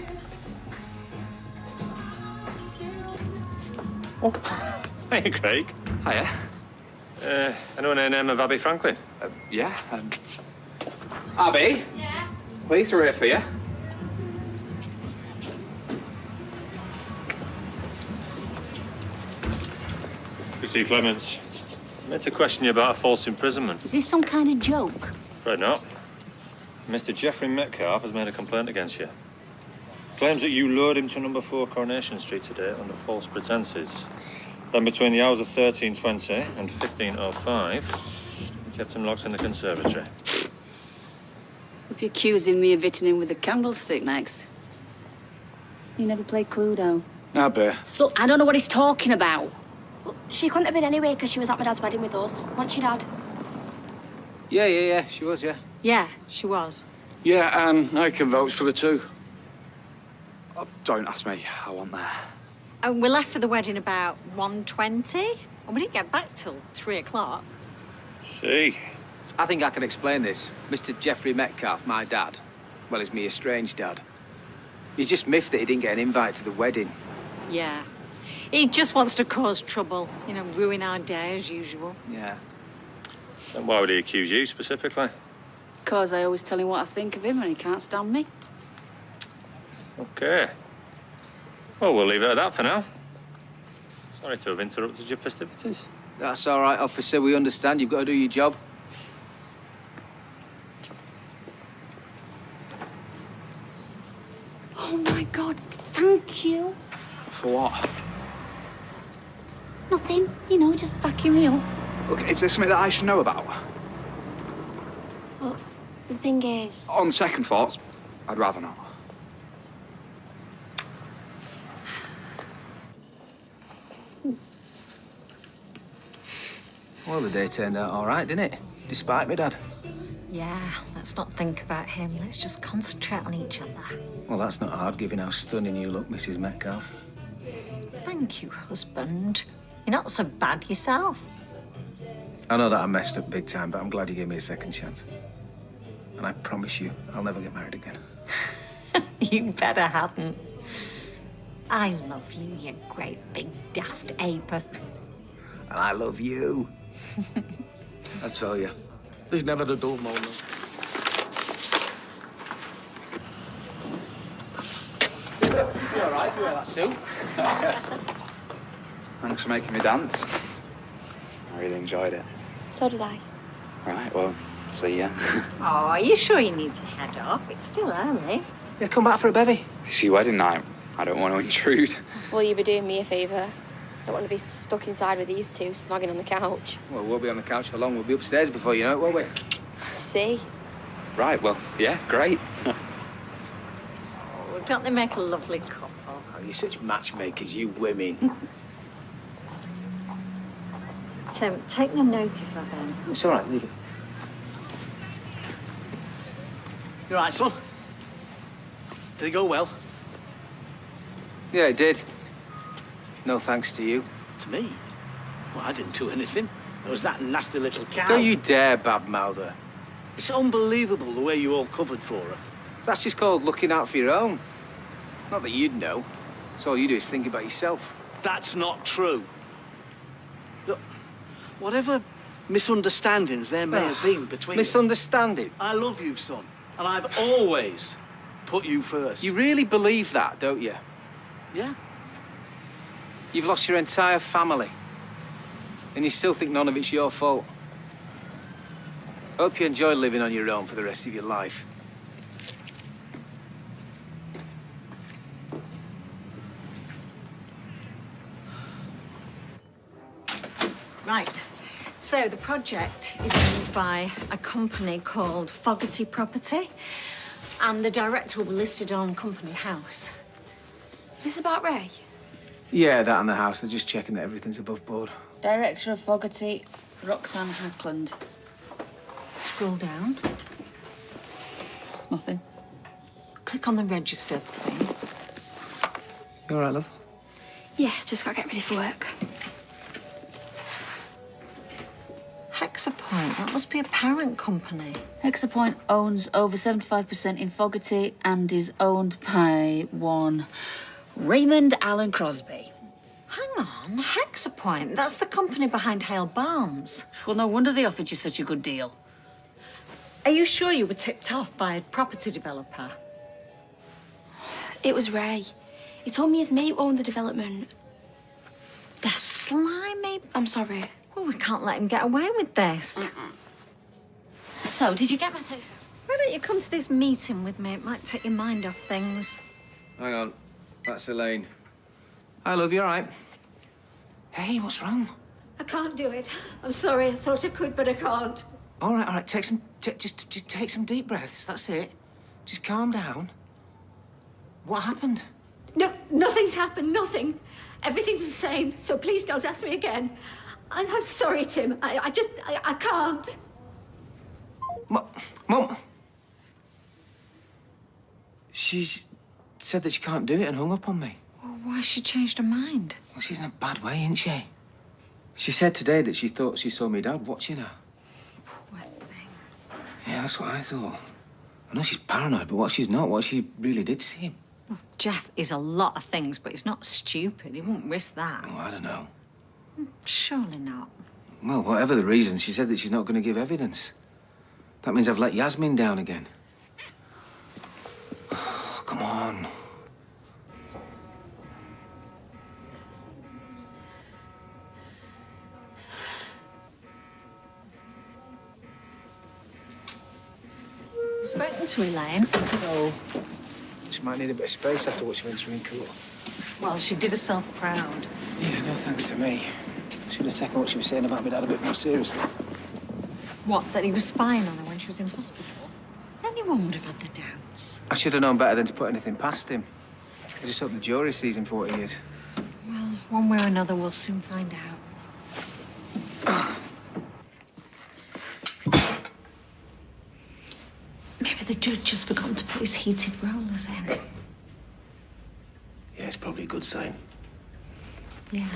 Hey, Craig. Hiya. Anyone in the name of Abby Franklin? Yeah. Abby? Yeah? Police are here for you. Chrissy Clements. I meant to question you about a false imprisonment. Is this some kind of joke? Afraid not. Mr. Jeffrey Metcalf has made a complaint against you. Claims that you lured him to number 4 Coronation Street today under false pretenses. Then between the hours of 13:20 and 15:05, you kept him locked in the conservatory. Hope you're accusing me of hitting him with a candlestick next. You never played Cluedo. Abby. Look, I don't know what he's talking about. Well, she couldn't have been anyway because she was at my dad's wedding with us. Wasn't she, Dad? Yeah, she was, yeah. Yeah, she was. Yeah, and I can vouch for the two. Oh, don't ask me. I want there. We left for the wedding about 1:20, and we didn't get back till 3 o'clock. See? I think I can explain this. Mr. Jeffrey Metcalf, my dad, well, he's me estranged dad. He's just miffed that he didn't get an invite to the wedding. Yeah. He just wants to cause trouble, you know, ruin our day as usual. Yeah. And why would he accuse you specifically? Because I always tell him what I think of him and he can't stand me. Okay. Well, we'll leave it at that for now. Sorry to have interrupted your festivities. That's all right, officer. We understand. You've got to do your job. Oh, my God. Thank you. For what? Nothing. You know, just backing me up. Look, is there something that I should know about? Well, the thing is... On second thoughts, I'd rather not. Well, the day turned out all right, didn't it? Despite me, Dad. Yeah, let's not think about him. Let's just concentrate on each other. Well, that's not hard, given how stunning you look, Mrs. Metcalf. Thank you, husband. You're not so bad yourself. I know that I messed up big time, but I'm glad you gave me a second chance. And I promise you, I'll never get married again. You better hadn't. I love you, you great big daft apeth. And I love you. I tell you, there's never a dull moment. You all right? You wear that suit? Thanks for making me dance. I really enjoyed it. So did I. Right, well, see ya. Oh, are you sure you need to head off? It's still early. Yeah, come back for a bevy. It's your wedding night. I don't want to intrude. Will you be doing me a favour? I don't want to be stuck inside with these two snogging on the couch. Well, we won't be on the couch for long. We'll be upstairs before you know it, won't we? See? Right, well, yeah, great. Oh, don't they make a lovely couple? Oh, you're such matchmakers, you women. Tim, take no notice of him. It's all right, leave it. You all right, son? Did it go well? Yeah, it did. No thanks to you. To me? Well, I didn't do anything. It was that nasty little cow. Don't you dare badmouth her. It's unbelievable the way you all covered for her. That's just called looking out for your own. Not that you'd know. That's all you do is think about yourself. That's not true. Look, whatever misunderstandings there may have been between Misunderstanding? us, I love you, son. And I've always put you first. You really believe that, don't you? Yeah. You've lost your entire family. And you still think none of it's your fault. Hope you enjoy living on your own for the rest of your life. Right. So the project is owned by a company called Fogarty Property, and the director will be listed on Company House. Is this about Ray? Yeah, that and the house. They're just checking that everything's above board. Director of Fogarty, Roxanne Hackland. Scroll down. Nothing. Click on the register thing. You all right, love? Yeah, just gotta get ready for work. Hexapoint, that must be a parent company. Hexapoint owns over 75% in Fogarty and is owned by one Raymond Allen Crosby. Hang on, Hexapoint, that's the company behind Hale Barnes. Well, no wonder they offered you such a good deal. Are you sure you were tipped off by a property developer? It was Ray. He told me his mate owned the development. The slimy... I'm sorry. Well, we can't let him get away with this. So, did you get my telephone? Why don't you come to this meeting with me? It might take your mind off things. Hang on. That's Elaine. Hi, love, you all right? Hey, what's wrong? I can't do it. I'm sorry. I thought I could, but I can't. All right. Take some... just take some deep breaths. That's it. Just calm down. What happened? No, nothing's happened. Nothing. Everything's the same. So please don't ask me again. I'm sorry, Tim. I can't. Mum. She's said that she can't do it and hung up on me. Well, why has she changed her mind? Well, she's in a bad way, isn't she? She said today that she thought she saw me dad watching her. Poor thing. Yeah, that's what I thought. I know she's paranoid, but what she's not, what she really did see him. Well, Jeff is a lot of things, but he's not stupid. He won't risk that. Oh, I don't know. Surely not. Well, whatever the reason, she said that she's not going to give evidence. That means I've let Yasmin down again. Oh, come on. You've spoken to Elaine? No. She might need a bit of space after what she went through in court. Well, she did herself proud. Yeah, no thanks to me. Should have taken what she was saying about me dad a bit more seriously. What, that he was spying on her when she was in hospital? Anyone would have had the doubts. I should have known better than to put anything past him. I just hope the jury sees him for what he is. Well, one way or another, we'll soon find out. Maybe the judge has forgotten to put his heated rollers in. Yeah, it's probably a good sign. Yeah.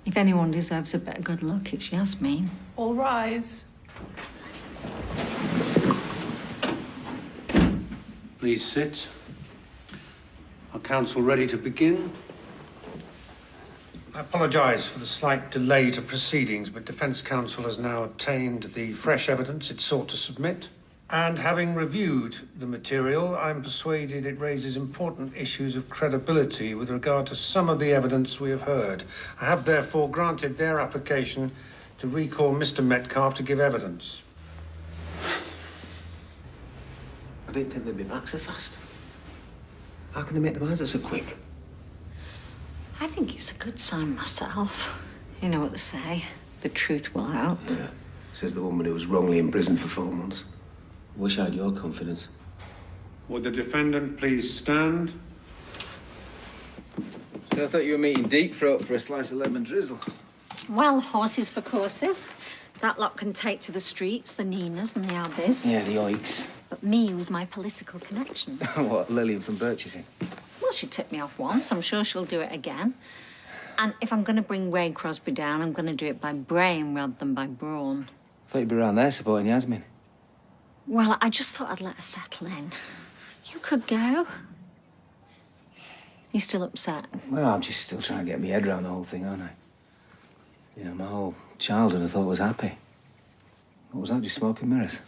If anyone deserves a bit of good luck, it's Yasmin. All rise. Please sit. Are counsel ready to begin? I apologise for the slight delay to proceedings, but defence counsel has now obtained the fresh evidence it sought to submit. And having reviewed the material, I'm persuaded it raises important issues of credibility with regard to some of the evidence we have heard. I have therefore granted their application to recall Mr. Metcalfe to give evidence. I didn't think they'd be back so fast. How can they make the minds up so quick? I think it's a good sign myself. You know what they say, the truth will out. Yeah. Says the woman who was wrongly imprisoned for 4 months. Wish I had your confidence. Would the defendant please stand? So I thought you were meeting Deep Throat for a slice of lemon drizzle. Well, horses for courses. That lot can take to the streets, the Ninas and the Abbeys. Yeah, the oiks. But me with my political connections. What, Lillian from Birchesy? Well, she tipped me off once. I'm sure she'll do it again. And if I'm going to bring Ray Crosby down, I'm going to do it by brain rather than by brawn. Thought you'd be around there supporting Yasmin. Well, I just thought I'd let her settle in. You could go. You still upset? Well, I'm just still trying to get my head around the whole thing, aren't I? You know, my whole childhood I thought was happy. What was that, just smoke and mirrors?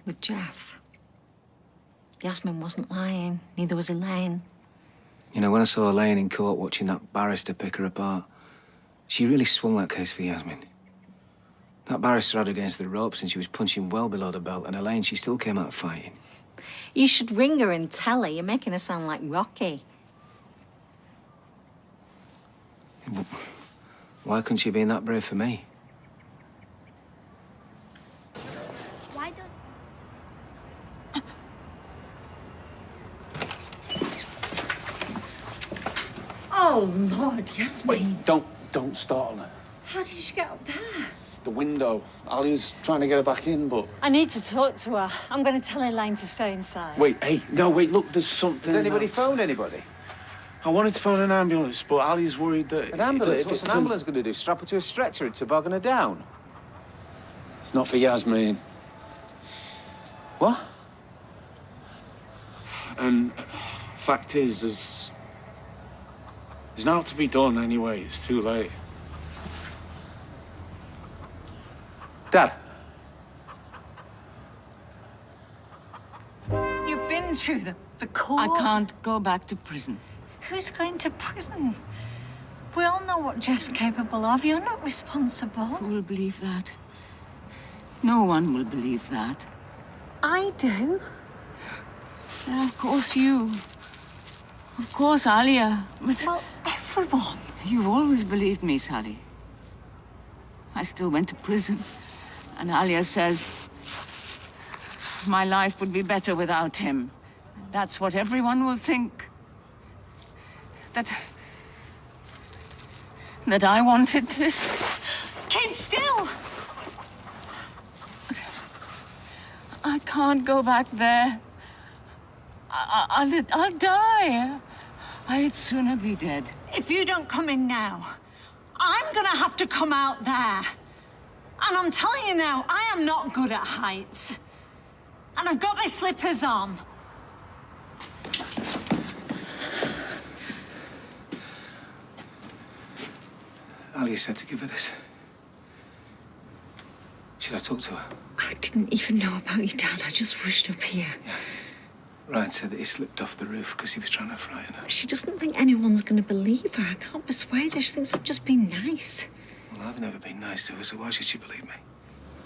With Jeff. Yasmin wasn't lying, neither was Elaine. You know, when I saw Elaine in court watching that barrister pick her apart, she really swung that case for Yasmin. That barrister had her against the ropes and she was punching well below the belt, and Elaine, she still came out fighting. You should ring her and tell her. You're making her sound like Rocky. Why couldn't she be that brave for me? Why don't... Oh, Lord, Yasmin. Wait, don't startle her. How did she get up there? The window. Ali was trying to get her back in, but... I need to talk to her. I'm going to tell Elaine to stay inside. Wait, hey, no, wait, look, there's something... Has anybody else. phoned anybody? I wanted to phone an ambulance, but Ali's worried that... An ambulance? if What's it an turns- ambulance going to do? Strap her to a stretcher and toboggan her down? It's not for Yasmin. What? And fact is, there's now to be done anyway. It's too late. Dad. You've been through the court. I can't go back to prison. Who's going to prison? We all know what Jeff's capable of. You're not responsible. Who will believe that? No one will believe that. I do. Yeah, of course you. Of course, Alia. But well, everyone. You've always believed me, Sally. I still went to prison. And Alia says my life would be better without him. That's what everyone will think. That I wanted this. Keep still. I can't go back there. I'll die. I'd sooner be dead. If you don't come in now, I'm gonna have to come out there. And I'm telling you now, I am not good at heights. And I've got my slippers on. Ali said to give her this. Should I talk to her? I didn't even know about your dad. I just rushed up here. Yeah. Ryan said that he slipped off the roof because he was trying to frighten her. She doesn't think anyone's going to believe her. I can't persuade her. She thinks I've just been nice. Well, I've never been nice to her, so why should she believe me?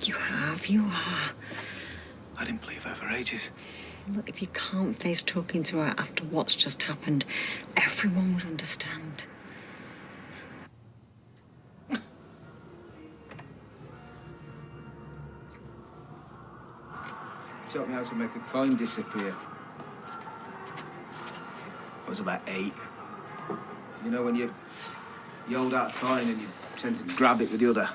You have, you are. I didn't believe her for ages. Look, if you can't face talking to her after what's just happened, everyone would understand. He taught me how to make a coin disappear. I was about 8. You know, when you hold out a coin and you tend to grab it with the other.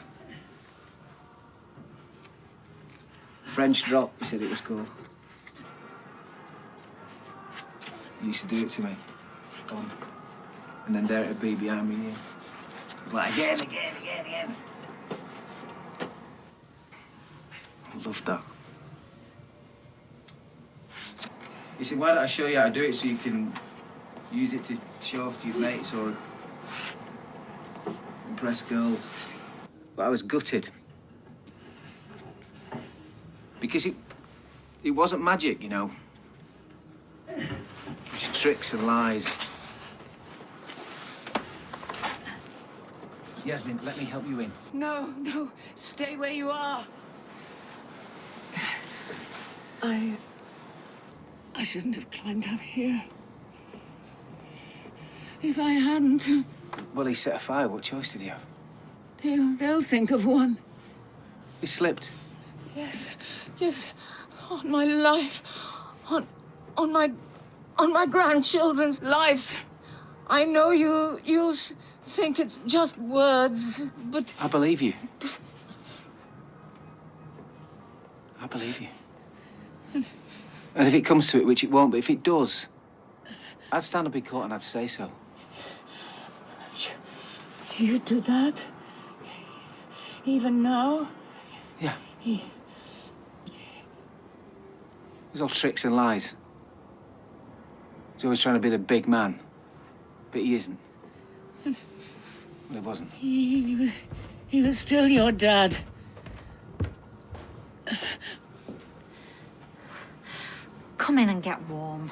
French drop, he said it was called. He used to do it to me. And then there it'd be behind me. It was like, again. I loved that. He said, why don't I show you how to do it so you can use it to show off to your mates or impress girls. But I was gutted. Because it wasn't magic, you know. It was tricks and lies. Yasmin, let me help you in. No, stay where you are. I shouldn't have climbed up here. If I hadn't, Well, he set a fire. What choice did you have? they'll think of one. He slipped. Yes, yes, on my life, on my grandchildren's lives. I know you'll think it's just words, but I believe you. I believe you. And if it comes to it, which it won't, but if it does, I'd stand up in court and I'd say so. you do that, even now. Yeah. It was all tricks and lies. He's always trying to be the big man, but he isn't. Well, he wasn't. He was still your dad. Come in and get warm.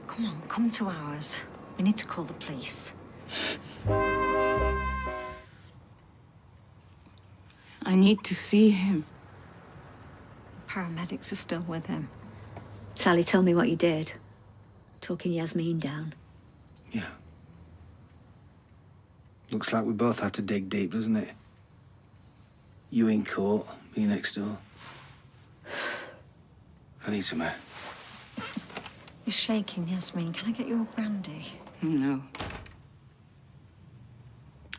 Come on, come to ours. We need to call the police. I need to see him. The paramedics are still with him. Sally, tell me what you did. Talking Yasmin down. Yeah. Looks like we both had to dig deep, doesn't it? You in court, me next door. I need some air. You're shaking, Yasmin. Can I get you a brandy? No.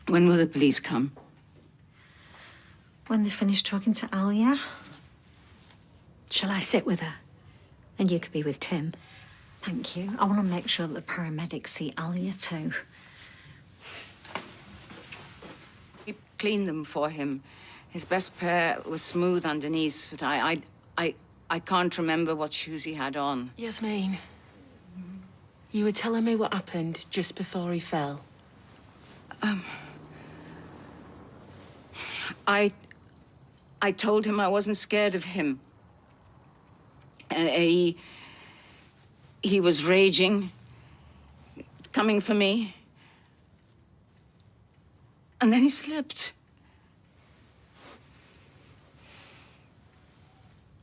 When will the police come? When they finish talking to Alia. Shall I sit with her? And you could be with Tim. Thank you. I want to make sure that the paramedics see Alia too. We cleaned them for him. His best pair was smooth underneath, but I can't remember what shoes he had on. Yasmin, you were telling me what happened just before he fell. I told him I wasn't scared of him. And he was raging, coming for me. And then he slipped.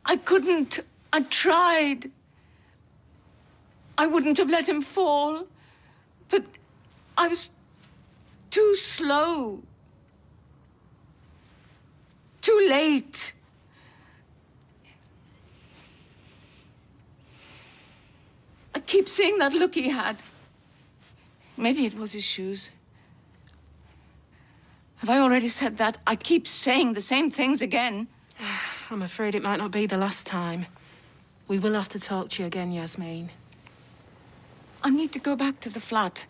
I couldn't. I tried. I wouldn't have let him fall. But I was too slow. Too late. I keep seeing that look he had. Maybe it was his shoes. Have I already said that? I keep saying the same things again. I'm afraid it might not be the last time. We will have to talk to you again, Yasmin. I need to go back to the flat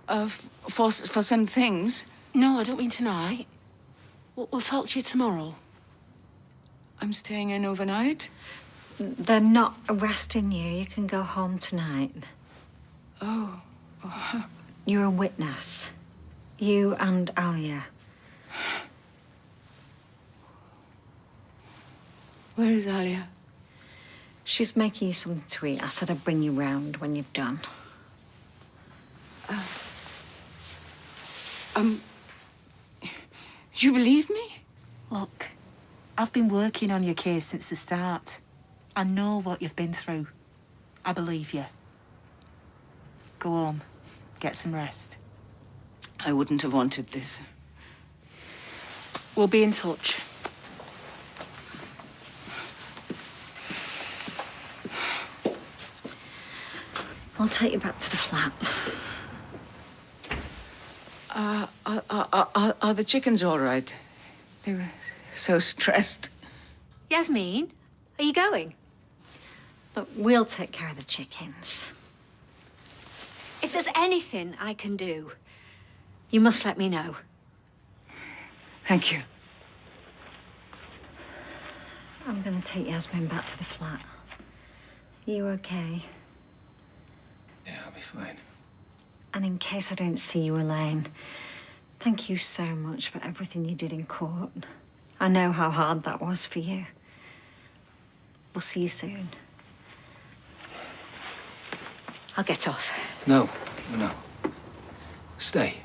for some things. No, I don't mean tonight. We'll talk to you tomorrow. I'm staying in overnight? They're not arresting you. You can go home tonight. Oh. You're a witness. You and Alia. Where is Alia? She's making you something to eat. I said I'd bring you round when you've done. You believe me? Look, I've been working on your case since the start. I know what you've been through. I believe you. Go home. Get some rest. I wouldn't have wanted this. We'll be in touch. I'll take you back to the flat. Are the chickens all right? They were so stressed. Yasmin, are you going? Look, we'll take care of the chickens. If there's anything I can do, you must let me know. Thank you. I'm going to take Yasmin back to the flat. Are you okay? Yeah, I'll be fine. And in case I don't see you, Elaine, thank you so much for everything you did in court. I know how hard that was for you. We'll see you soon. I'll get off. No. Stay.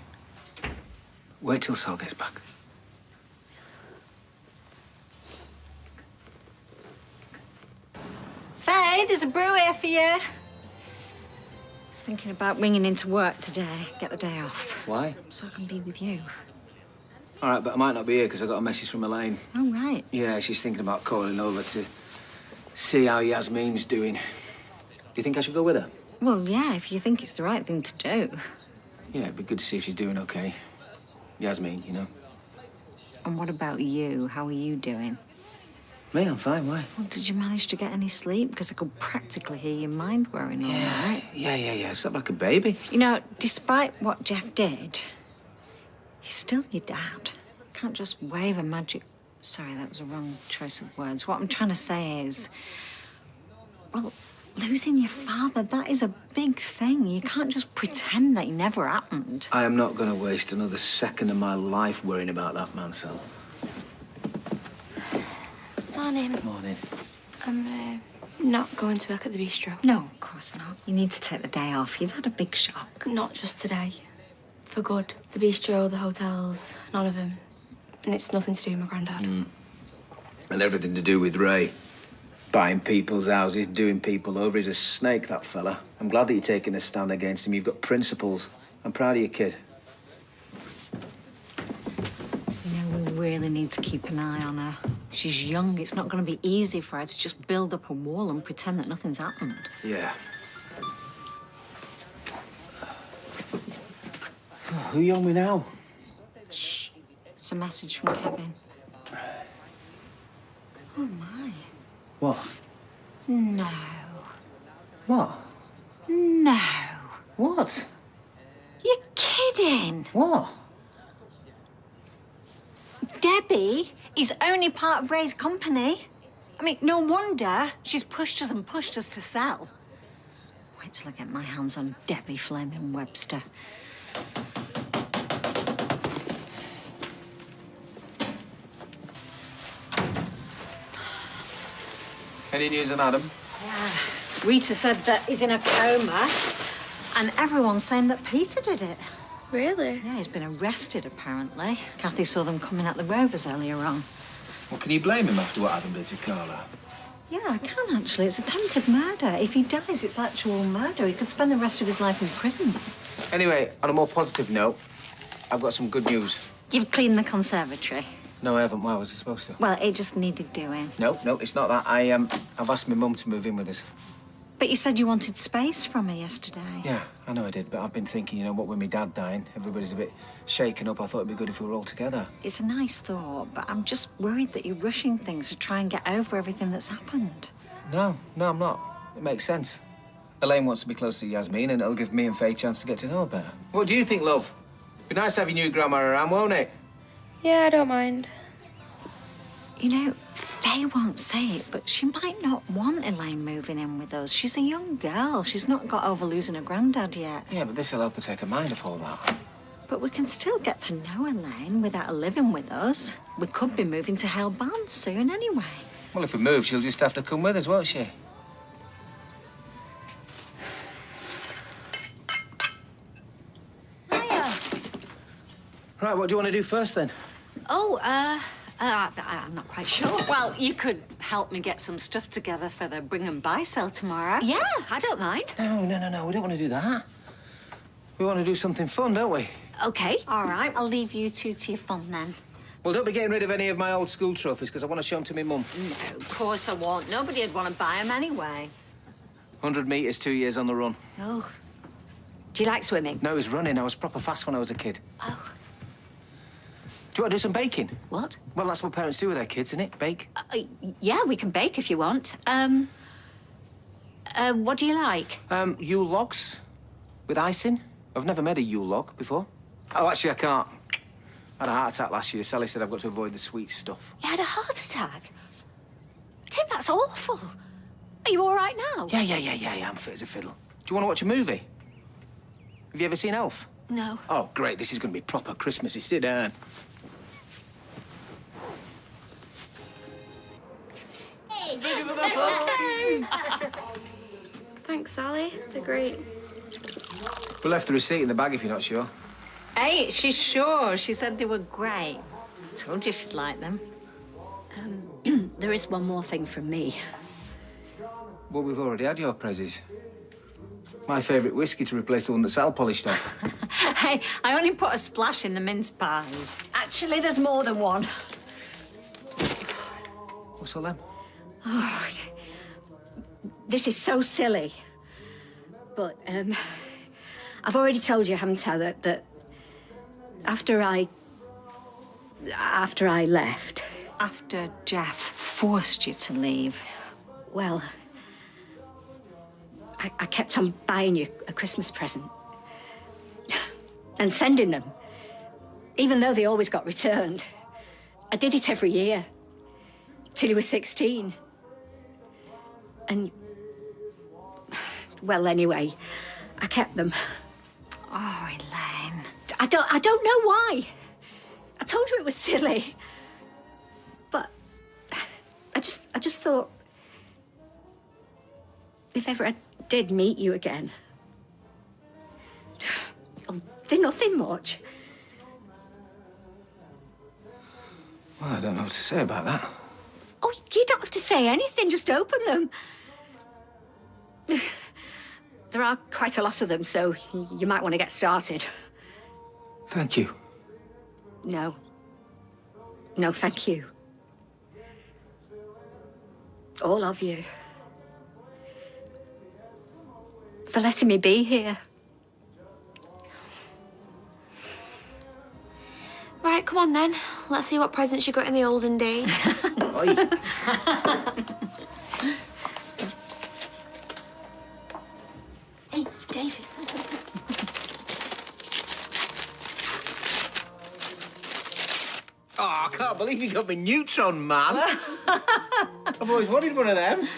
Wait till Sal gets back. Faye, there's a brew here for you. was thinking about ringing into work today. Get the day off. Why? So I can be with you. All right, but I might not be here because I got a message from Elaine. Oh, right. Yeah, she's thinking about calling over to see how Yasmin's doing. Do you think I should go with her? Well, yeah, if you think it's the right thing to do. Yeah, it'd be good to see if she's doing okay. Yasmin, you know. And what about you? How are you doing? Me, I'm fine. Why? Well, did you manage to get any sleep? Because I could practically hear your mind whirring all night. Yeah. Slept like a baby. You know, despite what Jeff did, he's still your dad. Can't just wave a magic... Sorry, that was a wrong choice of words. What I'm trying to say is... Well, losing your father, that is a big thing. You can't just pretend that it never happened. I am not going to waste another second of my life worrying about that man, Sal. Morning. Morning. I'm not going to work at the bistro. No, of course not. You need to take the day off. You've had a big shock. Not just today. For good. The bistro, the hotels, none of them. And it's nothing to do with my granddad. And everything to do with Ray. Buying people's houses, doing people over. He's a snake, that fella. I'm glad that you're taking a stand against him. You've got principles. I'm proud of your kid. You know, we really need to keep an eye on her. She's young. It's not going to be easy for her to just build up a wall and pretend that nothing's happened. Yeah. Who you on with now? Shh. It's a message from Kevin. Oh, my. What? No. What? No. What? You're kidding. What? Debbie is only part of Ray's company. I mean, no wonder she's pushed us and pushed us to sell. Wait till I get my hands on Debbie Fleming Webster. Any news on Adam? Yeah. Rita said that he's in a coma, and everyone's saying that Peter did it. Really? Yeah, he's been arrested, apparently. Kathy saw them coming at the Rovers earlier on. Well, can you blame him after what Adam did to Carla? Yeah, I can, actually. It's attempted murder. If he dies, it's actual murder. He could spend the rest of his life in prison. Anyway, on a more positive note, I've got some good news. You've cleaned the conservatory. No, I haven't. Why was I supposed to? Well, it just needed doing. No, it's not that. I've asked my mum to move in with us. But you said you wanted space from her yesterday. Yeah, I know I did, but I've been thinking, you know, what with my dad dying, everybody's a bit shaken up. I thought it'd be good if we were all together. It's a nice thought, but I'm just worried that you're rushing things to try and get over everything that's happened. No, I'm not. It makes sense. Elaine wants to be close to Yasmin, and it'll give me and Faye a chance to get to know her better. What do you think, love? Be nice to have your new grandma around, won't it? Yeah, I don't mind. You know, Faye won't say it, but she might not want Elaine moving in with us. She's a young girl. She's not got over losing her granddad yet. Yeah, but this'll help her take her mind off all that. But we can still get to know Elaine without her living with us. We could be moving to Hale Barnes soon anyway. Well, if we move, she'll just have to come with us, won't she? Hiya. Right, what do you want to do first, then? Oh, I'm not quite sure. Well, you could help me get some stuff together for the bring and buy sale tomorrow. Yeah, I don't mind. No. We don't want to do that. We want to do something fun, don't we? Okay. All right, I'll leave you two to your fun then. Well, don't be getting rid of any of my old school trophies, because I want to show them to my mum. No, of course I won't. Nobody'd want to buy them anyway. 100 metres, 2 years on the run. Oh. Do you like swimming? No, it was running. I was proper fast when I was a kid. Oh. Do you want to do some baking? What? Well, that's what parents do with their kids, isn't it? Bake. Yeah, we can bake if you want. What do you like? Yule logs with icing. I've never made a Yule log before. Oh, actually, I can't. I had a heart attack last year. Sally said I've got to avoid the sweet stuff. You had a heart attack? Tim, that's awful. Are you all right now? Yeah, I'm fit as a fiddle. Do you want to watch a movie? Have you ever seen Elf? No. Oh, great. This is going to be proper Christmassy. Sit down. Thanks, Sally. They're great. We left the receipt in the bag if you're not sure. Hey, she's sure. She said they were great. I told you she'd like them. There is one more thing from me. Well, we've already had your prezzies. My favourite whiskey to replace the one that Sal polished off. Hey, I only put a splash in the mince pies. Actually, there's more than one. What's all them? Oh, this is so silly. But, I've already told you, haven't I, that after I left... After Jeff forced you to leave? Well, I kept on buying you a Christmas present. And sending them. Even though they always got returned. I did it every year. Till you were 16. And... well, anyway, I kept them. Oh, Elaine. I don't know why. I told you it was silly. But I just thought, if ever I did meet you again, they're nothing much. Well, I don't know what to say about that. Oh, you don't have to say anything, just open them. There are quite a lot of them, so you might want to get started. Thank you. No. No, thank you. All of you. For letting me be here. Right, come on then. Let's see what presents you got in the olden days. Hey, David. Oh, I can't believe you got me Neutron, man. I've always wanted one of them.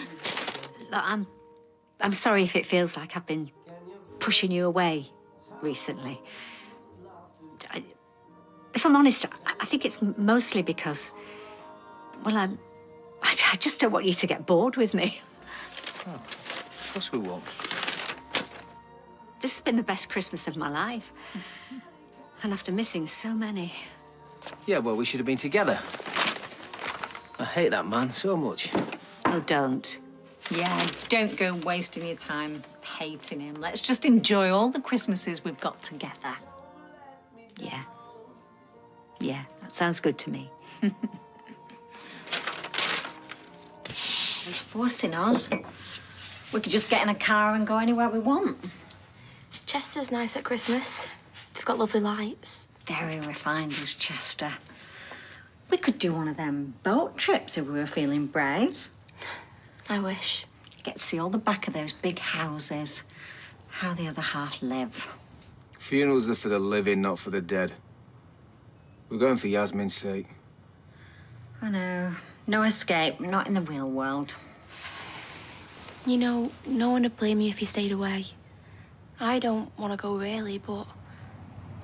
Look, I'm sorry if it feels like I've been pushing you away recently. If I'm honest, I think it's mostly because, well, I just don't want you to get bored with me. Oh, of course we won't. This has been the best Christmas of my life. And after missing so many. Yeah, well, we should have been together. I hate that man so much. Oh, don't. Yeah, don't go wasting your time hating him. Let's just enjoy all the Christmases we've got together. Yeah. Yeah, that sounds good to me. He's forcing us. We could just get in a car and go anywhere we want. Chester's nice at Christmas. They've got lovely lights. Very refined is Chester. We could do one of them boat trips if we were feeling brave. I wish. Get to see all the back of those big houses. How the other half live. Funerals are for the living, not for the dead. We're going for Yasmin's sake. I know. No escape, not in the real world. You know, no one would blame you if you stayed away. I don't want to go really, but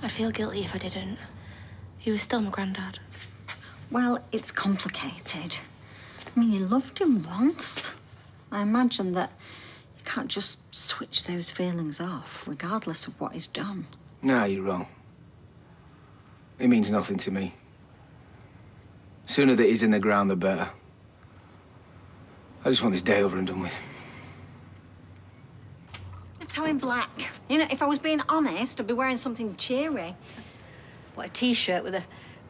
I'd feel guilty if I didn't. He was still my granddad. Well, it's complicated. I mean, you loved him once. I imagine that you can't just switch those feelings off, regardless of what he's done. Nah, you're wrong. It means nothing to me. Sooner that he's in the ground, the better. I just want this day over and done with. The toe in black. You know, if I was being honest, I'd be wearing something cheery. What, a T-shirt with a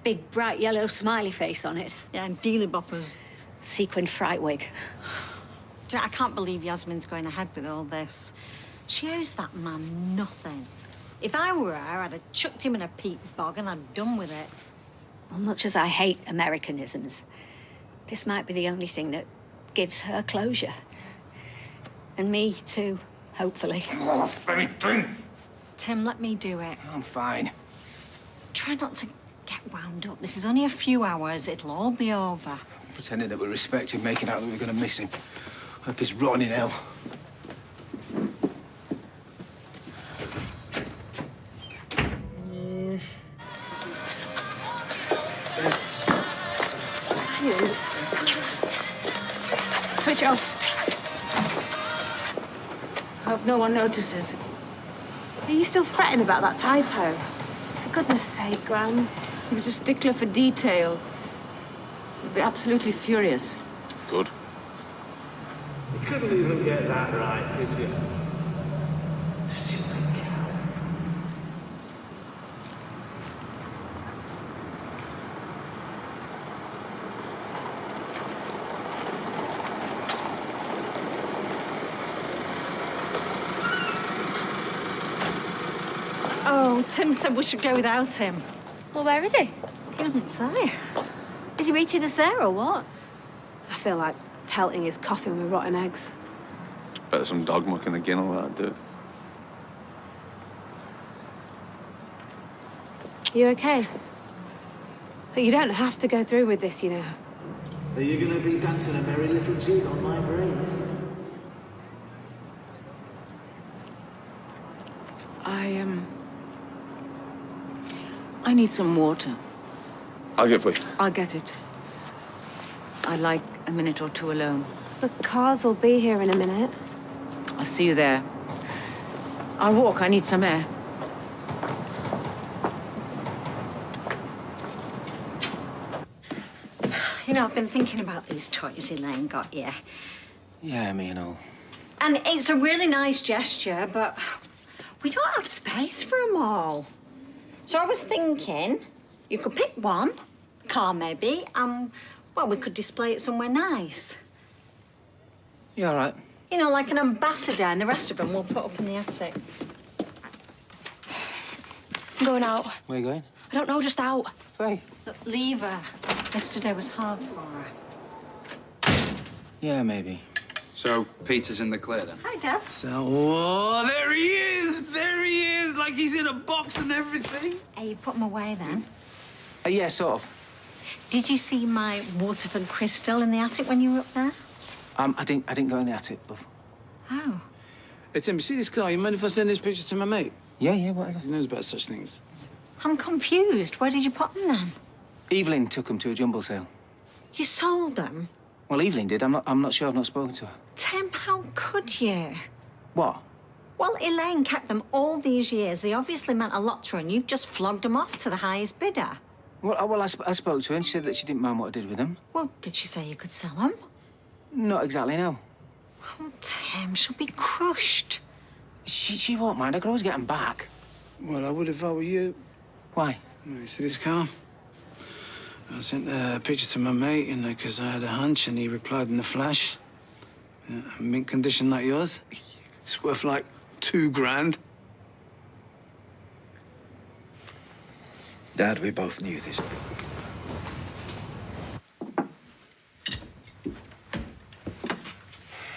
big, bright yellow smiley face on it? Yeah, and dealy boppers. Sequin fright wig. Do you know, I can't believe Yasmin's going ahead with all this. She owes that man nothing. If I were her, I'd have chucked him in a peat bog and I'd done with it. Well, much as I hate Americanisms, this might be the only thing that gives her closure. And me, too, hopefully. Oh, anything! Tim, let me do it. I'm fine. Try not to get wound up. This is only a few hours. It'll all be over. Pretending that we respect him, making out that we're going to miss him. Hope he's rotting in hell. Switch off. Hope no one notices. Are you still fretting about that typo? For goodness sake, Gran. He was a stickler for detail. He'd be absolutely furious. Good. You couldn't even get that right, could you? Oh, Tim said we should go without him. Well, where is he? He didn't say. Is he meeting us there or what? I feel like pelting his coffin with rotten eggs. Better some dog mucking again, all that do. You okay? But you don't have to go through with this, you know. Are you going to be dancing a merry little jig on my grave? I need some water. I'll get for you. I'll get it. I'd like a minute or two alone. The cars will be here in a minute. I'll see you there. I'll walk. I need some air. You know, I've been thinking about these toys Elaine got you. Yeah, me and all. And it's a really nice gesture, but we don't have space for them all. So I was thinking you could pick one, car maybe, and, well, we could display it somewhere nice. You all right? You know, like an ambassador, and the rest of them we'll put up in the attic. I'm going out. Where you going? I don't know, just out. Faye. Look, leave her. Yesterday was hard for her. Yeah, maybe. So, Peter's in the clear then? Hi, Dad. So, oh, there he is! There he is! Like he's in a box and everything. Hey, you put them away then? Yeah, sort of. Did you see my Waterford crystal in the attic when you were up there? I didn't go in the attic, love. Oh. Hey, Tim, you see this guy? You mind if I send this picture to my mate? Yeah, whatever. He knows about such things. I'm confused. Where did you put them then? Evelyn took them to a jumble sale. You sold them? Well, Evelyn did. I'm not sure. I've not spoken to her. Tim, how could you? What? Well, Elaine kept them all these years. They obviously meant a lot to her, and you've just flogged them off to the highest bidder. Well, I spoke to her, and she said that she didn't mind what I did with them. Well, did she say you could sell them? Not exactly, no. Oh, Tim, she'll be crushed. She won't mind. I could always get them back. Well, I would if I were you. Why? Well, you see this car? I sent a picture to my mate, you know, because I had a hunch, and he replied in the flash. A mint condition like yours, it's worth like $2,000. Dad, we both knew this.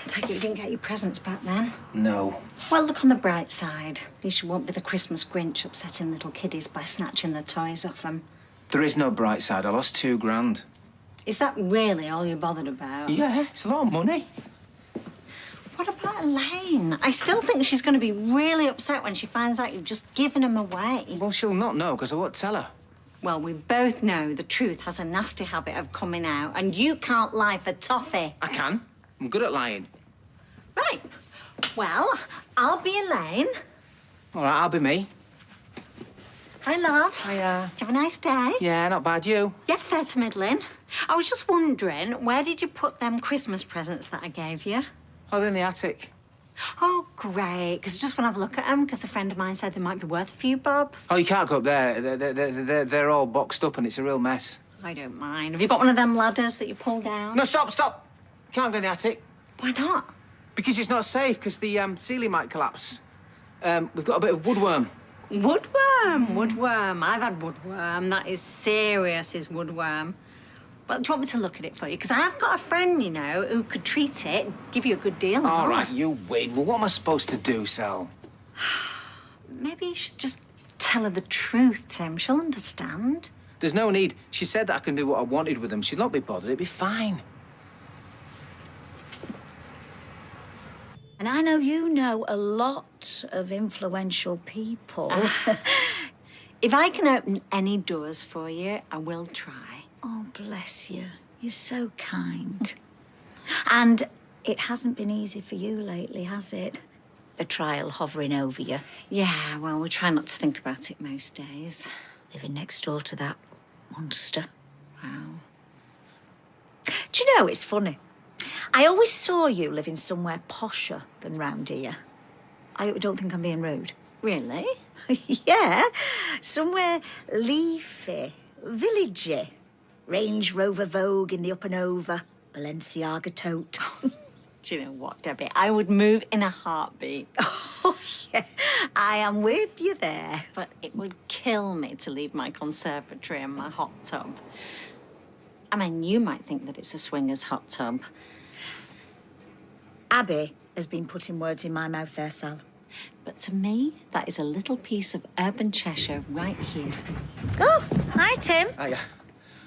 Take it you didn't get your presents back then? No. Well, look on the bright side. At least you won't be the Christmas Grinch upsetting little kiddies by snatching their toys off them. There is no bright side. I lost $2,000. Is that really all you're bothered about? Yeah, it's a lot of money. What about Elaine? I still think she's going to be really upset when she finds out you've just given them away. Well, she'll not know, because I won't tell her. Well, we both know the truth has a nasty habit of coming out, and you can't lie for toffee. I can. I'm good at lying. Right. Well, I'll be Elaine. All right, I'll be me. Hi, love. Hiya. Did you have a nice day? Yeah, not bad. You? Yeah, fair to middling. I was just wondering, where did you put them Christmas presents that I gave you? Oh, they're in the attic. Oh, great, because I just want to have a look at them, because a friend of mine said they might be worth a few bob. Oh, you can't go up there. They're all boxed up and it's a real mess. I don't mind. Have you got one of them ladders that you pull down? No, stop. Can't go in the attic. Why not? Because it's not safe, because the ceiling might collapse. We've got a bit of woodworm. Woodworm. I've had woodworm. That is serious, is woodworm. Well, do you want me to look at it for you? Because I've got a friend, you know, who could treat it, give you a good deal. All right, you win. Well, what am I supposed to do, Sal? Maybe you should just tell her the truth, Tim. She'll understand. There's no need. She said that I can do what I wanted with them. She'd not be bothered. It'd be fine. And I know you know a lot of influential people. If I can open any doors for you, I will try. Oh, bless you. You're so kind. And it hasn't been easy for you lately, has it? The trial hovering over you. Yeah, well, we try not to think about it most days. Living next door to that monster. Wow. Do you know, it's funny. I always saw you living somewhere posher than round here. I don't think I'm being rude. Really? Yeah. Somewhere leafy, villagey. Range Rover Vogue in the up and over. Balenciaga tote. Do you know what, Debbie? I would move in a heartbeat. Oh, yeah, I am with you there. But it would kill me to leave my conservatory and my hot tub. I mean, you might think that it's a swinger's hot tub. Abby has been putting words in my mouth there, Sal. But to me, that is a little piece of urban Cheshire right here. Oh, hi, Tim. Hiya.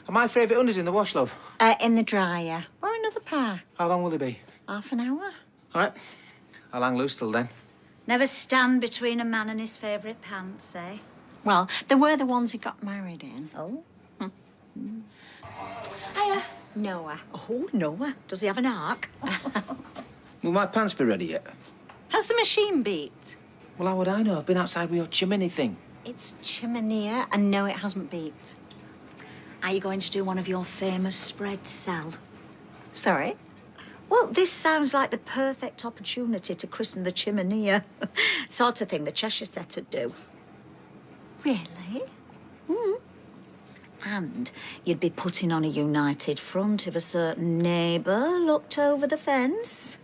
Are my favourite undies in the wash, love? In the dryer. Or another pair. How long will they be? Half an hour. All right. I'll hang loose till then. Never stand between a man and his favourite pants, eh? Well, they were the ones he got married in. Oh. Hiya. Noah. Oh, Noah. Does he have an ark? Will my pants be ready yet? Has the machine beeped? Well, how would I know? I've been outside with your chimney thing. It's chimney, and no, it hasn't beeped. Are you going to do one of your famous spreads, Sal? Sorry? Well, this sounds like the perfect opportunity to christen the chimenea. Sort of thing the Cheshire set would do. Really? And you'd be putting on a united front if a certain neighbour looked over the fence.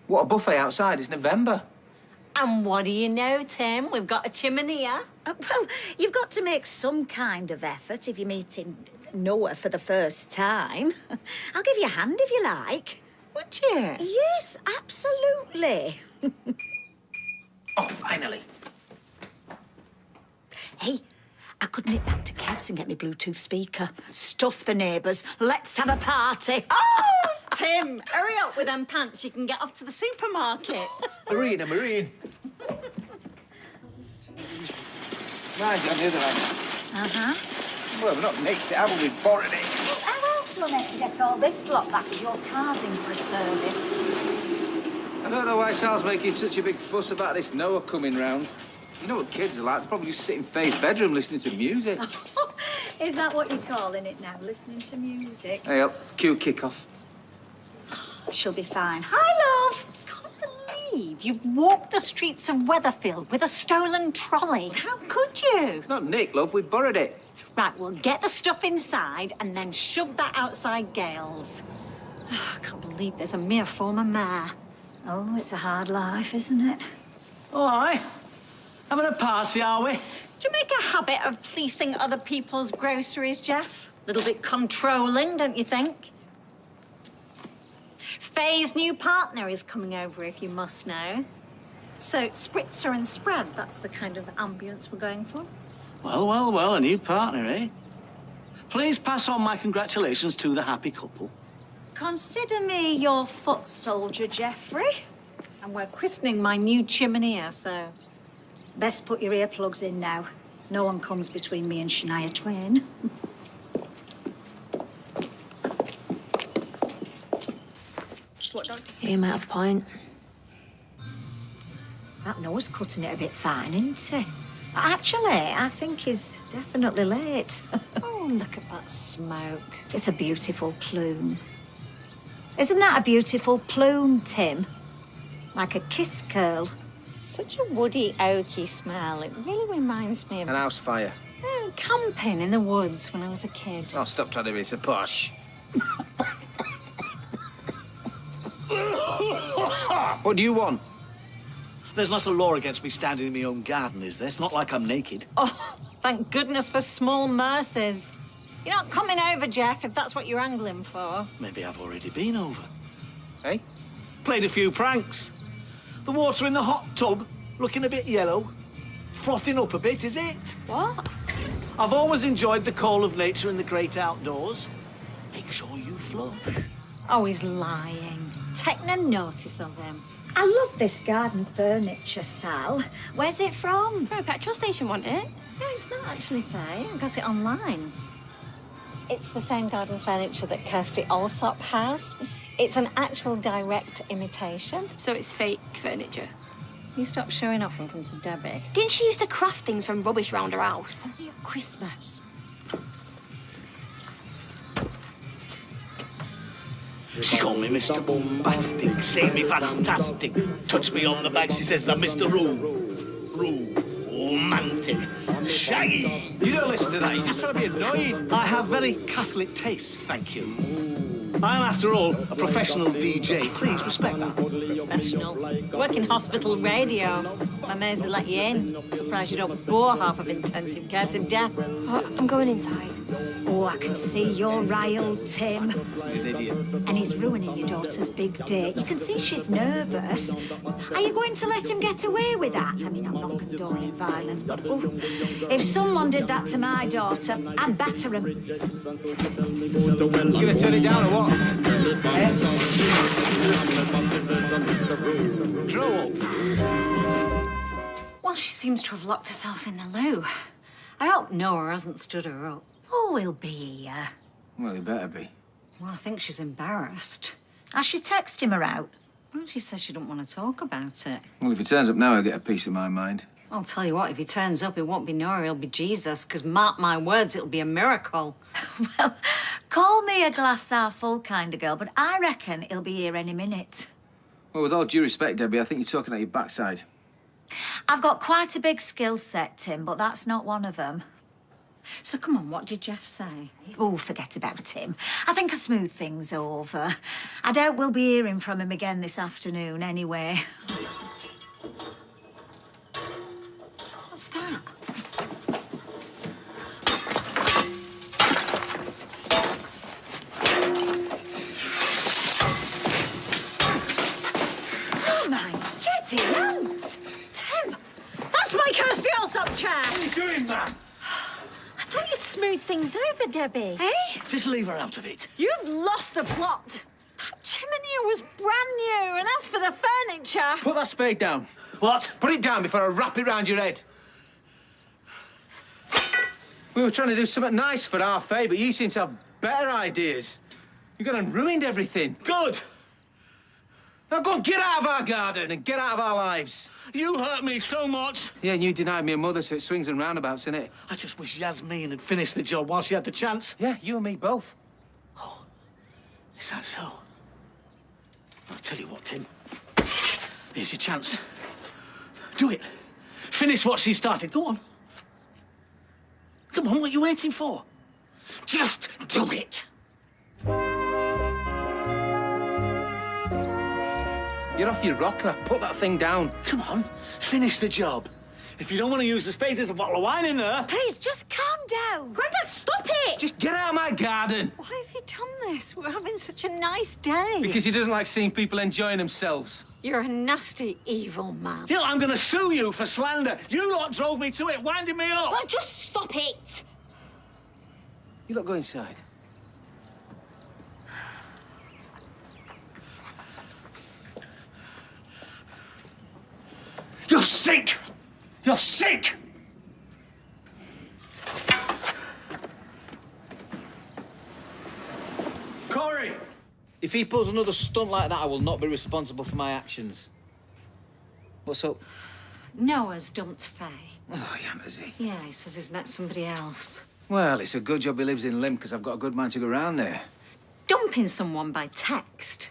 What a buffet outside. It's November. And what do you know, Tim? We've got a chimenea. Well, you've got to make some kind of effort if you're meeting Noah for the first time. I'll give you a hand if you like. Would you? Yes, absolutely. Oh, finally. Hey, I could nip back to Kev's and get me Bluetooth speaker. Stuff the neighbours. Let's have a party. Oh, Tim, hurry up with them pants. You can get off to the supermarket. Marine. Right, on the other hand. Uh-huh. Well, we're not nicked it, have we? We've borrowed it. How else will I get all this lot back if your car's in for a service? I don't know why Sal's making such a big fuss about this Noah coming round. You know what kids are like? They'll probably just sit in Faye's bedroom listening to music. Is that what you're calling it now, listening to music? Hey, up. Cue kick-off. She'll be fine. Hi, love. Can't believe you walked the streets of Weatherfield with a stolen trolley. How could you? It's not Nick, love. We borrowed it. Right, well, get the stuff inside and then shove that outside Gale's. I can't believe there's a mere former mayor. Oh, it's a hard life, isn't it? All right. Having a party, are we? Do you make a habit of policing other people's groceries, Jeff? A little bit controlling, don't you think? Faye's new partner is coming over, if you must know. So, spritzer and spread, that's the kind of ambience we're going for. Well, a new partner, eh? Please pass on my congratulations to the happy couple. Consider me your foot soldier, Geoffrey. And we're christening my new chimenea, so... Best put your earplugs in now. No one comes between me and Shania Twain. You might have a point. That Noah's cutting it a bit fine, isn't he? Actually, I think he's definitely late. Oh, look at that smoke. It's a beautiful plume. Isn't that a beautiful plume, Tim? Like a kiss curl. Such a woody, oaky smell. It really reminds me of... An house fire. Camping in the woods when I was a kid. Oh, stop trying to be so posh. What do you want? There's not a law against me standing in my own garden, is there? It's not like I'm naked. Oh, thank goodness for small mercies. You're not coming over, Jeff, if that's what you're angling for. Maybe I've already been over. Hey? Played a few pranks. The water in the hot tub looking a bit yellow. Frothing up a bit, is it? What? I've always enjoyed the call of nature and the great outdoors. Make sure you flush. Oh, he's lying. Take no notice of him. I love this garden furniture, Sal. Where's it from? From a petrol station, wasn't it? No, it's not actually Faye. I got it online. It's the same garden furniture that Kirsty Allsop has. It's an actual direct imitation. So it's fake furniture. You stop showing off in front of Debbie. Didn't she used to craft things from rubbish round her house? Only at Christmas. She called me Mr. Bombastic, say me fantastic. Touch me on the back, she says I'm Mr. Romantic. Shaggy. You don't listen to that, you're just trying to be annoying. I have very Catholic tastes, thank you. I'm, after all, a professional DJ. Please respect that. Professional. Work in hospital radio. I'm amazed they let you in. I'm surprised you don't bore half of intensive care to death. Oh, I'm going inside. Oh, I can see you're riled, Tim. He's an idiot. And he's ruining your daughter's big day. You can see she's nervous. Are you going to let him get away with that? I mean, I'm not condoning violence, but if someone did that to my daughter, I'd batter him. You gonna turn it down or what? Grow up. Well, she seems to have locked herself in the loo. I hope Noah hasn't stood her up. Oh, he'll be here. Well, he better be. Well, I think she's embarrassed. Has she texted him her out? Well, she says she don't want to talk about it. Well, if he turns up now, I'll get a piece of my mind. I'll tell you what, if he turns up, it won't be Noah, it'll be Jesus, because mark my words, it'll be a miracle. Well, call me a glass half full kind of girl, but I reckon he'll be here any minute. Well, with all due respect, Debbie, I think you're talking at your backside. I've got quite a big skill set, Tim, but that's not one of them. So come on, what did Jeff say? Oh, forget about him. I think I smoothed things over. I doubt we'll be hearing from him again this afternoon anyway. What's that? Oh, my giddy aunt! Tim, that's my Kirsty Allsop chair! What are you doing, man? I thought you'd smooth things over, Debbie. Hey? Just leave her out of it. You've lost the plot. That chimney was brand new, and as for the furniture... Put that spade down. What? Put it down before I wrap it round your head. We were trying to do something nice for our Faye, but you seem to have better ideas. You've gone and ruined everything. Good. Now go and get out of our garden and get out of our lives. You hurt me so much. Yeah, and you denied me a mother, so it swings and roundabouts, innit? I just wish Yasmin had finished the job while she had the chance. Yeah, you and me both. Oh, is that so? I'll tell you what, Tim. Here's your chance. Do it. Finish what she started. Go on. Come on, what are you waiting for? Just do it. You're off your rocker. Put that thing down. Come on, finish the job. If you don't want to use the spade, there's a bottle of wine in there. Please, just calm down. Grandad, stop it! Just get out of my garden. Why have you done this? We're having such a nice day. Because he doesn't like seeing people enjoying themselves. You're a nasty, evil man. You know, I'm going to sue you for slander. You lot drove me to it, winding me up. Well, just stop it! You lot go inside. You're sick! You're sick! Corey! If he pulls another stunt like that, I will not be responsible for my actions. What's up? Noah's dumped Faye. Oh, yeah, has he? Yeah, he says he's met somebody else. Well, it's a good job he lives in Lim, because I've got a good man to go round there. Dumping someone by text.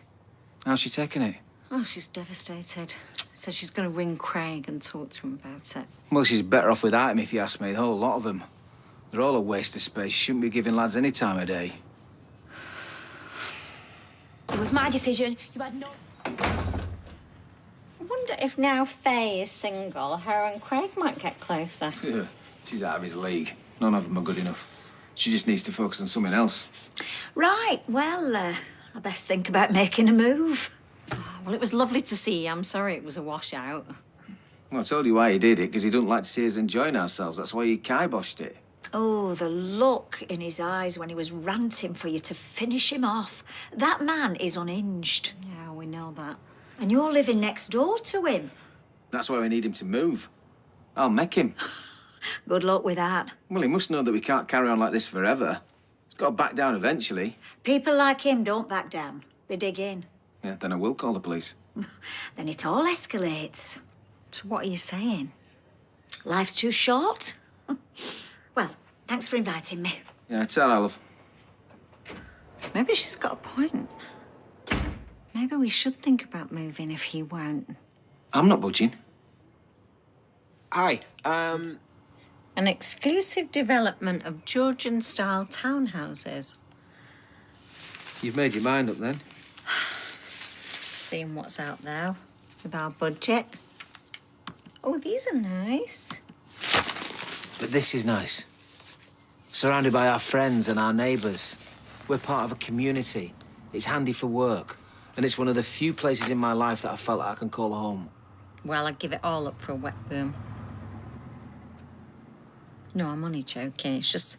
How's she taking it? Oh, she's devastated. Says she's going to ring Craig and talk to him about it. Well, she's better off without him, if you ask me. The whole lot of them. They're all a waste of space. She shouldn't be giving lads any time of day. It was my decision. You had no... I wonder if now Faye is single, her and Craig might get closer. Yeah, she's out of his league. None of them are good enough. She just needs to focus on something else. Right, well, I best think about making a move. Well, it was lovely to see you. I'm sorry it was a washout. Well, I told you why he did it, because he doesn't like to see us enjoying ourselves. That's why he kiboshed it. Oh, the look in his eyes when he was ranting for you to finish him off. That man is unhinged. Yeah, we know that. And you're living next door to him. That's why we need him to move. I'll make him. Good luck with that. Well, he must know that we can't carry on like this forever. He's got to back down eventually. People like him don't back down. They dig in. Yeah, then I will call the police. Then it all escalates. So what are you saying? Life's too short. Well, thanks for inviting me. Yeah, it's all right, love. Maybe she's got a point. Maybe we should think about moving if he won't. I'm not budging. Hi, An exclusive development of Georgian-style townhouses. You've made your mind up then? Just seeing what's out there with our budget. Oh, these are nice. But this is nice. Surrounded by our friends and our neighbours. We're part of a community. It's handy for work. And it's one of the few places in my life that I felt like I can call home. Well, I'd give it all up for a wet room. No, I'm only joking. It's just,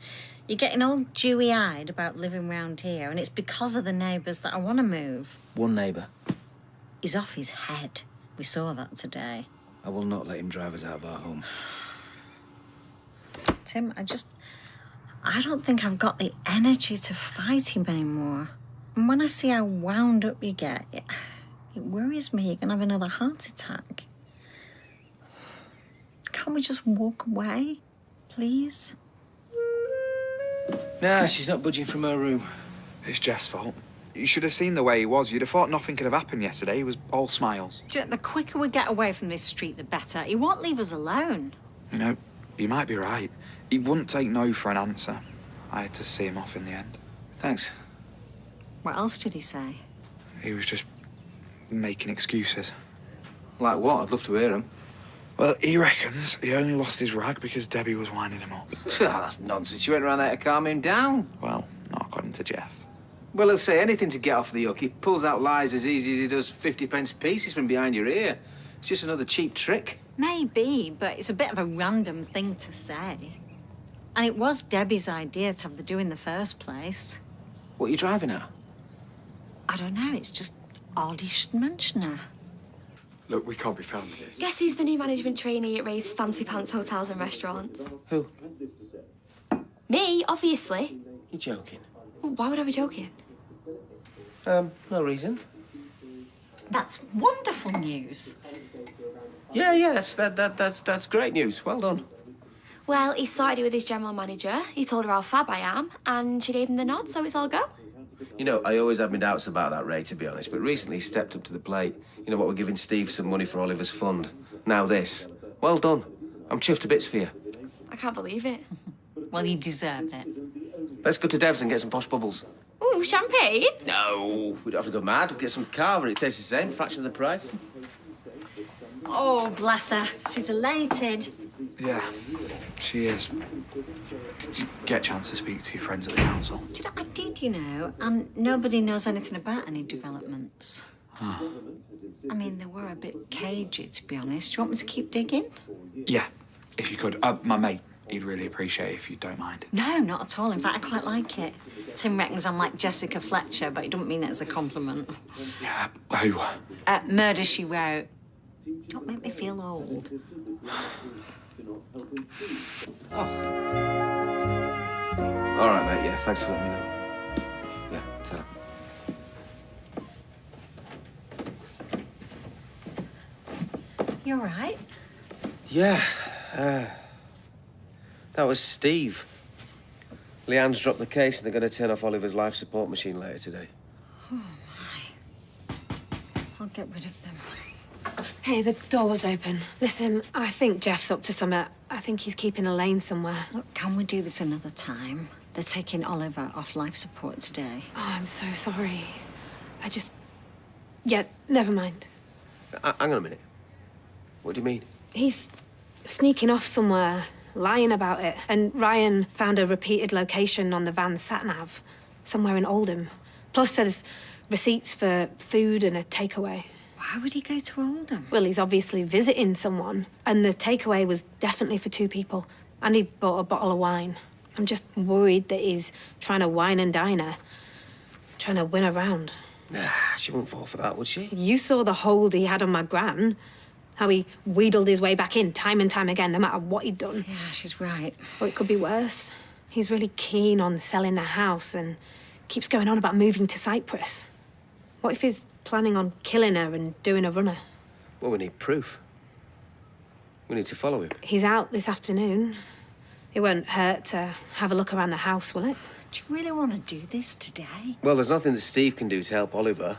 you're getting all dewy-eyed about living round here, and it's because of the neighbours that I want to move. One neighbour. He's off his head. We saw that today. I will not let him drive us out of our home. Tim, I don't think I've got the energy to fight him anymore. And when I see how wound up you get, it worries me you're going to have another heart attack. Can't we just walk away, please? Nah, she's not budging from her room. It's Jeff's fault. You should have seen the way he was. You'd have thought nothing could have happened yesterday. He was all smiles. The quicker we get away from this street, the better. He won't leave us alone. You know, you might be right. He wouldn't take no for an answer. I had to see him off in the end. Thanks. What else did he say? He was just making excuses. Like what? I'd love to hear him. Well, he reckons he only lost his rag because Debbie was winding him up. That's nonsense. She went around there to calm him down. Well, not according to Jeff. Well, he'll say anything to get off the hook. He pulls out lies as easy as he does 50-pence pieces from behind your ear. It's just another cheap trick. Maybe, but it's a bit of a random thing to say. And it was Debbie's idea to have the do in the first place. What are you driving at? I don't know, it's just odd he should mention her. Look, we can't be filming this. Guess who's the new management trainee at Ray's Fancy Pants Hotels and Restaurants? Who? Me, obviously. You're joking. Well, why would I be joking? No reason. That's wonderful news. Yeah, that's great news. Well done. Well, he started it with his general manager. He told her how fab I am, and she gave him the nod, so it's all go. You know, I always had my doubts about that, Ray, to be honest, but recently he stepped up to the plate. You know what, we're giving Steve some money for Oliver's fund. Now this. Well done. I'm chuffed to bits for you. I can't believe it. Well, you deserve it. Let's go to Dev's and get some posh bubbles. Ooh, champagne? No, we don't have to go mad. We'll get some carver. It tastes the same, fraction of the price. Oh, bless her. She's elated. Yeah, she is. Did you get a chance to speak to your friends at the council? Do you know, I did, you know, and nobody knows anything about any developments. Huh. I mean, they were a bit cagey, to be honest. Do you want me to keep digging? Yeah, if you could. My mate, he'd really appreciate it if you don't mind. No, not at all. In fact, I quite like it. Tim reckons I'm like Jessica Fletcher, but he don't mean it as a compliment. Yeah, who? Murder, She Wrote. Don't make me feel old. All right, mate, yeah, thanks for letting me know. Yeah, tell him. You all right? Yeah, that was Steve. Leanne's dropped the case and they're going to turn off Oliver's life support machine later today. Oh, my. I'll get rid of them. Hey, the door was open. Listen, I think Jeff's up to something. I think he's keeping Elaine somewhere. Look, can we do this another time? They're taking Oliver off life support today. Oh, I'm so sorry. Yeah, never mind. Hang on a minute. What do you mean? He's sneaking off somewhere, lying about it. And Ryan found a repeated location on the van's sat-nav, somewhere in Oldham. Plus, there's receipts for food and a takeaway. Why would he go to Oldham? Well, he's obviously visiting someone. And the takeaway was definitely for 2 people. And he bought a bottle of wine. I'm just worried that he's trying to wine and dine her. Trying to win her round. Nah, she wouldn't fall for that, would she? You saw the hold he had on my gran. How he wheedled his way back in time and time again, no matter what he'd done. Yeah, she's right. Or it could be worse. He's really keen on selling the house and keeps going on about moving to Cyprus. What if he's planning on killing her and doing a runner? Well, we need proof. We need to follow him. He's out this afternoon. It won't hurt to have a look around the house, will it? Do you really want to do this today? Well, there's nothing that Steve can do to help Oliver.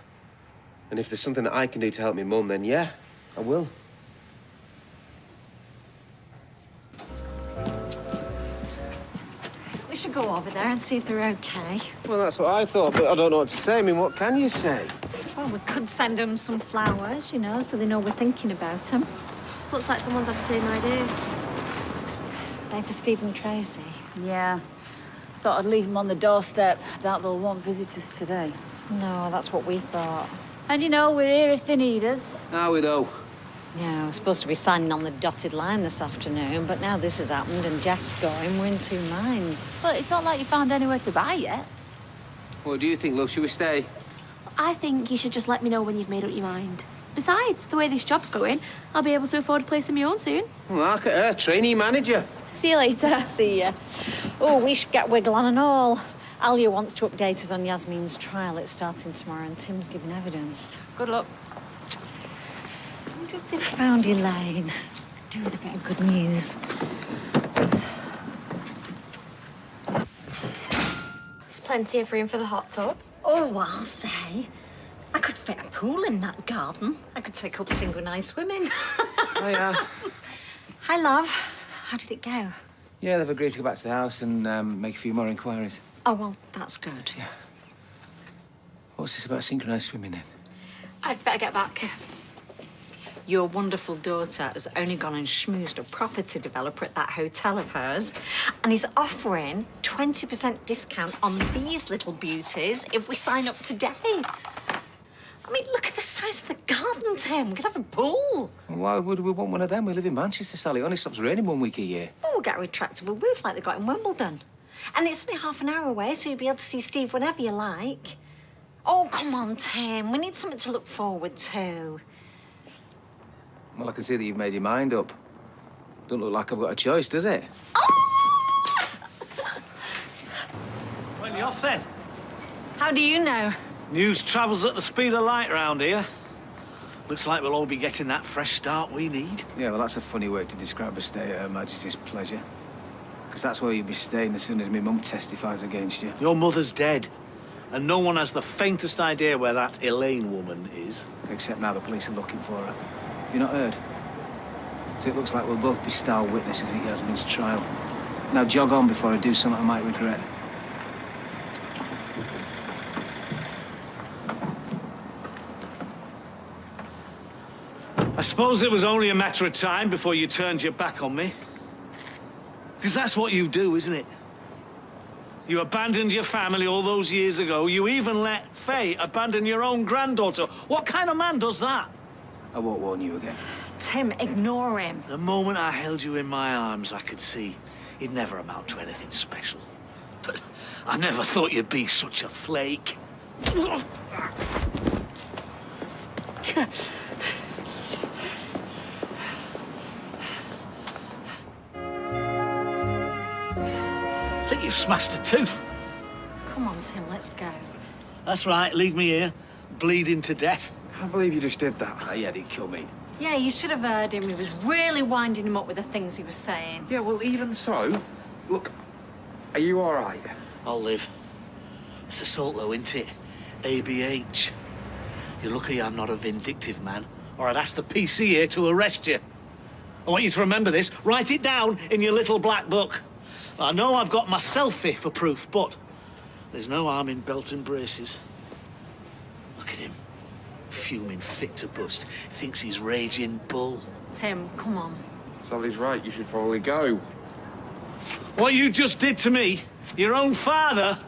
And if there's something that I can do to help my mum, then yeah, I will. We should go over there and see if they're okay. Well, that's what I thought, but I don't know what to say. I mean, what can you say? Well, we could send them some flowers, you know, so they know we're thinking about them. Looks like someone's had the same idea. They for Stephen Tracy. Yeah. Thought I'd leave them on the doorstep. Doubt they'll want visitors today. No, that's what we thought. And you know, we're here if they need us. Are we, though? Yeah, I was supposed to be signing on the dotted line this afternoon, but now this has happened and Jeff's going, we're in two minds. Well, it's not like you found anywhere to buy yet. What do you think, love? Should we stay? I think you should just let me know when you've made up your mind. Besides, the way this job's going, I'll be able to afford a place of my own soon. Well, look at her, trainee manager. See you later. See ya. Oh, we should get wiggle on and all. Alia wants to update us on Yasmin's trial. It's starting tomorrow and Tim's giving evidence. Good luck. I wonder if they've found Elaine. Do with a bit of good news. There's plenty of room for the hot tub. Oh, I'll say. I could fit a pool in that garden. I could take up synchronised swimming. Hiya. Hi, love. How did it go? Yeah, they've agreed to go back to the house and make a few more inquiries. Oh, well, that's good. Yeah. What's this about synchronised swimming, then? I'd better get back. Your wonderful daughter has only gone and schmoozed a property developer at that hotel of hers, and he's offering 20% discount on these little beauties if we sign up today. I mean, look at the size of the garden, Tim. We could have a pool. Well, why would we want one of them? We live in Manchester, Sally. It only stops raining 1 week a year. Well, we'll get a retractable roof like they got in Wimbledon. And it's only half an hour away, so you'll be able to see Steve whenever you like. Oh, come on, Tim. We need something to look forward to. Well, I can see that you've made your mind up. Don't look like I've got a choice, does it? When are you off, then? How do you know? News travels at the speed of light round here. Looks like we'll all be getting that fresh start we need. Yeah, well, that's a funny way to describe a stay at Her Majesty's pleasure. Because that's where you'll be staying as soon as my mum testifies against you. Your mother's dead, and no one has the faintest idea where that Elaine woman is. Except now the police are looking for her. Have you not heard? So it looks like we'll both be star witnesses at Yasmin's trial. Now jog on before I do something I might regret. I suppose it was only a matter of time before you turned your back on me. Because that's what you do, isn't it? You abandoned your family all those years ago. You even let Faye abandon your own granddaughter. What kind of man does that? I won't warn you again. Tim, ignore him. The moment I held you in my arms, I could see he'd never amount to anything special. But I never thought you'd be such a flake. I think you've smashed a tooth. Come on, Tim, let's go. That's right, leave me here, bleeding to death. I can't believe you just did that. Oh, yeah, he'd kill me. Yeah, you should have heard him. He was really winding him up with the things he was saying. Yeah, well, even so, look, are you all right? I'll live. It's assault, though, isn't it? ABH. You're lucky I'm not a vindictive man, or I'd ask the PC here to arrest you. I want you to remember this. Write it down in your little black book. I know I've got my selfie for proof, but there's no harm in belt and braces. Look at him, fuming fit to bust. Thinks he's raging bull. Tim, come on. Sally's right, you should probably go. What you just did to me, your own father,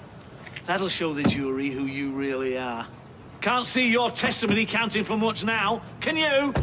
that'll show the jury who you really are. Can't see your testimony counting for much now, can you?